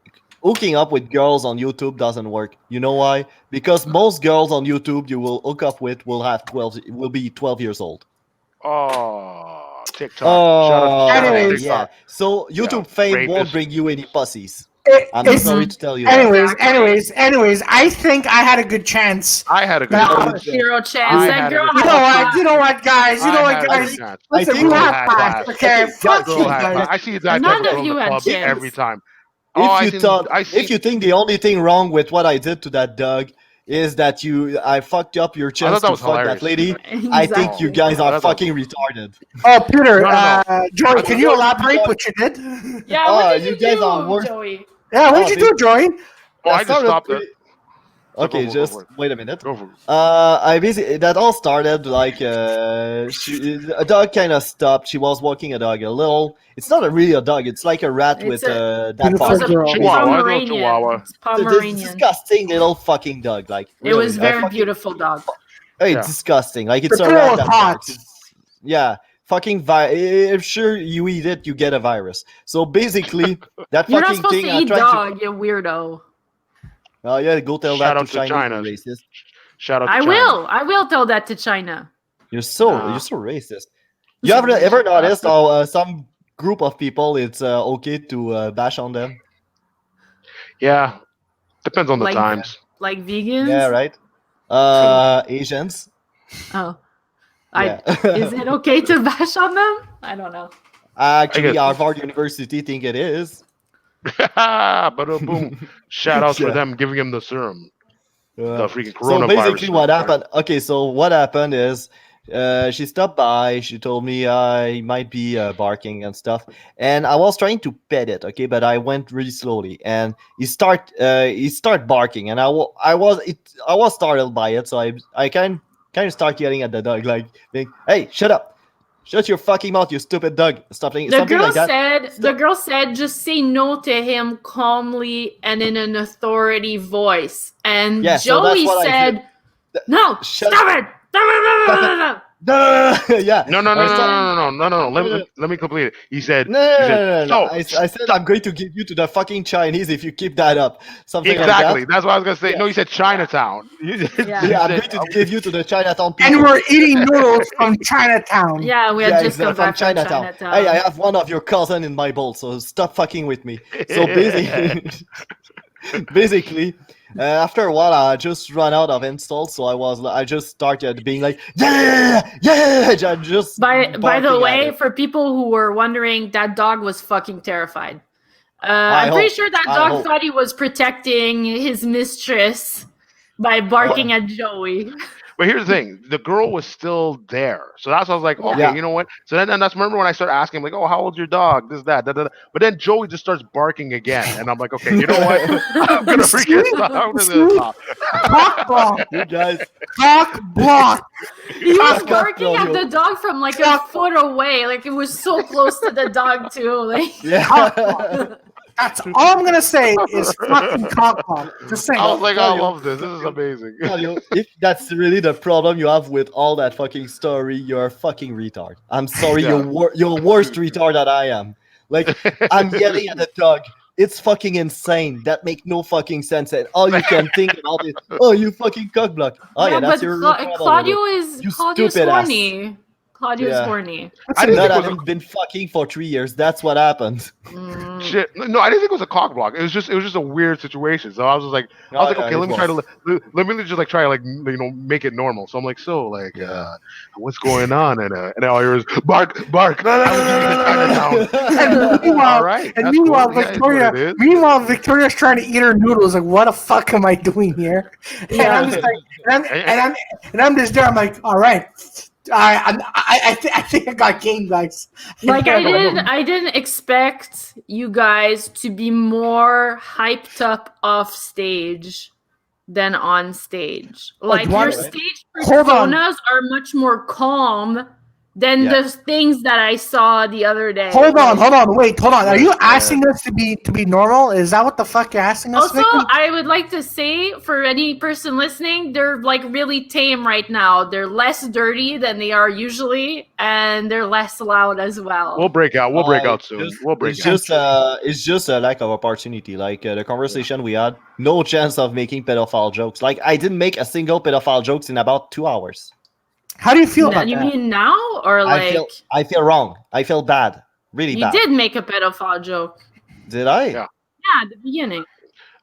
B: Hooking up with girls on YouTube doesn't work. You know why? Because most girls on YouTube you will hook up with will be 12 years old.
D: Oh, TikTok.
B: Oh,
D: shout out to
A: Anyways.
B: yeah.
D: TikTok.
B: So YouTube fame won't
D: rapist.
B: bring you any pussies.
A: It-
B: I'm
A: it's-
B: sorry to tell you. That.
A: anyways, I think I had a good chance.
D: I had a good
A: No.
D: chance.
C: Zero chance.
D: I
C: That
D: had
C: girl
D: a-
A: You know what, guys?
D: I had a
A: guys?
D: good chance.
A: Listen,
B: think
A: we
B: girl
A: have
D: had
A: class,
D: class.
A: okay?
B: Okay,
A: Fuck
B: girl
A: you
D: Girl had
A: guys.
D: class. I see that
C: None
D: type
C: of
D: girl in
C: you
D: the
C: had
D: club
C: chance.
D: every time.
B: If you think the only thing wrong with what I did to that dog is that I fucked up your chance
D: that
B: to
D: was
B: fuck
D: hilarious.
B: that lady, I think
C: Exactly.
B: you guys
D: I
B: are
D: thought-
B: fucking retarded.
A: Oh, Peter,
D: No.
A: Joy, can you
B: Joy,
A: elaborate
B: Joy.
A: what you did?
C: Yeah,
B: Oh,
C: what did
B: you
C: you
B: guys are
C: do,
B: worse.
C: Joey?
A: Yeah, what
B: Oh,
A: did you do, Joy?
D: Oh, I
B: That
D: just
B: started
D: stopped
B: pretty-
D: it.
B: Okay,
D: Go
B: just
D: for it.
B: wait a minute.
D: Go for it.
B: I basically that all started like a dog kind of stopped. She was walking a dog a little. It's not really a dog. It's like a rat
C: It's
B: with
C: a-
B: that
A: Beautiful
C: It was
B: box.
C: a
A: girl.
D: Chihuahua, I know
C: Pomeranian.
D: Chihuahua.
C: It's
B: This
C: Pomeranian.
B: disgusting little fucking dog. Like
C: It was
B: really,
C: very
B: fucking,
C: beautiful dog.
B: Hey,
D: Yeah.
B: disgusting. Like it's
A: The
B: a
A: girl
B: rat
A: was
B: that
A: hot.
B: barks. Yeah, fucking If sure you eat it, you get a virus. So basically, that
C: You're not
B: fucking
C: supposed
B: thing.
C: to
B: I
C: eat
B: tried
C: dog, you weirdo.
B: Oh yeah, go tell
D: Shout
B: that
D: out
B: to
D: to
B: Chinese
D: China.
B: racist.
D: Shout out to
C: I
D: China.
C: will. I will tell that to China.
B: You're so racist. You ever noticed how some group of people it's okay to bash on them?
D: Yeah, depends on the
C: Like-
D: times.
C: Like vegans?
B: Yeah, right. Asians.
C: Oh.
B: Yeah.
C: Is it okay to bash on them? I don't know.
B: Actually,
D: guess-
B: Harvard University think it is.
D: But boom! Shout outs
B: Yeah.
D: for them giving him the serum, the freaking
B: So
D: coronavirus.
B: basically, what happened? Okay, so what happened is. She stopped by. She told me I might be barking and stuff, and I was trying to pet it. Okay, but I went really slowly, and he start barking, and I was startled by it. So I kind of start yelling at the dog, like, "Hey, shut up! Shut your fucking mouth, you stupid dog!" Something like that.
C: The girl said just say no to him calmly and in an authority voice. And
B: Yeah, so that's
C: Joey
B: what I
C: said,
B: did.
C: "No,
B: Shut-
C: stop it.
B: Yeah.
D: No, no, no,
B: I
D: no,
B: said-
D: no, no, no, no, no. Let me complete it. He said,
B: No,
D: he
B: no,
D: said,
B: no, no, no. I said
D: stop.
B: I'm going to give you to the fucking Chinese if you keep that up. Something
D: Exactly.
B: like that.
D: That's what I was gonna say.
B: Yeah.
D: No, he said Chinatown.
C: Yeah.
B: Yeah, I'm
D: said-
B: going to give you to the Chinatown
A: And
B: people.
A: we're eating noodles from Chinatown.
C: Yeah, we had
B: Yeah,
C: just come
B: exactly,
C: back from Chinatown.
B: Hey, I have one of your cousin in my bowl, so stop fucking with me. So basically, after a while, I just ran out of insults, so I just started being like, yeah, just
C: By the
B: barking at
C: way,
B: it.
C: for people who were wondering, that dog was fucking terrified.
B: I
C: I'm pretty
B: hope.
C: sure that
B: I
C: dog
B: hope.
C: thought he was protecting his mistress by barking at Joey.
D: But here's the thing: the girl was still there, so that's why I was like, okay,
B: Yeah.
D: you know what? So then, and that's remember when I started asking him, like, oh, how old's your dog? This, that, da, da, da. But then Joey just starts barking again, and I'm like, okay, you know what? I'm gonna freaking stop. I'm just gonna stop.
A: Cock block.
B: You guys,
A: Cock block.
C: He was
B: Fuck
C: barking
B: off,
C: at
B: yo.
C: the dog from like a foot away. Like it was so close to the dog too. Like
B: yeah.
A: That's all I'm gonna say is fucking cock block. Just saying.
D: I was like, I
B: Tell you-
D: love this. This is amazing.
B: Tell you, if that's really the problem you have with all that fucking story, you're a fucking retard. I'm sorry,
D: Yeah.
B: you're worst retard that I am. Like, I'm yelling at the dog. It's fucking insane. That make no fucking sense. And all you can think about is, oh, you fucking cockblock. Oh yeah, that's
C: but
B: your real problem.
C: Claudio is
B: You
C: Claudio's
B: stupid ass.
C: horny. Claudio's
B: Yeah.
C: horny.
D: I didn't
B: Not
D: think it was
B: having been fucking for 3 years. That's what happened.
C: Mm.
D: Shit. No, I didn't think it was a cock block. It was just a weird situation. So I was just like,
B: Oh,
D: okay,
B: yeah,
D: let me
B: it
D: try to
B: was.
D: let me just like try to like make it normal. So I'm like, so like, what's going on? And all I hear is bark, bark. I will give you the Chinatown.
A: And meanwhile,
D: All right.
A: and
D: that's
A: meanwhile,
D: cool. Yeah, it's what it
A: Victoria.
D: is.
A: Meanwhile, Victoria's trying to eat her noodles. Like, what the fuck am I doing here? And
C: Yeah.
A: I'm just like, and I'm just there. I'm like, all right. I think I got game, guys.
C: Like I didn't expect you guys to be more hyped up off stage than on stage. Like
A: what?
C: your stage
A: Hold on.
C: personas are much more calm than
B: Yeah.
C: the things that I saw the other day.
A: Hold on, wait, hold on. Are you asking us to be normal? Is that what the fuck you're asking us?
C: Also,
A: Vicky?
C: I would like to say for any person listening, they're like really tame right now. They're less dirty than they are usually, and they're less loud as well.
D: We'll break out. We'll break out soon.
B: Just-
D: We'll break
B: it's
D: out.
B: just a lack of opportunity. Like the conversation we had, no chance of making pedophile jokes. Like I didn't make a single pedophile jokes in about 2 hours.
A: How do you feel about
C: you
A: that?
C: mean now or like
B: I feel wrong. I feel bad, really
C: you
B: bad.
C: did make a pedophile joke?
B: Did I?
D: Yeah.
C: Yeah, at the beginning.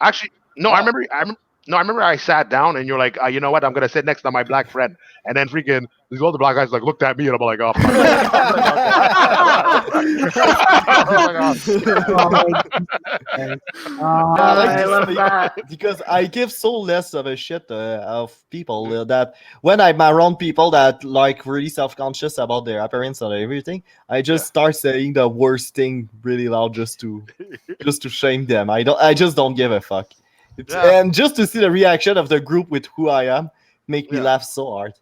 D: Actually, no. I remember I sat down and you're like, you know what? I'm gonna sit next to my black friend, and then freaking these other black guys like looked at me and I'm like, oh.
C: I love that.
B: Because I give so less of a shit of people that when I'm around people that like really self-conscious about their appearance and everything, I just start saying the worst thing really loud just to shame them. I just don't give a fuck. And just to see the reaction of the group with who I am make me laugh so hard.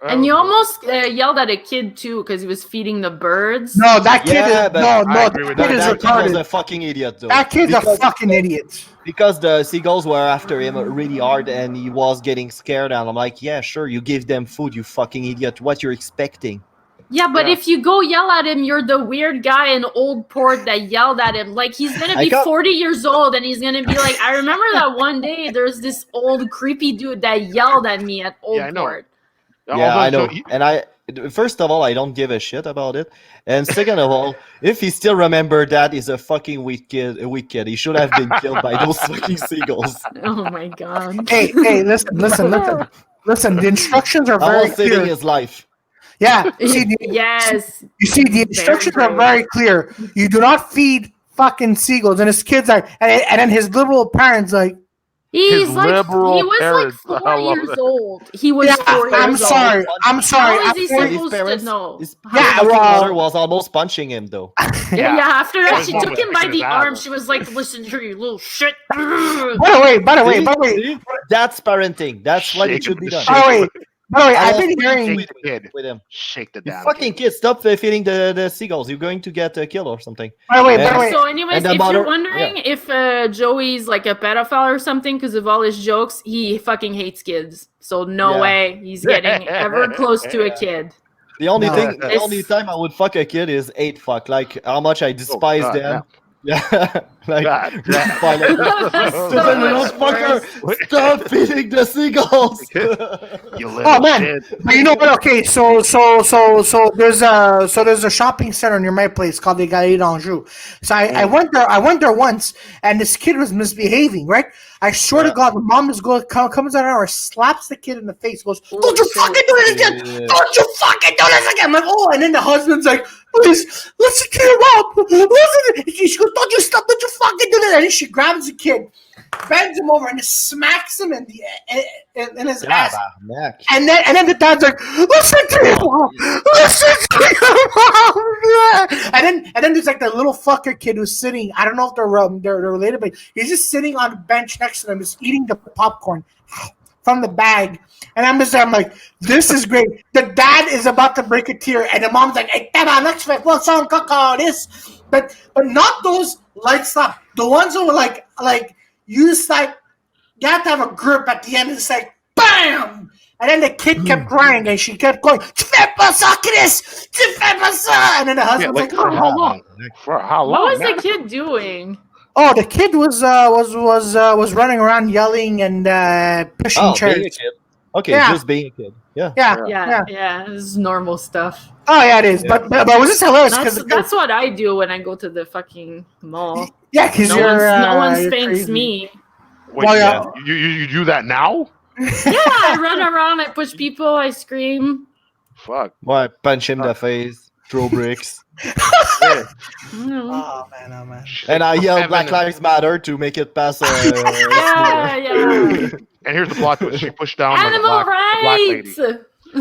C: And you almost yelled at a kid too because he was feeding the birds.
A: No, that kid
B: Yeah,
A: is
B: but
A: no,
D: I
A: no.
D: agree with
A: That kid is
B: That kid was
A: retarded.
B: a fucking idiot though.
A: That kid's a
B: Because-
A: fucking idiot.
B: Because the seagulls were after him really hard and he was getting scared and I'm like, yeah, sure, you give them food, you fucking idiot. What you're expecting?
C: Yeah, but
D: Yeah.
C: if you go yell at him, you're the weird guy in Old Port that yelled at him. Like he's gonna
B: I
C: be
B: got-
C: 40 years old and he's gonna be like, I remember that one day there's this old creepy dude that yelled at me at Old
D: Yeah, I know.
C: Port.
B: Yeah, I know.
D: So
B: And first of all, I don't give a shit about it. And second of all, if he still remembered that, he's a fucking weak kid. He should have been killed by those fucking seagulls.
C: Oh my god.
A: Hey, listen. The instructions are
B: I
A: very
B: was saving
A: clear.
B: his life.
A: Yeah, you
C: Yes.
A: see, the instructions are
C: true.
A: very clear. You do not feed fucking seagulls, and his kids are, and then his liberal parents like,
C: He
D: His
C: was
D: liberal
C: like
D: parents.
C: 4
D: I love
C: years
D: that.
C: old. He was
A: yeah,
C: 4 years
A: I'm
C: old.
A: sorry.
C: How is he
B: His
C: supposed to
B: parents,
C: know?
B: his
A: Yeah,
B: fucking
A: well-
B: mother was almost punching him though.
C: Yeah, after that,
D: His
C: she
D: mom
C: took
D: was
C: him by
D: kicking
C: the
D: his
C: arm.
D: ass.
C: She was like, listen here, you little shit.
A: by the way,
B: See? That's parenting. That's what it should be done.
A: I've been hearing.
D: Shake the kid.
B: With him.
D: Shake the
B: You
D: damn
B: fucking
D: kid.
B: kid, stop feeding the seagulls. You're going to get killed or something.
A: By the way,
C: So, anyways,
B: And the
C: if
B: mother-
C: you're wondering if Joey's like a pedophile or something because of all his jokes, he fucking hates kids. So no
B: Yeah.
C: way he's getting ever close to a kid.
B: The only
A: No.
B: thing, the
C: It's-
B: only time I would fuck a kid is 8 fuck. Like how much I despise
D: God
B: them.
D: damn.
B: Yeah, like
D: God damn.
B: fine, like,
C: That's
B: stupid
C: so
B: little
C: much
B: fucker,
C: worse.
B: stop feeding the seagulls.
D: You little
A: Oh man,
D: shit.
A: but you know what? Okay, so there's a shopping center near my place called the Galerie d'Anjou. So I went there. I went there once, and this kid was misbehaving. Right? I swear to God, the mom is comes out of her, slaps the kid in the face, goes, "Don't you
C: shit.
A: fucking do this again!
B: Yeah.
A: Don't you fucking do this again!" I'm like, oh, and then the husband's like, "Please, listen to your mom. Listen." She goes, "Don't you stop! Don't you fucking do that!" And then she grabs the kid, bends him over, and just smacks him in his ass.
B: Tabarnak.
A: And then the dad's like, "Listen to your mom, listen to your mom." And then there's like the little fucker kid who's sitting. I don't know if they're related, but he's just sitting on the bench next to them, just eating the popcorn from the bag. And I'm like, this is great. The dad is about to break a tear, and the mom's like, "Hey, tama, let's fix what's on this." But not those light stuff. The ones who were like you just like you have to have a grip at the end. It's like bam. And then the kid kept crying, and she kept going, "Tu fais pas ça, Chris! Tu fais pas ça!" And then the
D: Yeah,
A: husband's
D: like
A: like,
D: for
A: "Oh."
D: how long? For how long?
C: What was
D: man?
C: the kid doing?
A: Oh, the kid was running around yelling and pushing
B: Oh,
A: chairs.
B: being a kid. Okay,
A: Yeah.
B: just being a kid. Yeah.
C: Yeah, this is normal stuff.
A: Oh yeah, it is. But it was just hilarious
C: That's what I do when I go to the fucking mall.
A: yeah, because
C: No one
A: you're
C: spanks
A: crazy.
C: me.
D: Wait,
A: Well, yeah.
D: you do that now?
C: Yeah, I run around, I push people, I scream.
D: Fuck.
B: Why punch him in the face, throw bricks,
D: Yeah.
C: Mm.
A: Oh man.
B: and I yell
D: Evan-
B: "Black Lives Matter" to make it pass.
C: Yeah.
D: And here's the plot twist: she pushed down like a
C: Animal
D: black lady.
C: rights.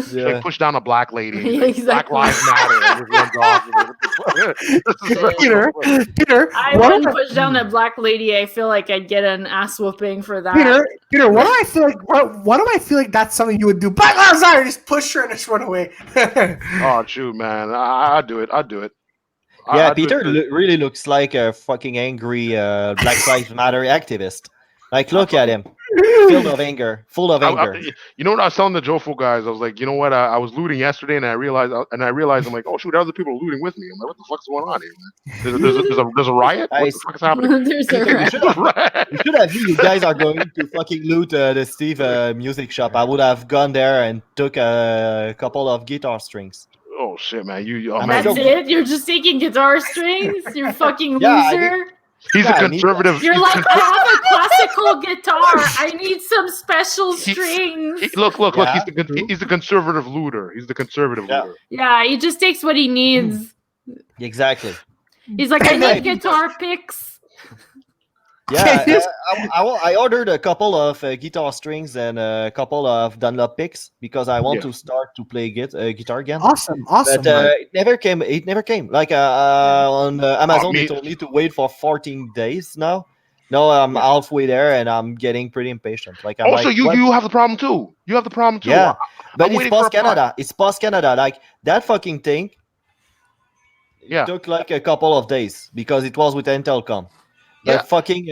D: She
B: Yeah.
D: like pushed down a black lady. And
C: Yeah,
D: like,
C: exactly.
D: Black Lives Matter. And just runs off.
A: Peter,
C: I
A: what
C: wouldn't
A: do
C: push down a black lady. I feel like I'd get an ass whooping for that.
A: Peter, what do I feel like? What do I feel like that's something you would do? Black Lives Matter, just push her and just run away.
D: Oh shoot, man! I'd do it. I'd do it.
B: Yeah,
D: I'd do
B: Peter
D: it.
B: really looks like a fucking angry Black Lives Matter activist. Like, look at him, filled of anger, full of anger.
D: You know what I was telling the Jofo guys? I was like, you know what? I was looting yesterday, and I realized I'm like, oh shoot, other people are looting with me. I'm like, what the fuck's going on here, man? There's a riot. What the
B: Guys.
D: fuck is happening?
C: There's a
B: You
C: rat.
B: should have, you should have knew you guys are going to fucking loot the Steve music shop. I would have gone there and took a couple of guitar strings.
D: Oh shit, man! Oh,
B: I'm
D: man,
C: That's
B: so-
C: it? You're just taking guitar strings? You're fucking
B: Yeah, I
C: loser?
D: he's
B: Yeah,
D: a
B: I need
D: conservative.
C: You're
D: he's
C: like,
D: con-
C: I have a classical guitar. I need some special strings.
D: look!
B: Yeah,
D: He's the conservative looter. He's the conservative
B: Yeah.
D: looter.
C: Yeah, he just takes what he needs.
B: Exactly.
C: He's like, I
A: Hey,
C: need guitar picks.
B: Yeah, I ordered a couple of guitar strings and a couple of Dunlop picks because I want
D: Yeah.
B: to start to play guitar again.
A: Awesome.
B: But it never came. It never came. Like on Amazon, they
D: me-
B: told me to wait for 14 days now. No, I'm halfway there, and I'm getting pretty impatient. Like I'm
D: Also,
B: like,
D: you
B: what?
D: have the problem too. You have the problem too.
B: Yeah, but it's
D: waiting for a
B: post Canada. It's post Canada. Like that fucking thing
D: Yeah.
B: took like a couple of days because it was with Intelcom. But
D: Yeah.
B: fucking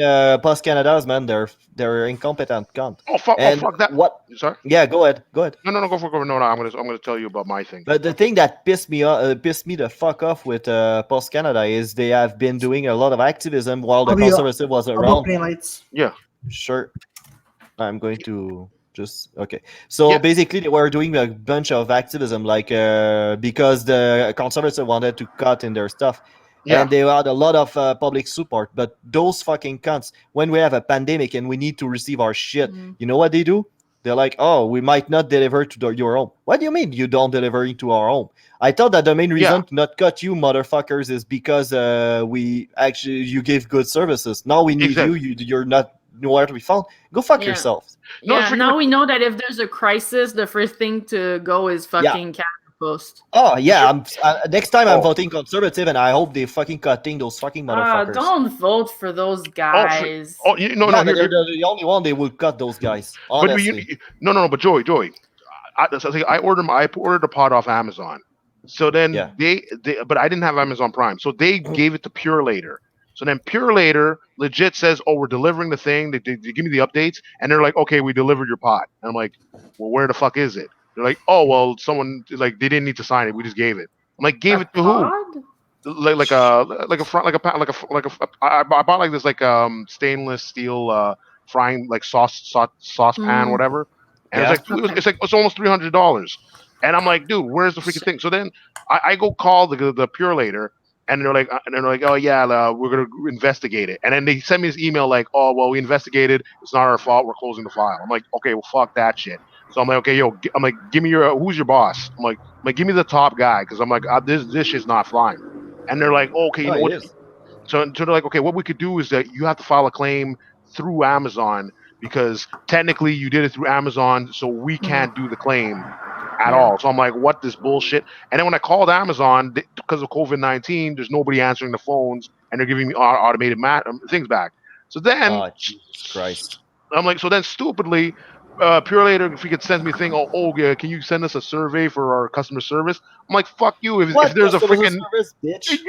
B: post Canadas, man, they're incompetent cunt.
D: Oh fuck!
B: And
D: fuck that.
B: what?
D: Sorry.
B: Yeah, go ahead. Go ahead.
D: No, go for it. No, I'm gonna tell you about my thing.
B: But the thing that pissed me the fuck off with Post Canada is they have been doing a lot of activism while the
A: I'll be-
B: conservative was around.
A: Opening lights.
B: Sure, I'm going to just okay. So
D: Yeah.
B: basically, they were doing a bunch of activism, like because the conservative wanted to cut in their stuff.
D: Yeah.
B: And they had a lot of public support, but those fucking cunts, when we have a pandemic and we need to receive our shit, you know what they do? They're like, oh, we might not deliver to your home. What do you mean you don't deliver into our home? I thought that the main reason to not cut you motherfuckers is because you give good services. Now we need
D: Exactly.
B: you're not nowhere to be found. Go fuck
C: Yeah.
B: yourself.
D: No,
C: Yeah,
D: forget
C: now
D: what-
C: we know that if there's a crisis, the first thing to go is fucking Canada Post.
B: Oh yeah, next time I'm
D: Oh.
B: voting conservative, and I hope they fucking cutting those fucking motherfuckers.
C: Don't vote for those guys.
D: Oh, no,
B: Yeah,
D: no.
B: but they're the only one they will cut those guys.
D: But
B: Honestly.
D: no. But Joey, I ordered a pod off Amazon. So then
B: Yeah.
D: they, but I didn't have Amazon Prime, so they gave it to Pure Later. So then Pure Later legit says, "Oh, we're delivering the thing." They give me the updates, and they're like, "Okay, we delivered your pod." And I'm like, "Well, where the fuck is it?" They're like, oh well, someone like they didn't need to sign it. We just gave it. I'm like, gave
C: A
D: it to who?
C: pod?
D: Like a front I bought like this like stainless steel frying like saucepan
C: Mm.
D: whatever, and
B: Yeah.
D: it's almost $300, and I'm like, dude, where's the freaking thing? So then I go call the Pure later, and they're like, oh yeah, we're gonna investigate it, and then they send me this email like, oh well, we investigated, it's not our fault, we're closing the file. I'm like, okay, well fuck that shit. So I'm like, okay, yo, I'm like, give me your who's your boss? I'm like, give me the top guy because I'm like, this shit's not flying. And they're like, oh, okay, you
B: Oh,
D: know
B: it
D: what?
B: is.
D: So they're like, okay, what we could do is that you have to file a claim through Amazon because technically you did it through Amazon, so we can't do the claim at
C: Yeah.
D: all. So I'm like, what this bullshit? And then when I called Amazon because of COVID-19, there's nobody answering the phones, and they're giving me automated things back. So then
B: Oh, Jesus Christ.
D: I'm like, so then stupidly, Pure Later, if he could send me a thing, oh yeah, can you send us a survey for our customer service? I'm like, fuck you. If
B: What
D: there's a
B: customer
D: freaking
B: service, bitch?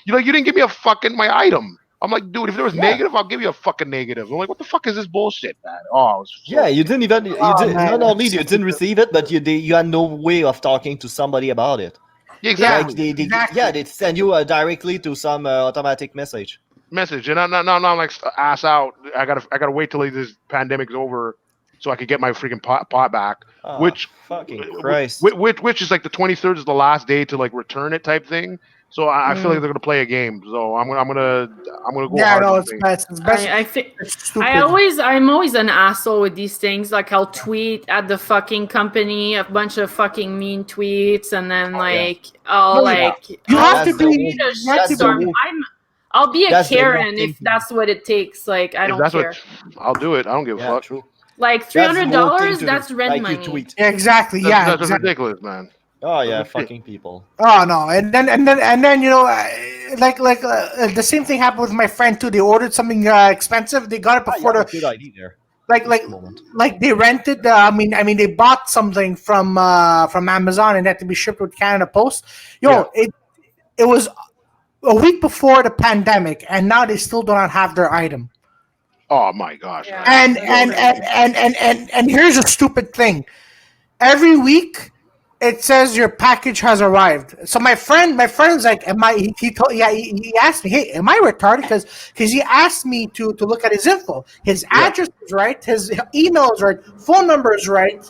D: you didn't give me a fucking my item. I'm like, dude, if there was
B: Yeah.
D: negative, I'll give you a fucking negative. I'm like, what the fuck is this bullshit, man? Oh, I was so
B: Yeah, you didn't even. You
A: Oh,
B: did
A: man,
B: not only
A: that's
B: you didn't receive it, but you had no way of talking to somebody about it.
D: Yeah,
A: Yeah,
D: exactly.
A: exactly.
B: They send you directly to some automatic message.
D: Message, and I'm like ass out. I gotta wait till this pandemic's over so I could get my freaking pot back.
B: Oh,
D: Which,
B: fucking Christ.
D: which is like the 23rd is the last day to like return it type thing. So I feel like they're gonna play a game. So I'm gonna go
A: Yeah,
D: hard
A: no,
D: on
A: it's
D: things.
A: best. It's best.
C: I think
A: It's stupid.
C: I'm always an asshole with these things. Like I'll tweet at the fucking company a bunch of fucking mean tweets, and then like I'll
A: No, yeah.
C: like
A: You
C: I'll
A: have to
B: That's the
A: be.
C: tweet a
A: You have to
C: shitstorm.
A: be.
C: I'll be a
B: That's the
C: Karen
B: working
C: if that's what it takes. Like I
D: If
C: don't
D: that's
C: care.
D: what I'll do it. I don't give a
B: Yeah,
D: fuck.
B: true.
C: Like
B: That's the more thing
C: $300,
B: to
C: that's
B: do.
C: rent
B: Like
C: money.
B: you tweet.
A: Yeah, exactly.
D: That's,
A: Yeah,
D: that's
A: exactly.
D: ridiculous, man.
B: Oh yeah,
D: That's
B: fucking people.
A: Oh no, and then like the same thing happened with my friend too. They ordered something expensive. They got it
B: Ah, you
A: before
B: have a
A: the
B: good idea there.
A: like
B: Just a moment.
A: like they rented. They bought something from Amazon and it had to be shipped with Canada Post. It was a week before the pandemic, and now they still do not have their item.
D: Oh my gosh,
C: Yeah.
D: man.
A: And here's a stupid thing. Every week it says your package has arrived. So my friend's like, am I? He asked me, hey, am I retarded? Because he asked me to look at his info. His address is right. His email is right. Phone number is right.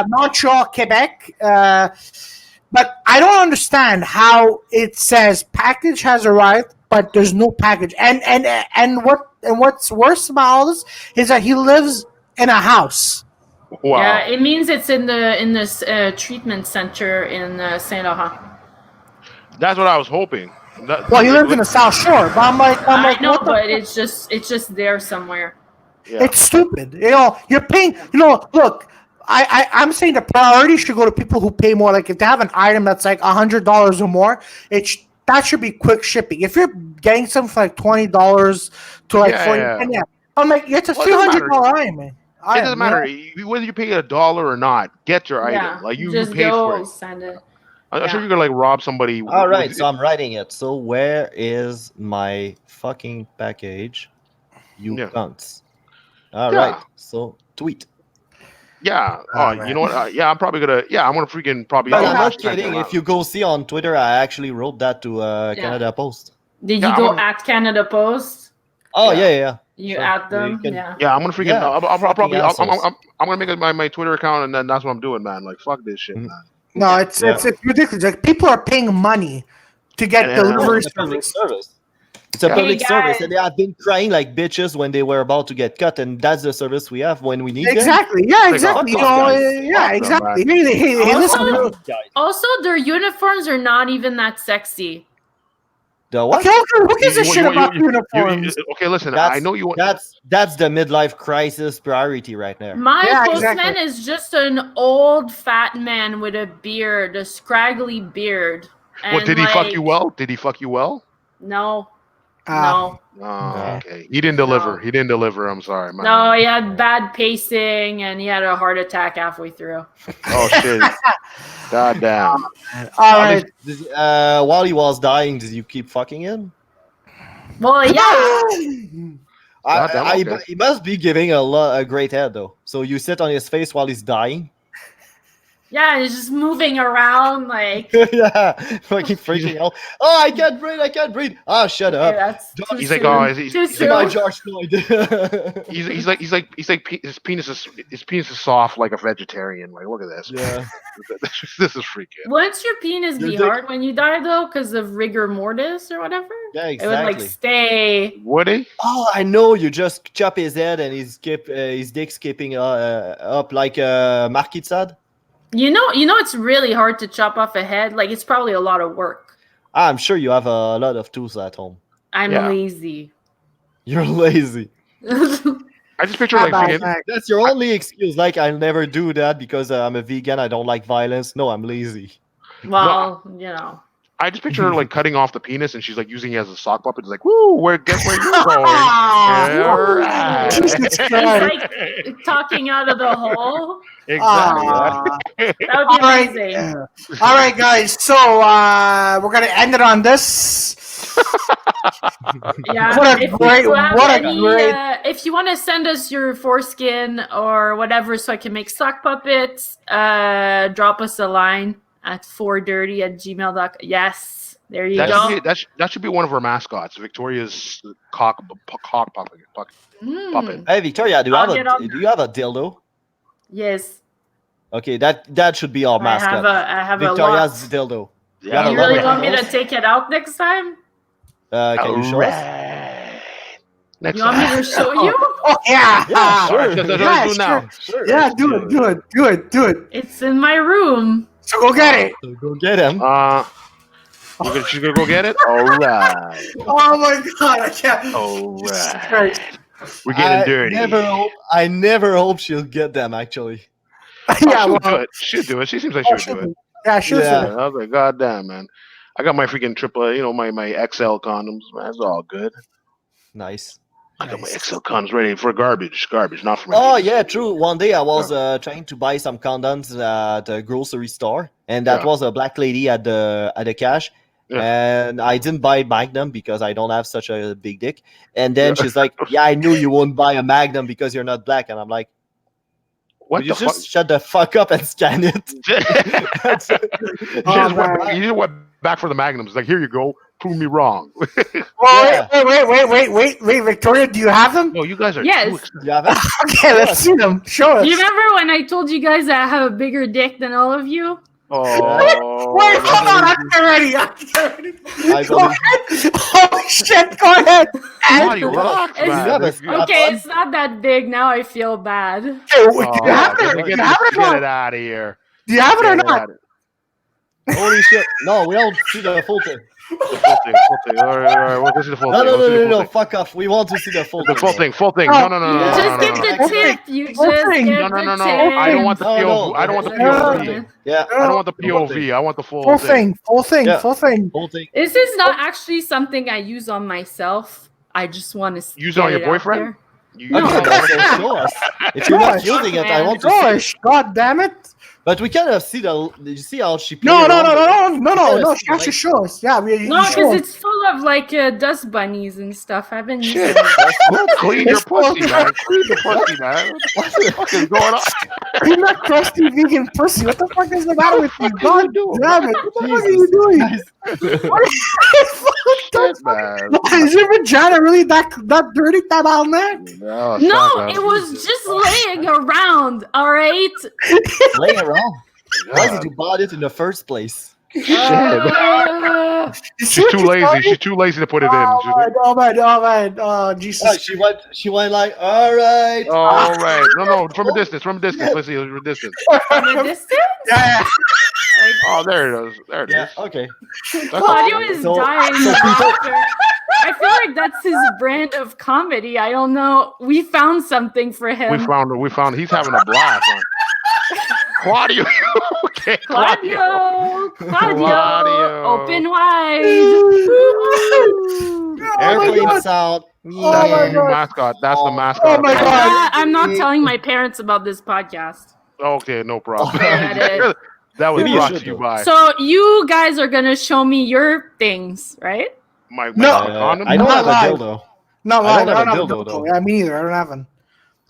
A: Montreal, Quebec. But I don't understand how it says package has arrived, but there's no package. And what's worse about all this is that he lives in a house.
D: Wow.
C: Yeah, it means it's in this treatment center in Saint Laurent.
D: That's what I was hoping.
A: Well, he lives in the South Shore, but I'm like,
C: I know,
A: what the
C: but it's just there somewhere.
D: Yeah.
A: It's stupid. You're paying. Look, I'm saying the priority should go to people who pay more. Like if they have an item that's like $100 or more, that should be quick shipping. If you're getting something for like $20 to like
D: Yeah,
A: 40,
D: yeah.
A: and I'm like, it's a
D: Well, it doesn't
A: $300 item, man.
D: It doesn't matter whether you pay $1 or not. Get your
C: Yeah,
D: item. Like you
C: just
D: paid for
C: go
D: it.
C: send it.
D: I'm sure
C: Yeah.
D: you're gonna like rob somebody.
B: All right, so I'm writing it. So where is my fucking package? You
D: Yeah.
B: cunts. All
D: Yeah.
B: right, so tweet.
D: Yeah.
A: Oh,
D: You know what? Yeah, I'm probably gonna. Yeah, I'm gonna freaking probably.
B: But
D: I'll
B: I'm not
D: hashtag
B: kidding.
D: that
B: If
D: out.
B: you go see on Twitter, I actually wrote that to Canada Post.
C: Did
D: Yeah,
C: you
D: I'm
C: go
D: gonna-
C: at Canada Post?
B: Oh
D: Yeah.
B: yeah.
C: You
B: Sure.
C: at them?
B: You can-
C: Yeah.
D: Yeah, I'm gonna freaking.
B: Yeah,
D: I'll probably.
B: fucking assholes.
D: I'm gonna make it my Twitter account, and then that's what I'm doing, man. Like fuck this shit,
B: Mhm.
D: man.
A: No, it's ridiculous. Like people are paying money to get
D: Yeah.
A: delivery
B: It's a public
A: service.
B: service. It's a
D: Yeah.
B: public
C: Hey,
B: service,
C: guys.
B: and they have been crying like bitches when they were about to get cut, and that's the service we have when we need them.
A: Exactly. Yeah,
D: Like,
A: exactly.
D: fuck
A: You know,
D: those guys.
A: yeah,
D: Fuck them,
A: exactly.
D: man.
A: Hey, listen.
C: Also-
B: Guys.
C: Also, their uniforms are not even that sexy.
B: The what?
A: Okay, who gives a shit about uniforms?
D: Okay, listen. I know you want.
B: That's the midlife crisis priority right there.
C: My
A: Yeah,
C: postman
A: exactly.
C: is just an old fat man with a beard, a scraggly beard. And
D: What did he fuck you well? Did he fuck you well?
C: No,
A: Ah.
C: no,
D: Oh, okay. He didn't deliver.
C: No.
D: He didn't deliver. I'm sorry, man.
C: no. He had bad pacing, and he had a heart attack halfway through.
D: Oh shit. God damn.
A: All right.
B: While he was dying, did you keep fucking him?
C: Well, yeah.
D: Goddamn, okay.
B: He must be giving a great head though. So you sit on his face while he's dying.
C: Yeah, it's just moving around like.
B: Yeah, fucking freaking out. Oh, I can't breathe. Oh, shut
C: Okay,
B: up.
C: that's too
D: He's
C: soon.
D: like, oh,
C: Too
D: he's
B: See my
C: soon.
B: George Floyd.
D: he's like his penis is soft like a vegetarian. Like, look at this.
B: Yeah.
D: This is freaking.
C: Wouldn't your penis
B: Your
C: be
B: dick-
C: hard when you die though, because of rigor mortis or whatever?
B: Yeah,
C: It would like
B: exactly.
C: stay.
D: Would he?
B: Oh, I know. You just chop his head and his dick skipping up like Marquis said.
C: You know, it's really hard to chop off a head. Like it's probably a lot of work.
B: I'm sure you have a lot of tools at home.
C: I'm
D: Yeah.
C: lazy.
B: You're lazy.
D: I just picture
A: How
D: like
A: about
D: freaking.
A: that?
B: That's your only excuse. Like, I'll never do that because I'm a vegan. I don't like violence. No, I'm lazy.
C: Well, you know.
D: I just picture her like cutting off the penis, and she's like using it as a sock puppet. It's like, woo, guess where you're going? Yeah, all right.
A: Jesus
C: It's
A: Christ.
C: like talking out of the hole.
D: Exactly.
A: Ah.
C: That would be
A: All right.
C: amazing.
A: All right, guys. So we're gonna end it on this.
C: Yeah.
A: What a
C: if
A: great-
C: you have
A: what a
C: any,
A: great-
C: if you want to send us your foreskin or whatever, so I can make sock puppets, drop us a line at 4dirty@gmail.com. Yes, there you
D: That
C: go.
D: should, be, that should be one of our mascots. Victoria's cock puppet.
C: Mm,
B: Hey, Victoria, do you
C: I'll
B: have
C: get on
B: do you have a dildo?
C: yes,
B: Okay, that should be our
C: I
B: mascot.
C: have a lot.
B: Victoria's dildo.
D: Yeah,
C: You
B: a lot
C: really
B: of
C: want me to
B: dildos.
C: take it out next time?
B: Can you show us?
D: Alright. Next
C: You want me
D: time.
C: to show you?
A: Oh yeah.
B: Yeah, sure.
D: Alright, let's
A: Yeah,
D: do it now.
B: Sure.
A: Yeah, do it.
C: It's in my room.
A: So go get it.
B: So go get him.
D: She's gonna go get it. All right.
A: Oh my god, I can't.
D: All
A: Jesus
D: right.
A: Christ.
D: We're getting dirty.
B: I never hope she'll get them. Actually.
A: Yeah,
D: she'll
A: well,
D: do it. She'll do it. She seems like
A: oh,
D: she'll do it.
A: Yeah, sure.
B: Yeah.
A: Yeah.
D: I was like, God damn, man. I got my freaking triple, my XL condoms. Man, it's all good.
B: Nice.
D: I got my
A: Nice.
D: XL condoms ready for garbage, not for my
B: Oh
D: penis.
B: yeah, true. One day I was trying to buy some condoms at a grocery store, and that
D: Yeah.
B: was a black lady at the cash.
D: Yeah.
B: And I didn't buy Magnum because I don't have such a big dick. And then
D: Yeah.
B: she's like, "Yeah, I knew you wouldn't buy a Magnum because you're not black." And I'm like,
D: What
B: "Will you
D: the
B: just shut the fuck up and scan it?" That's it.
A: Oh, man.
D: You just went back for the magnums. Like, here you go. Prove me wrong.
A: Well, wait, Victoria, do you have them?
D: No, you guys are
C: Yes.
D: too expensive.
B: You have it?
A: Okay, let's see them. Show us.
C: Do you remember when I told you guys that I have a bigger dick than all of you?
D: Oh,
A: Wait, hold on, I'm getting ready.
B: I
A: Go
B: believe-
A: ahead. Holy shit, go ahead.
D: Naughty rocks,
C: It's-
D: man.
B: You have a-
D: That's-
C: Okay, it's not that big. Now I feel bad.
A: Okay,
D: Oh,
A: do you have it?
D: get
A: Do you have it or
D: it
A: not?
D: out of here.
A: Do you have it or
D: Get
A: not?
D: out of-
B: Holy shit! No, we don't see the full thing.
D: The full thing. All right. Well, this is the full
B: No,
D: thing.
B: no,
D: Let's see the
B: no, no,
D: full
B: no!
D: thing.
B: Fuck off! We want to see the full
D: The full
B: thing.
D: thing. Full thing.
A: Oh,
D: No, no,
C: You
D: no,
C: just
D: no,
C: get
D: no,
C: the
D: no.
C: tip. You just
A: thing.
C: get
D: No, no, no,
C: the
D: no. I don't want the
B: No,
D: POV.
B: no.
D: I don't want the
B: No.
D: POV.
B: Yeah,
D: I don't want the POV. I want the full
A: Full
D: thing.
A: thing,
B: Yeah.
A: full thing.
B: full thing.
C: This is not actually something I use on myself. I just want to
D: Use it on your boyfriend? You
C: No.
B: Okay, that's so show us. If you're not
A: Gosh,
B: using it, I want to see.
A: Gosh, god damn it.
B: But we cannot see the. Did you see how she?
A: No,
B: played around with it?
A: no.
B: Yes,
A: She has to
B: like-
A: show us. Yeah, we
C: No,
A: show
C: because
A: us.
C: it's full of like dust bunnies and stuff. I've been using
D: Shit.
C: it.
D: Clean your pussy, man. Clean the pussy, man. What the fuck is going on?
A: You're not crusty vegan pussy. What the fuck is the matter with you? God damn it. What the fuck are you doing? What are you
D: Shit, man.
A: Is your vagina really that dirty, that all that?
D: No,
C: No, it was just laying around. All right.
B: Lay around. Why did you bought it in the first place?
D: She's too lazy. She's too lazy to put it in.
A: Oh man. Oh, Jesus.
B: Oh, she went like, all right.
D: All right. No. From a distance. Let's see. From a distance.
C: From a distance?
A: Yeah.
D: Oh, there it is. There it
B: Yeah.
D: is.
B: Okay.
C: Claudio is
B: So-
C: dying.
B: so people-
C: laughter. I feel like that's his brand of comedy. I don't know. We found something for him.
D: We found. He's having a blast. Huh? Claudio. Okay.
C: Claudio.
D: Claudio.
C: Open wide.
A: Oh my
B: Airplane
A: God.
B: sound.
D: That's
A: Oh my
D: the new
A: God.
D: mascot. That's the
A: Oh
D: mascot.
A: my God.
C: I'm not telling my parents about this podcast.
D: Okay, no problem.
C: Got it.
D: That was
B: Maybe you
D: brought
B: should
D: to you
B: do.
D: by
C: So you guys are gonna show me your things, right?
D: my
A: No.
D: condom.
B: I don't
A: Not
B: have a
A: live.
B: dildo.
A: No,
B: I
A: I
B: don't have
A: don't
B: a
A: have a
B: dildo,
A: dildo.
B: though.
A: Yeah, me neither. I don't have one.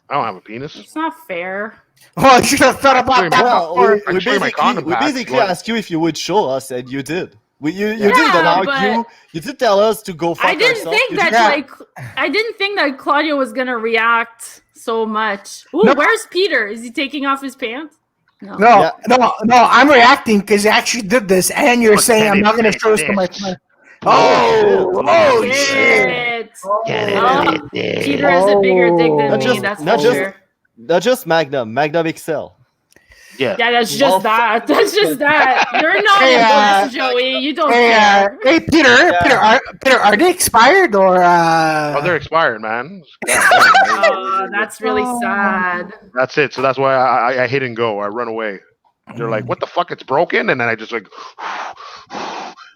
D: I don't have a penis.
C: It's not fair.
A: Oh, you should have thought about that
B: Well,
A: before.
D: I can show you my condom
B: we
D: pack.
B: basically
D: Go ahead.
B: asked you if you would show us, and you did. You
C: Yeah,
B: didn't
C: but-
B: argue. You did tell us to go fuck
C: I didn't
B: ourselves.
C: think
B: You
C: that
B: did-
C: I didn't think that Claudio was gonna react so much. Ooh,
A: No.
C: where's Peter? Is he taking off his pants? No.
A: No, I'm reacting because you actually did this, and you're saying I'm not going to show this to my
D: This.
A: friend. Oh, shit.
C: Shit.
D: Get it,
C: Oh,
D: get it.
C: Peter has a bigger dick than
B: Not
C: me,
B: just-
C: that's
B: not
C: for
B: just-
C: sure.
B: Not just Magnum XL.
D: Yeah.
C: Yeah, that's
B: Well,
C: just that. That's just that. You're not
A: Hey,
C: in this, Joey. You don't
A: Hey,
C: care.
A: hey, Peter, Peter, are they expired or?
D: Oh, they're expired, man.
C: Oh, that's really sad.
D: That's it. So that's why I hit and go. I run away. They're like, "What the fuck? It's broken!" And then I just like,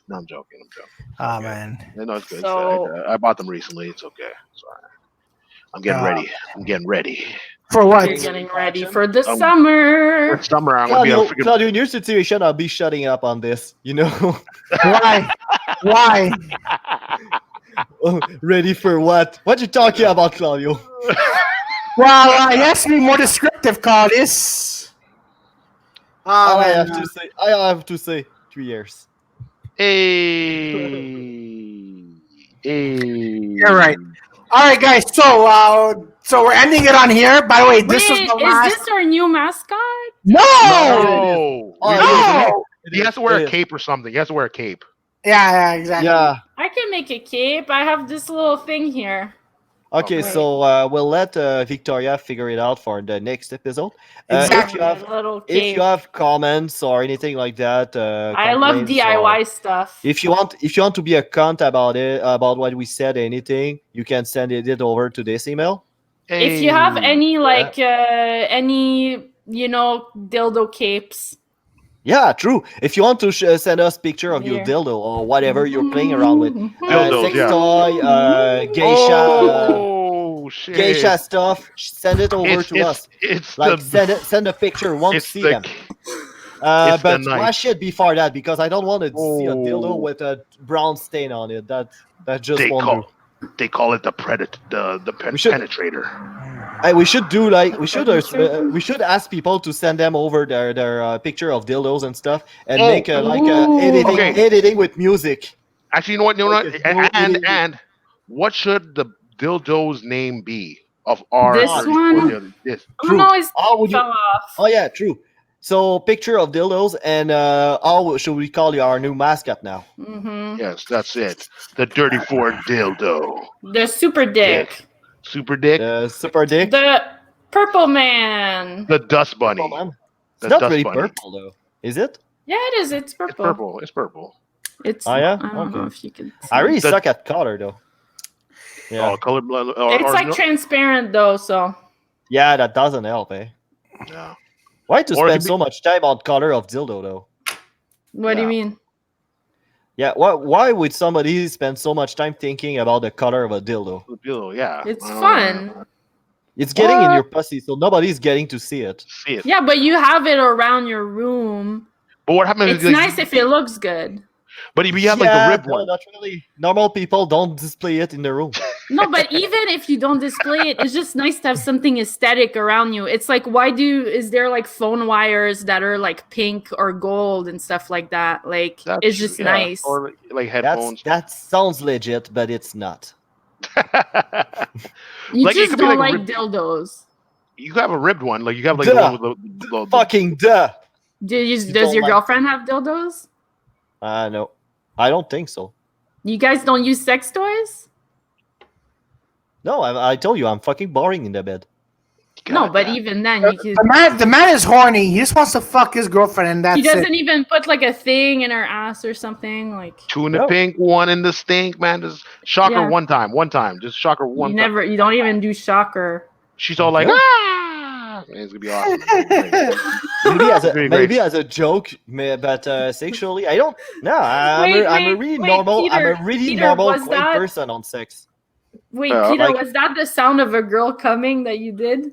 D: no, I'm joking.
A: Oh man.
D: No, it's good.
C: So-
D: I bought them recently. It's okay. Sorry. I'm getting ready. I'm getting ready.
A: For what?
C: You're getting ready for the
D: Um,
C: summer.
D: For summer, I'm gonna be a freaking.
B: Claudio, in your situation, I'll be shutting up on this. You know,
A: Why? Why?
B: ready for what? What you talking about, Claudio?
A: Well, he has to be more descriptive, Claudius. Oh,
B: I
A: man.
B: have to say, 3 years.
D: Hey.
A: You're right. All right, guys. So we're ending it on here. By the way, this was
C: Wait,
A: the
C: is
A: last.
C: this our new mascot?
A: No.
D: No.
B: Oh,
D: He has to wear
B: It
D: a
B: is.
D: cape or something. He has to wear a cape.
A: Yeah, exactly.
B: Yeah.
C: I can make a cape. I have this little thing here.
B: Okay,
C: Okay.
B: so we'll let Victoria figure it out for the next episode.
A: Exactly.
B: If
C: A little
B: if
C: cape.
B: you have comments or anything like that,
C: I love
B: complaints
C: DIY
B: or-
C: stuff.
B: If you want to be a cunt about it, about what we said, anything, you can send it over to this email.
C: If you have
D: Hey.
C: any any dildo capes,
B: Yeah, true. If you want to send us picture of your
C: Here.
B: dildo or whatever you're playing around with,
D: Dildos,
B: sex
D: yeah.
B: toy, geisha,
D: Oh shit!
B: geisha stuff, send it over
D: It's,
B: to
D: it's,
B: us.
D: it's
B: Like
D: the
B: send a picture. Want to
D: it's
B: see
D: the
B: them.
D: it's the
B: But
D: knife.
B: wash it before that because I don't want to see a dildo
D: Oh.
B: with a brown stain on it. That just
D: they
B: won't do.
D: call it the predator, the
B: We should-
D: penetrator.
B: Hey, we should do like we should ask people to send them over their picture of dildos and stuff and
D: Oh.
B: make
C: Ooh.
B: editing with music.
D: Actually, you know what? You know what?
B: Okay,
D: And what should the dildo's name be of our
C: This
D: 34
C: one?
D: dildos? This.
C: oh no, it
B: How would you?
C: fell off.
B: Oh yeah, true. So picture of dildos and how should we call you our new mascot now?
C: Mm-hmm.
D: Yes, that's it. The 34 dildo.
C: The super dick,
D: Super dick.
B: Super dick.
C: the purple man.
D: The dust bunny.
B: Oh, man.
D: The
B: It's not
D: dust
B: really
D: bunny.
B: purple though, is it?
C: Yeah, it is. It's
D: It's
C: purple.
D: purple. It's purple.
C: It's.
B: Oh, yeah?
C: I don't know
B: Okay.
C: if you can. See.
B: I really
D: The-
B: suck at color though. Yeah,
D: Oh, color blood.
C: It's like transparent though, so
B: yeah, that doesn't help, eh?
D: yeah.
B: Why to
D: Or it
B: spend
D: could
B: so much time on color of dildo though?
C: what do you
D: Yeah.
C: mean?
B: Yeah, why would somebody spend so much time thinking about the color of a dildo?
D: The dildo, yeah.
C: It's
D: I don't
C: fun.
B: It's getting in
C: What?
B: your pussy, so nobody's getting to see it.
D: See it.
C: Yeah, but you have it around your room.
D: But what happens?
C: It's
D: is, like,
C: nice if it looks good.
D: But if you have like
B: Yeah,
D: the ribbed
B: no,
D: one.
B: not really. Normal people don't display it in their room.
C: No, but even if you don't display it, it's just nice to have something aesthetic around you. It's like, is there like phone wires that are like pink or gold and stuff like that? Like,
D: That's
C: it's
D: true,
C: just
D: yeah.
C: nice.
D: Or like headphones.
B: That sounds legit, but it's not.
C: You
D: like, it
C: just
D: could be
C: don't
D: like
C: like
D: ribbed-
C: dildos.
D: You have a ribbed one, like you have like
B: Duh.
D: the one with the
B: Fucking duh.
C: Does
B: don't
C: your
B: like-
C: girlfriend have dildos?
B: No, I don't think so.
C: You guys don't use sex toys?
B: No, I told you I'm fucking boring in the bed.
C: No, but
D: goddamn.
C: even then, you could.
A: The man is horny. He just wants to fuck his girlfriend, and that's
C: He doesn't
A: it.
C: even put like a thing in her ass or something. Like
D: Two in the
B: No.
D: pink, one in the stink, man. Just shock her
C: Yeah.
D: one time. Just shock her one time.
C: you don't even do shocker.
D: She's all like,
B: No.
D: ah! It's gonna be awesome. Very
B: Maybe
D: great.
B: as a joke, but sexually, I don't. No,
C: Wait,
B: I'm a
C: wait,
B: really
C: wait,
B: normal.
C: Peter,
B: I'm a really
C: Peter,
B: normal,
C: was
B: quaint
C: that-
B: person on sex.
C: Wait,
D: Yeah,
C: Peter,
B: like-
C: was that the sound of a girl coming that you did?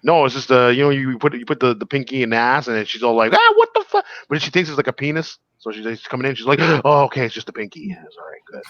D: No, it's just you put the pinky in the ass, and then she's all like, ah, what the fuck? But she thinks it's like a penis, so she's coming in. She's like, oh, okay, it's just a pinky. It's all right, good.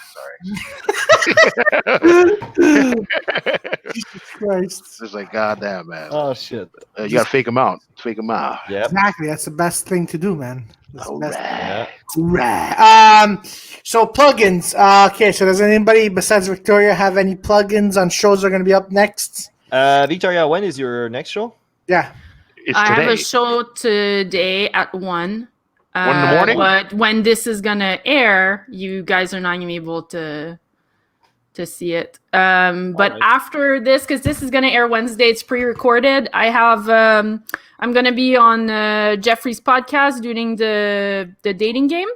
D: Sorry.
A: Jesus Christ.
D: It's like, goddamn, man.
B: Oh shit.
D: You gotta fake them out. Fake them out.
B: Yep.
A: Exactly. That's the best thing to do, man. That's the
D: All
A: best.
D: right.
B: Yeah.
A: Right. So plugins. Okay. So does anybody besides Victoria have any plugins on shows that are going to be up next?
B: Victoria, when is your next show?
A: Yeah.
D: It's
C: I have
D: today.
C: a show today at 1.
D: 1 in the morning?
C: But when this is gonna air, you guys are not gonna be able to see it. But
B: Alright.
C: after this, because this is gonna air Wednesday, it's pre-recorded. I have I'm gonna be on Jeffrey's podcast doing the dating game,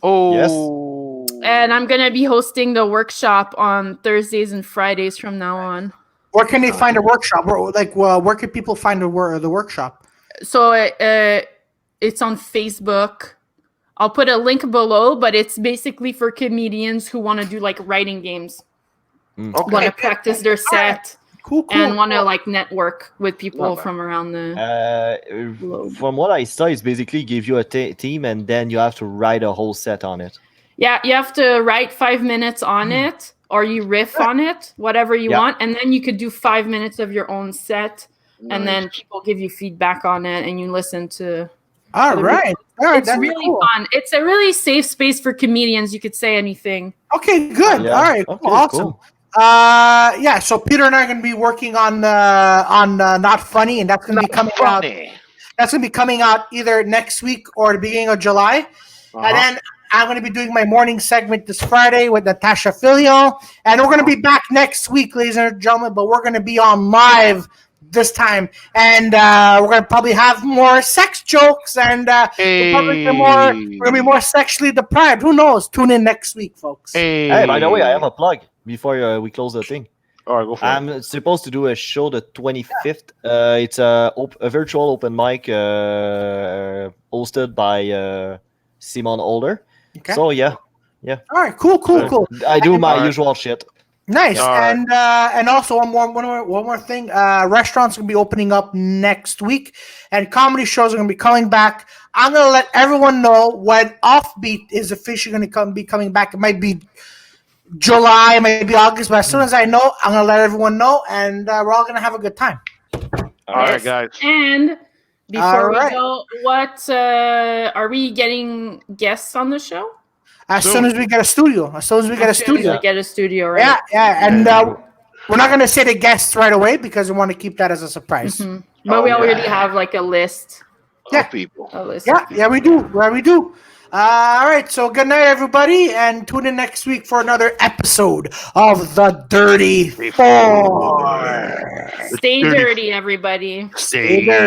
D: Oh.
C: and I'm gonna be hosting the workshop on Thursdays and Fridays from now on.
A: Where can they find a workshop? Where can people find the workshop?
C: So it's on Facebook. I'll put a link below, but it's basically for comedians who want to do like writing games, want
D: Okay.
C: to practice their set,
A: Cool.
C: and want to like network with people
D: Love that.
C: from around the.
B: From what I saw, it's basically give you a team and then you have to write a whole set on it.
C: Yeah, you have to write 5 minutes on it, or you riff on it, whatever you
B: Yeah.
C: want, and then you could do 5 minutes of your own set, and then people give you feedback on it, and you listen to.
A: All right.
C: It's
A: That's
C: really
A: cool.
C: fun. It's a really safe space for comedians. You could say anything.
A: Okay. Good.
B: Yeah.
A: All right.
B: Okay,
A: Cool. Awesome.
B: cool.
A: Yeah. So Peter and I are going to be working on Not Funny, and that's going to be coming out.
D: Funny.
A: That's going to be coming out either next week or the beginning of July. And then I'm going to be doing my morning segment this Friday with Natasha Filio. And we're going to be back next week, ladies and gentlemen, but we're going to be on live this time. And we're going to probably have more sex jokes and we're going to be more sexually deprived. Who knows? Tune in next week, folks.
B: Hey, by the way, I have a plug before we close the thing.
D: All right, go for it.
B: I'm supposed to do a show the 25th. It's a virtual open mic hosted by Simon Older.
A: Okay.
B: So yeah,
A: All right. Cool.
B: I do my
D: Alright.
B: usual shit.
A: Nice.
D: All right.
A: And also one more thing. Restaurants are gonna be opening up next week, and comedy shows are gonna be coming back. I'm gonna let everyone know when Offbeat is officially gonna be coming back. It might be July, it might be August, but as soon as I know, I'm gonna let everyone know, and we're all gonna have a good time.
D: All right, guys.
C: And before
A: Alright.
C: we go, what are we getting guests on the show?
A: As soon as we get a studio.
C: As soon as we get a studio, right?
A: Yeah, and we're not gonna say the guests right away because we want to keep that as a surprise.
C: Mhm. But we already have like a list.
A: Yeah.
D: Of people.
C: A list.
A: Yeah, we do. All right, so good night, everybody, and tune in next week for another episode of The Dirty Four.
C: Stay dirty, everybody.
D: Stay
A: dirty.